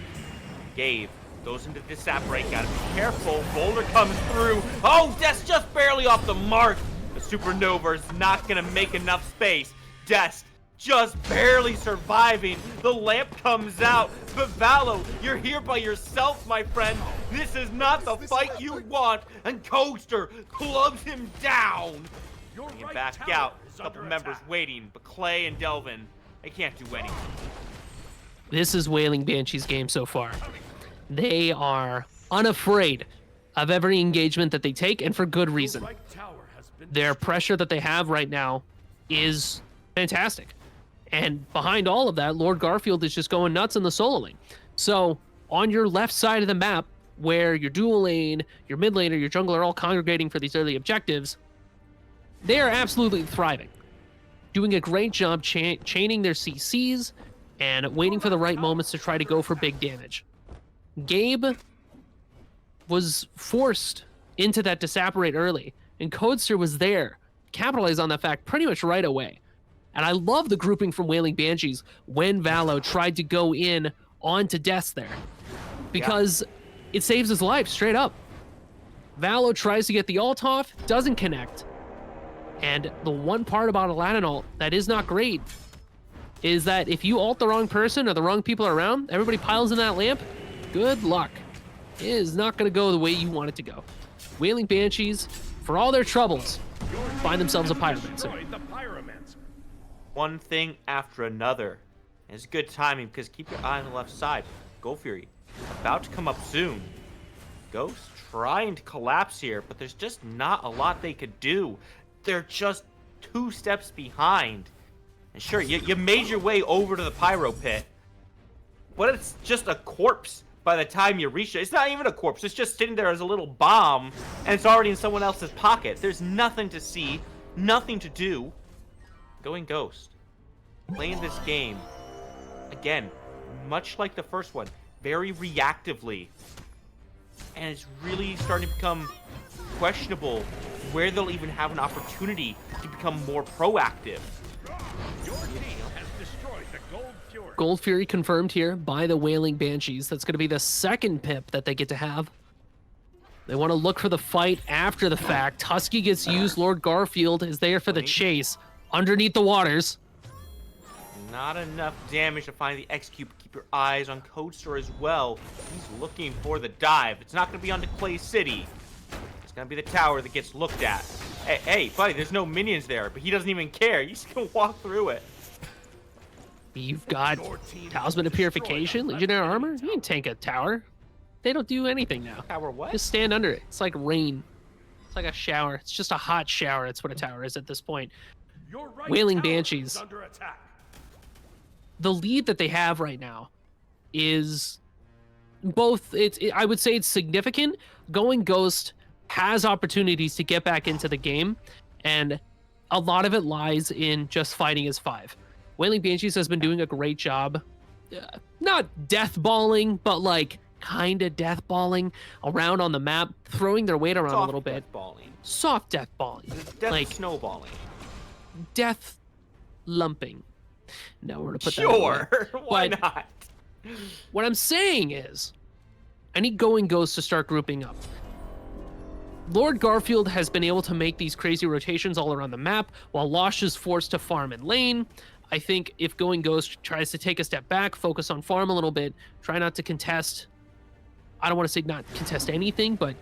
Gabe goes into this sap break. Gotta be careful. Boulder comes through. Oh, that's just barely off the mark. The Supernova is not gonna make enough space. Dest just barely surviving. The lamp comes out. But Valo, you're here by yourself, my friend. This is not the fight you want. And Codester clubs him down. Bring him back out. A couple members waiting, but Clay and Delvin, they can't do anything. This is Wailing Banshees' game so far. They are unafraid of every engagement that they take, and for good reason. Their pressure that they have right now is fantastic. And behind all of that, Lord Garfield is just going nuts in the solo lane. So on your left side of the map, where your dual lane, your mid laner, your jungle are all congregating for these early objectives, they are absolutely thriving. Doing a great job chaining their CCs and waiting for the right moments to try to go for big damage. Gabe was forced into that disapparate early, and Codester was there, capitalized on that fact pretty much right away. And I love the grouping from Wailing Banshees when Valo tried to go in onto Deaths there. Because it saves his life, straight up. Valo tries to get the ult off, doesn't connect. And the one part about Aladdin ult that is not great is that if you ult the wrong person or the wrong people are around, everybody piles in that lamp, good luck. It is not going to go the way you want it to go. Wailing Banshees, for all their troubles, find themselves a Pyromancer. The Pyromancer. One thing after another. And it's good timing because keep your eye on the left side. Gold Fury, about to come up soon. Ghost trying to collapse here, but there's just not a lot they could do. They're just 2 steps behind. And sure, you made your way over to the pyro pit, but it's just a corpse by the time you reach it. It's not even a corpse. It's just sitting there as a little bomb, and it's already in someone else's pocket. There's nothing to see, nothing to do. Going Ghost, playing this game, again, much like the first one, very reactively. And it's really starting to become questionable where they'll even have an opportunity to become more proactive. Your team has destroyed the Gold Fury. Gold Fury confirmed here by the Wailing Banshees. That's going to be the second pip that they get to have. They want to look for the fight after the fact. Husky gets used. Lord Garfield is there for the chase underneath the waters. Not enough damage to find the execute. Keep your eyes on Codester as well. He's looking for the dive. It's not going to be onto Clay City. It's going to be the tower that gets looked at. Hey, buddy, there's no minions there, but he doesn't even care. He's just going to walk through it. You've got Talisman of Purification, Legionnaire Armor. You can tank a tower. They don't do anything now. Tower what? Just stand under it. It's like rain. It's like a shower. It's just a hot shower. That's what a tower is at this point. Your right Wailing tower Banshees. is under attack. The lead that they have right now is both, I would say it's significant. Going Ghost has opportunities to get back into the game, and a lot of it lies in just fighting as 5. Wailing Banshees has been doing a great job, not deathballing, but like kind of deathballing around on the map, throwing their weight around a little bit. Balling. Soft deathballing. Death like snowballing. death lumping. No, we're gonna put that Sure. Why But- not? What I'm saying is, I need Going Ghost to start grouping up. Lord Garfield has been able to make these crazy rotations all around the map, while Losh is forced to farm in lane. I think if Going Ghost tries to take a step back, focus on farm a little bit, try not to contest, I don't want to say not contest anything, but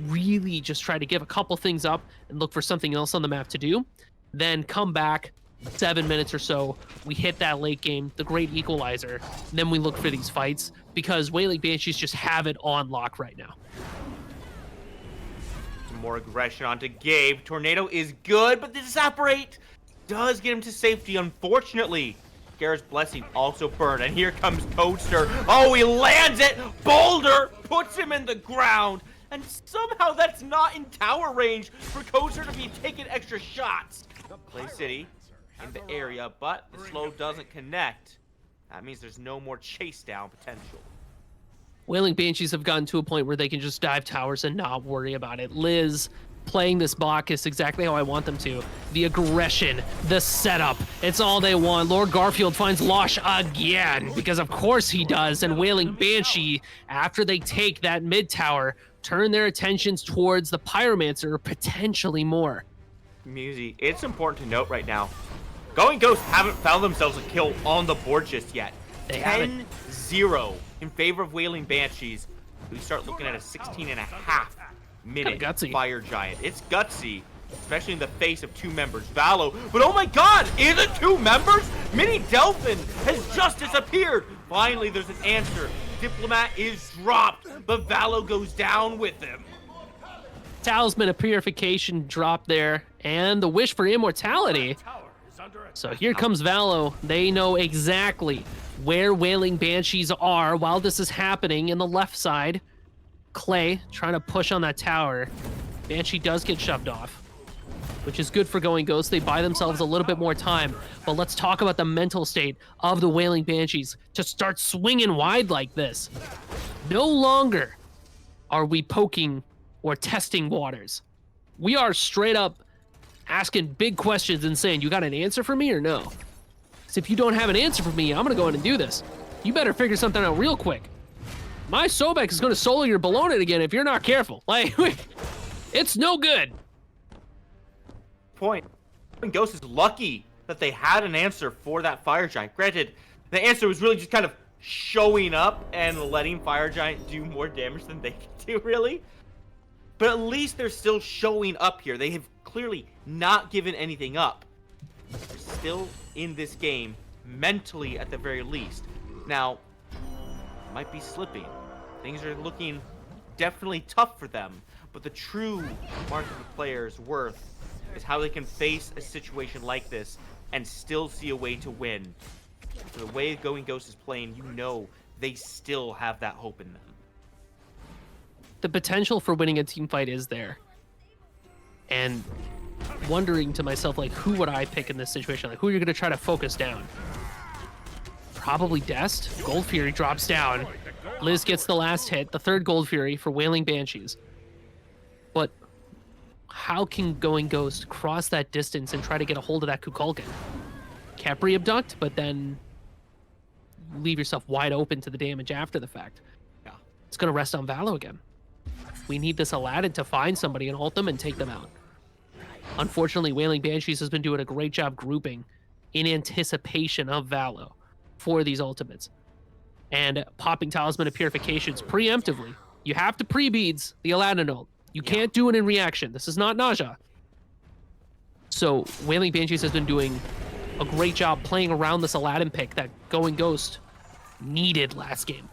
really just try to give a couple things up and look for something else on the map to do, then come back 7 minutes or so, we hit that late game, the great equalizer, then we look for these fights, because Wailing Banshees just have it on lock right now. Some more aggression onto Gabe. Tornado is good, but the Disapparate does get him to safety, unfortunately. Gara's Blessing also burned, and here comes Codester. Oh, he lands it! Boulder puts him in the ground, and somehow that's not in tower range for Codester to be taking extra shots. Clay City in the area, but the slow doesn't connect. That means there's no more chase down potential. Wailing Banshees have gotten to a point where they can just dive towers and not worry about it. Liz playing this Bacchus exactly how I want them to. The aggression, the setup, it's all they want. Lord Garfield finds Losh again, because of course he does, and Wailing Banshee, after they take that mid tower, turn their attentions towards the Pyromancer, potentially more. Musi, it's important to note right now, Going Ghosts haven't found themselves a kill on the board just yet. They haven't. 10-0 in favor of Wailing Banshees. We start looking at a 16.5-minute gutsy. fire giant. It's gutsy, especially in the face of 2 members. Valo, but oh my god, is it 2 members? Mini Delphin has just disappeared. Finally, there's an answer. Diplomat is dropped, but Valo goes down with him. Talisman of Purification dropped there, and the Wish for Immortality. Tower is under attack. So here comes Valo. They know exactly where Wailing Banshees are while this is happening in the left side. Clay trying to push on that tower. Banshee does get shoved off, which is good for Going Ghost. They buy themselves a little bit more time. But let's talk about the mental state of the Wailing Banshees to start swinging wide like this. No longer are we poking or testing waters. We are straight up asking big questions and saying, you got an answer for me or no? Because if you don't have an answer for me, I'm going to go in and do this. You better figure something out real quick. My Sobek is going to solo your Ballonet again if you're not careful. Like, it's no good. Point. Ghost is lucky that they had an answer for that Fire Giant. Granted, the answer was really just kind of showing up and letting Fire Giant do more damage than they can do, really. But at least they're still showing up here. They have clearly not given anything up. They're still in this game, mentally at the very least. Now, might be slipping. Things are looking definitely tough for them. But the true mark of the player's worth is how they can face a situation like this and still see a way to win. So the way Going Ghost is playing, you know they still have that hope in them. The potential for winning a team fight is there. And wondering to myself, like, who would I pick in this situation? Like, who are you going to try to focus down? Probably Dest. Gold Fury drops down. Liz gets the last hit, the third Gold Fury for Wailing Banshees. But how can Going Ghost cross that distance and try to get a hold of that Kukulkan? Capri abduct, but then leave yourself wide open to the damage after the fact. Yeah. It's going to rest on Valo again. We need this Aladdin to find somebody and ult them and take them out. Unfortunately, Wailing Banshees has been doing a great job grouping in anticipation of Valo for these ultimates. And popping Talisman of Purifications preemptively. You have to pre-beads the Aladdin ult. You can't do it in reaction. This is not Naja. So Wailing Banshees has been doing a great job playing around this Aladdin pick that Going Ghost needed last game.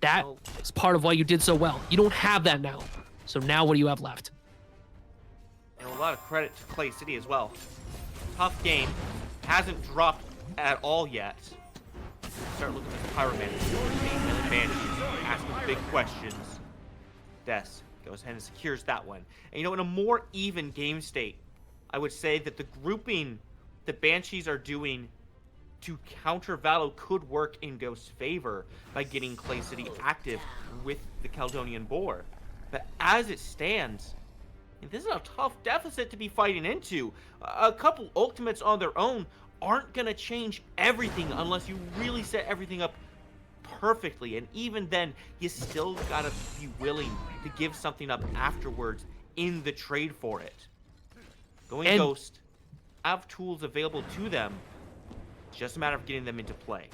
That is part of why you did so well. You don't have that now. So now what do you have left? And a lot of credit to Clay City as well. Tough game. Hasn't dropped at all yet. Start looking at the Pyroman. Banshees. Asking big questions. Des goes ahead and secures that one. And you know, in a more even game state, I would say that the grouping the Banshees are doing to counter Valo could work in Ghost's favor by getting Clay City active with the Caledonian Boar. But as it stands, this is a tough deficit to be fighting into. A couple ultimates on their own aren't going to change everything unless you really set everything up perfectly. And even then, you still got to be willing to give something up afterwards in the trade for it. Going Ghost have tools available to them. It's just a matter of getting them into play.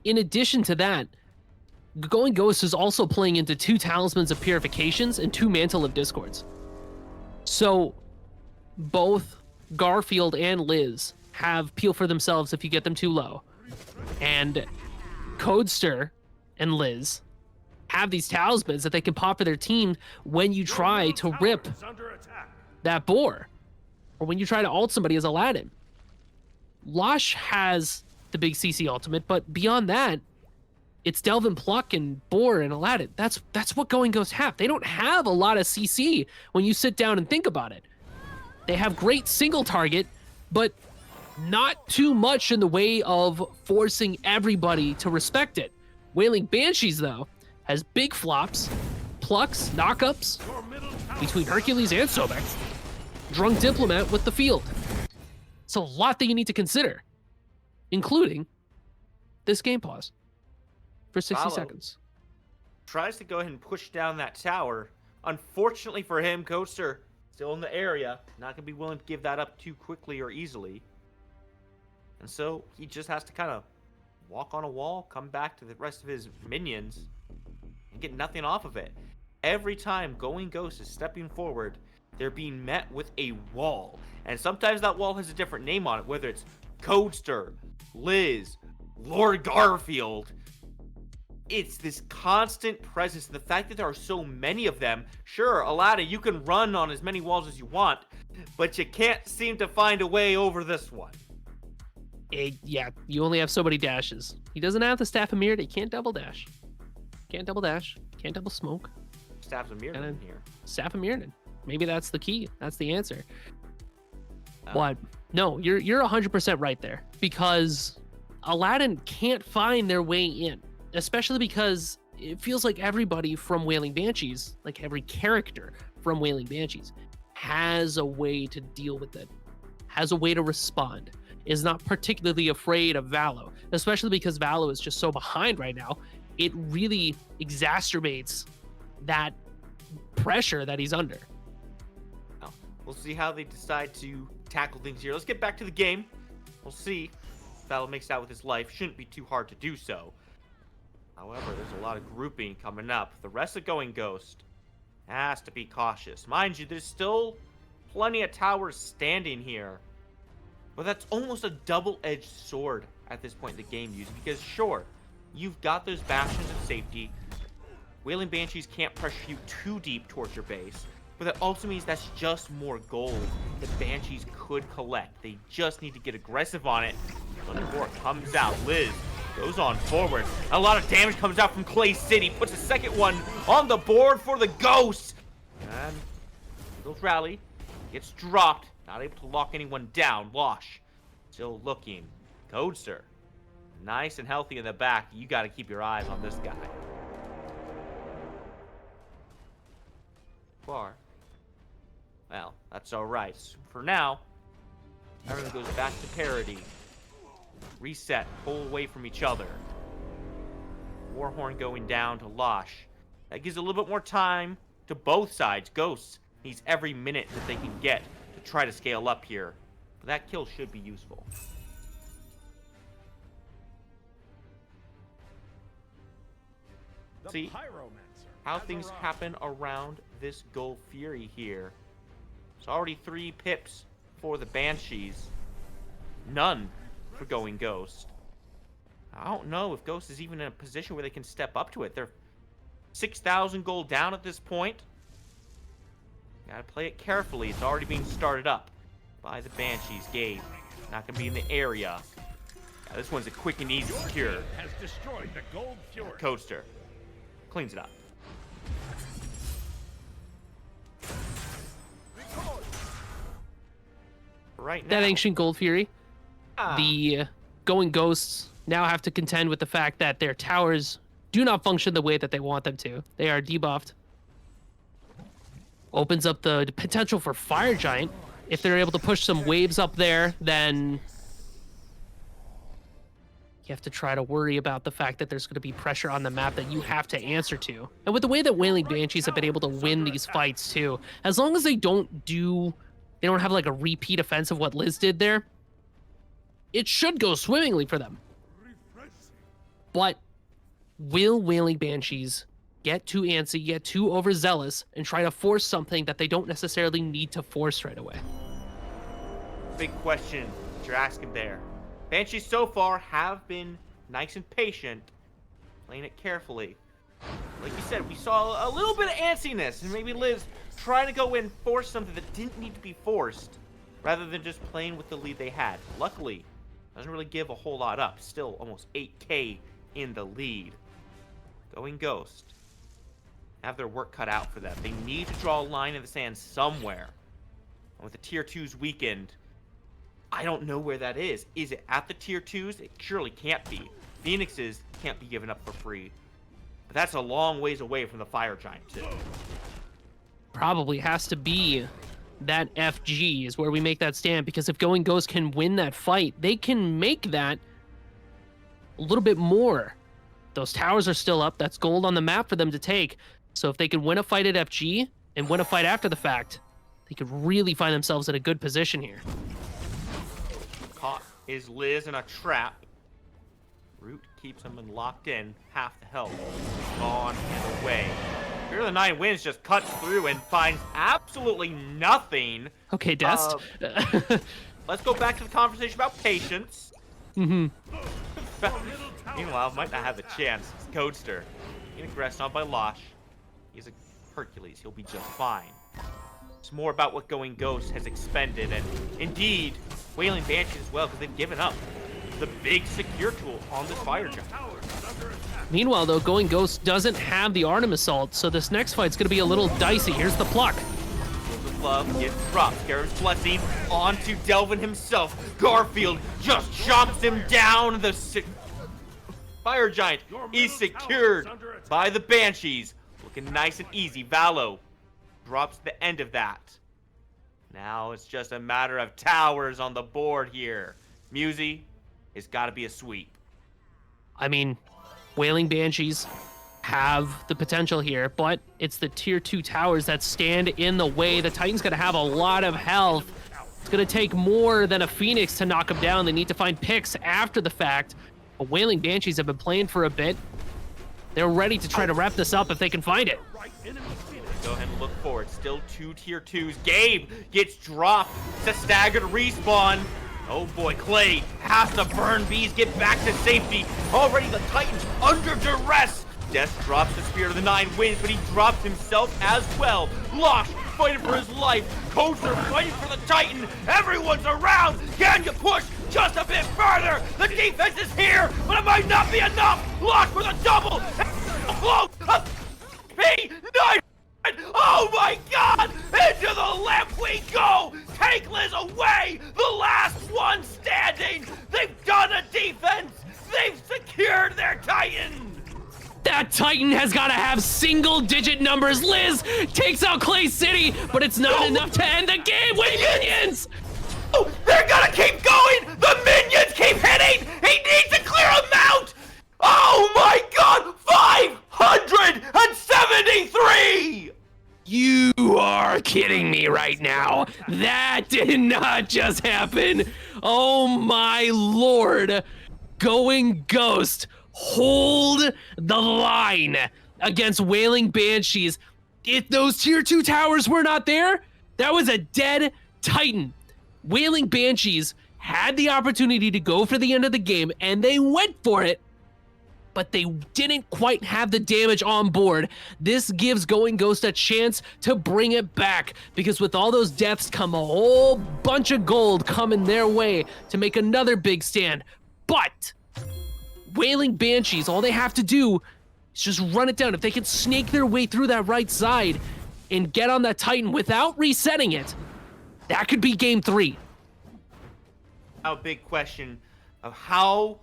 In addition to that, Going Ghost is also playing into 2 Talismans of Purifications and 2 Mantle of Discords. So both Garfield and Liz have peel for themselves if you get them too low. And Codester and Liz have these talismans that they can pop for their team when you try to rip that boar. Or when you try to ult somebody as Aladdin. Lush has the big CC ultimate, but beyond that, it's Delvin Pluck and Boar and Aladdin. That's what Going Ghost have. They don't have a lot of CC when you sit down and think about it. They have great single target, but not too much in the way of forcing everybody to respect it. Wailing Banshees, though, has big flops, plucks, knockups between Hercules and Sobek. Drunk Diplomat with the field. It's a lot that you need to consider, including this game pause for 60 seconds. Tries to go ahead and push down that tower. Unfortunately for him, Coaster still in the area. Not going to be willing to give that up too quickly or easily. And so he just has to kind of walk on a wall, come back to the rest of his minions, and get nothing off of it. Every time Going Ghost is stepping forward, they're being met with a wall. And sometimes that wall has a different name on it, whether it's Codester, Liz, Lord Garfield. It's this constant presence. The fact that there are so many of them. Sure, Aladdin, you can run on as many walls as you want, but you can't seem to find a way over this one. Yeah, you only have so many dashes. He doesn't have the Staff of Mirror. He can't double dash. Can't double dash. Can't double smoke. Staff of Mirror in here. Staff of Mirror. Maybe that's the key. That's the answer. But no, you're 100% right there, because Aladdin can't find their way in, especially because it feels like everybody from Wailing Banshees, like every character from Wailing Banshees, has a way to deal with it, has a way to respond. is not particularly afraid of Valo, especially because Valo is just so behind right now. It really exacerbates that pressure that he's under. Well, we'll see how they decide to tackle things here. Let's get back to the game. We'll see if Valo makes out with his life. Shouldn't be too hard to do so. However, there's a lot of grouping coming up. The rest of Going Ghost has to be cautious. Mind you, there's still plenty of towers standing here. But that's almost a double-edged sword at this point in the game, because sure, you've got those bastions of safety. Wailing Banshees can't pressure you too deep towards your base, but that also means that's just more gold that Banshees could collect. They just need to get aggressive on it. But before it comes out, Liz goes on forward. A lot of damage comes out from Clay City. Puts a second one on the board for the Ghost. And Eagles rally. Gets dropped. Not able to lock anyone down. Wash still looking. Codester nice and healthy in the back. You got to keep your eyes on this guy. Far. Well, that's alright. For now, everyone goes back to parity. Reset. Pull away from each other. Warhorn going down to Losh. That gives a little bit more time to both sides. Ghosts needs every minute that they can get to try to scale up here. But that kill should be useful. See how things happen around this Gold Fury here. It's already 3 pips for the Banshees. None for Going Ghost. I don't know if Ghost is even in a position where they can step up to it. They're 6,000 gold down at this point. Gotta play it carefully. It's already being started up by the Banshees. Gabe not gonna be in the area. Yeah, this one's a quick and easy secure. Has destroyed the Gold Fury. Codester cleans it up. Right now, That Ancient Gold Fury, the Going Ghosts now have to contend with the fact that their towers do not function the way that they want them to. They are debuffed. Opens up the potential for Fire Giant. If they're able to push some waves up there, then you have to try to worry about the fact that there's going to be pressure on the map that you have to answer to. And with the way that Wailing Banshees have been able to win these fights too, as long as they don't have like a repeat offense of what Liz did there, it should go swimmingly for them. But will Wailing Banshees get too antsy, get too overzealous, and try to force something that they don't necessarily need to force right away? Big question that you're asking there. Banshees so far have been nice and patient, playing it carefully. Like you said, we saw a little bit of antsiness, and maybe Liz trying to go in, force something that didn't need to be forced, rather than just playing with the lead they had. Luckily, doesn't really give a whole lot up. Still almost 8K in the lead. Going Ghost have their work cut out for them. They need to draw a line in the sand somewhere. And with the tier 2s weakened, I don't know where that is. Is it at the tier 2s? It surely can't be. Phoenixes can't be given up for free. But that's a long ways away from the Fire Giant too. Probably has to be that FG is where we make that stand, because if Going Ghost can win that fight, they can make that a little bit more. Those towers are still up. That's gold on the map for them to take. So if they can win a fight at FG and win a fight after the fact, they could really find themselves in a good position here. Caught is Liz in a trap. Root keeps him locked in. Half the health. Gone and away. Fear of the Nine Winds just cuts through and finds absolutely nothing. Okay, Dest. Let's go back to the conversation about patience. Mm-hmm. Meanwhile, might not have the chance. It's Codester. Getting aggressed on by Losh. He's a Hercules. He'll be just fine. It's more about what Going Ghost has expended, and indeed, Wailing Banshees as well, because they've given up the big secure tool on this Fire Giant. Meanwhile, though, Going Ghost doesn't have the Artemis Assault, so this next fight's going to be a little dicey. Here's the pluck. With love gets dropped. Scarab's Blessing onto Delvin himself. Garfield just chomps him down. The Fire Giant is secured by the Banshees. Looking nice and easy. Valo drops the end of that. Now it's just a matter of towers on the board here. Musy, it's got to be a sweep. I mean, Wailing Banshees have the potential here, but it's the tier 2 towers that stand in the way. The Titan's gonna have a lot of health. It's gonna take more than a Phoenix to knock him down. They need to find picks after the fact. But Wailing Banshees have been playing for a bit. They're ready to try to wrap this up if they can find it. Go ahead and look for it. Still 2 tier 2s. Gabe gets dropped. It's a staggered respawn. Oh boy, Clay has to burn bees, get back to safety. Already the Titan's under duress. Death drops the Spear to the 9 wins, but he drops himself as well. Losh fighting for his life. Coaster fighting for the Titan. Everyone's around. Can you push just a bit further? The defense is here, but it might not be enough. Losh with a double. Close. P9. Oh my God! Into the lamp we go! Take Liz away! The last one standing! They've done a defense! They've secured their Titan! That Titan has got to have single-digit numbers. Liz takes out Clay City, but it's not enough to end the game with minions! Oh, they're gonna keep going! The minions keep hitting! He needs to clear them out! Oh my God! 573! You are kidding me right now. That did not just happen. Oh my Lord. Going Ghost, hold the line against Wailing Banshees. If those tier 2 towers were not there, that was a dead Titan. Wailing Banshees had the opportunity to go for the end of the game, and they went for it, but they didn't quite have the damage on board. This gives Going Ghost a chance to bring it back, because with all those deaths come a whole bunch of gold coming their way to make another big stand. But Wailing Banshees, all they have to do is just run it down. If they can snake their way through that right side and get on that Titan without resetting it, that could be game 3. A big question of how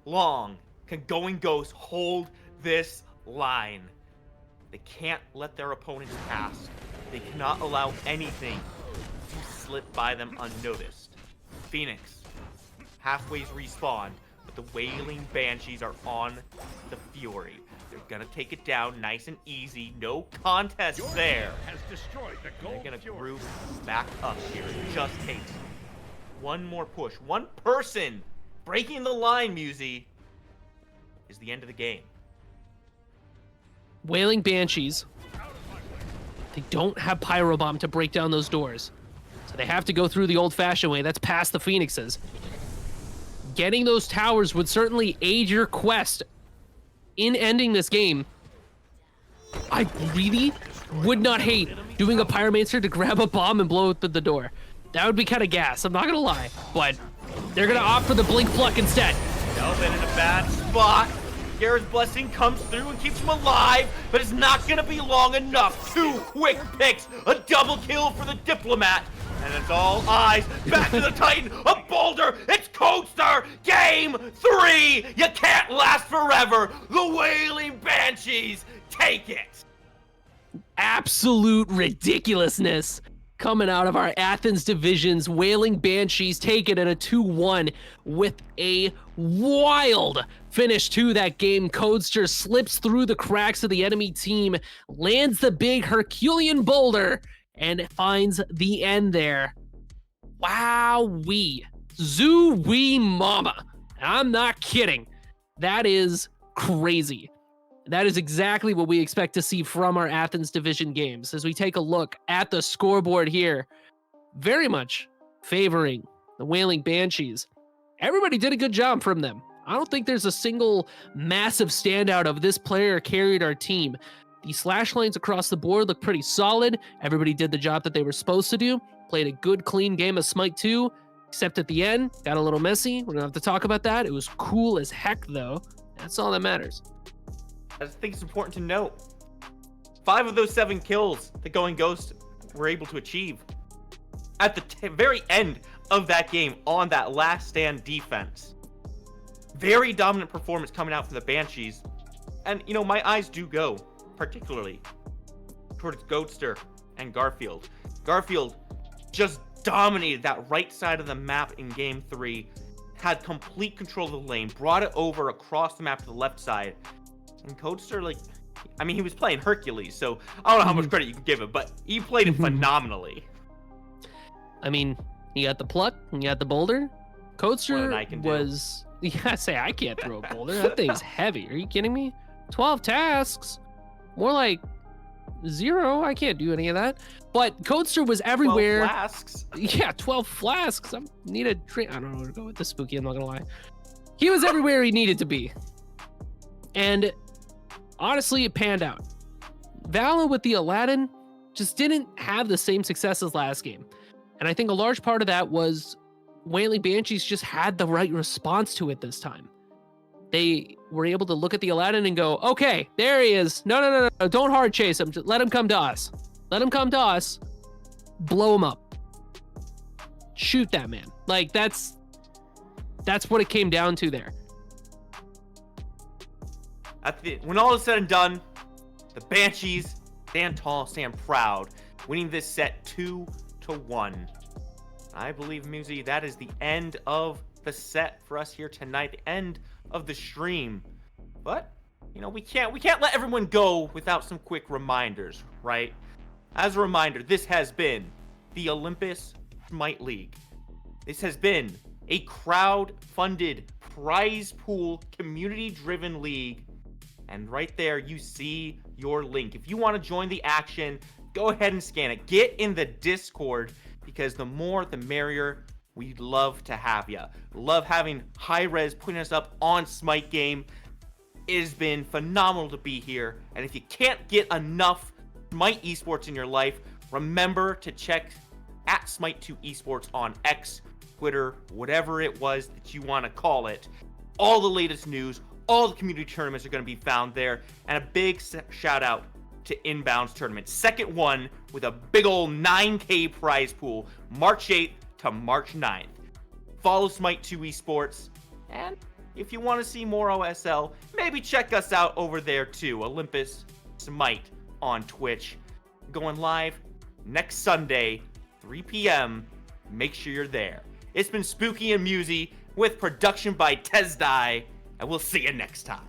long can Going Ghost hold this line? They can't let their opponents pass. They cannot allow anything to slip by them unnoticed. Phoenix, halfway's respawn, but the Wailing Banshees are on the Fury. They're gonna take it down nice and easy. No contest there. Has destroyed the They're gold gonna Fury. group back up here. It just takes one more push. One person breaking the line, Musy, is the end of the game. Wailing Banshees, they don't have Pyro Bomb to break down those doors. So they have to go through the old-fashioned way. That's past the Phoenixes. Getting those towers would certainly aid your quest in ending this game. I really would not hate doing a Pyromancer to grab a bomb and blow through the door. That would be kind of gas, I'm not gonna lie. But they're gonna opt for the Blink Pluck instead. Delvin in a bad spot. Garrett's Blessing comes through and keeps him alive, but it's not gonna be long enough. 2 quick picks, a double kill for the Diplomat. And it's all eyes back to the Titan, a boulder, it's Coaster, game 3. You can't last forever. The Wailing Banshees take it. Absolute ridiculousness coming out of our Athens divisions. Wailing Banshees take it at a 2-1 with a wild finish to that game. Codester slips through the cracks of the enemy team, lands the big Herculean boulder, and finds the end there. Wowee. Zoo-wee mama. I'm not kidding. That is crazy. That is exactly what we expect to see from our Athens division games. As we take a look at the scoreboard here, very much favoring the Wailing Banshees. Everybody did a good job from them. I don't think there's a single massive standout of this player carried our team. The slash lines across the board look pretty solid. Everybody did the job that they were supposed to do. Played a good, clean game of Smite 2, except at the end, got a little messy. We don't have to talk about that. It was cool as heck, though. That's all that matters. I just think it's important to note, 5 of those 7 kills that Going Ghost were able to achieve at the very end of that game on that last stand defense. Very dominant performance coming out from the Banshees. And, you know, my eyes do go particularly towards Ghoster and Garfield. Garfield just dominated that right side of the map in game 3. had complete control of the lane, brought it over across the map to the left side. And Codester, like, I mean, he was playing Hercules, so I don't know how much credit you can give him, but he played it phenomenally. I mean, you got the pluck, you got the boulder. Codester was... Yeah, say I can't throw a boulder. That thing's heavy. Are you kidding me? 12 tasks. More like 0. I can't do any of that. But Codester was everywhere. 12 flasks. Yeah, 12 flasks. I need a drink. I don't know where to go with this spooky. I'm not gonna lie. He was everywhere he needed to be. And honestly, it panned out. Vala with the Aladdin just didn't have the same success as last game. And I think a large part of that was Wailing Banshees just had the right response to it this time. They were able to look at the Aladdin and go, okay, there he is. No, don't hard chase him. Just let him come to us. Let him come to us. Blow him up. Shoot that man. Like, that's what it came down to there. When all is said and done, the Banshees stand tall, stand proud, winning this set 2-1. I believe, Musi, that is the end of the set for us here tonight, the end of the stream. But, you know, we can't let everyone go without some quick reminders, right? As a reminder, this has been the Olympus Smite League. This has been a crowd-funded, prize pool, community-driven league. And right there, you see your link. If you want to join the action, go ahead and scan it. Get in the Discord, because the more, the merrier. We'd love to have you. Love having Hi-Rez putting us up on Smite game. It has been phenomenal to be here. And if you can't get enough Smite esports in your life, remember to check at Smite2 Esports on X, Twitter, whatever it was that you want to call it. All the latest news, all the community tournaments are going to be found there. And a big shout out to Inbounds Tournament. Second one with a big old 9K prize pool, March 8th to March 9th. Follow Smite2 Esports. And if you want to see more OSL, maybe check us out over there too. Olympus Smite on Twitch. Going live next Sunday, 3 p.m. Make sure you're there. It's been Spooky and Musi with production by Tezdai, and we'll see you next time.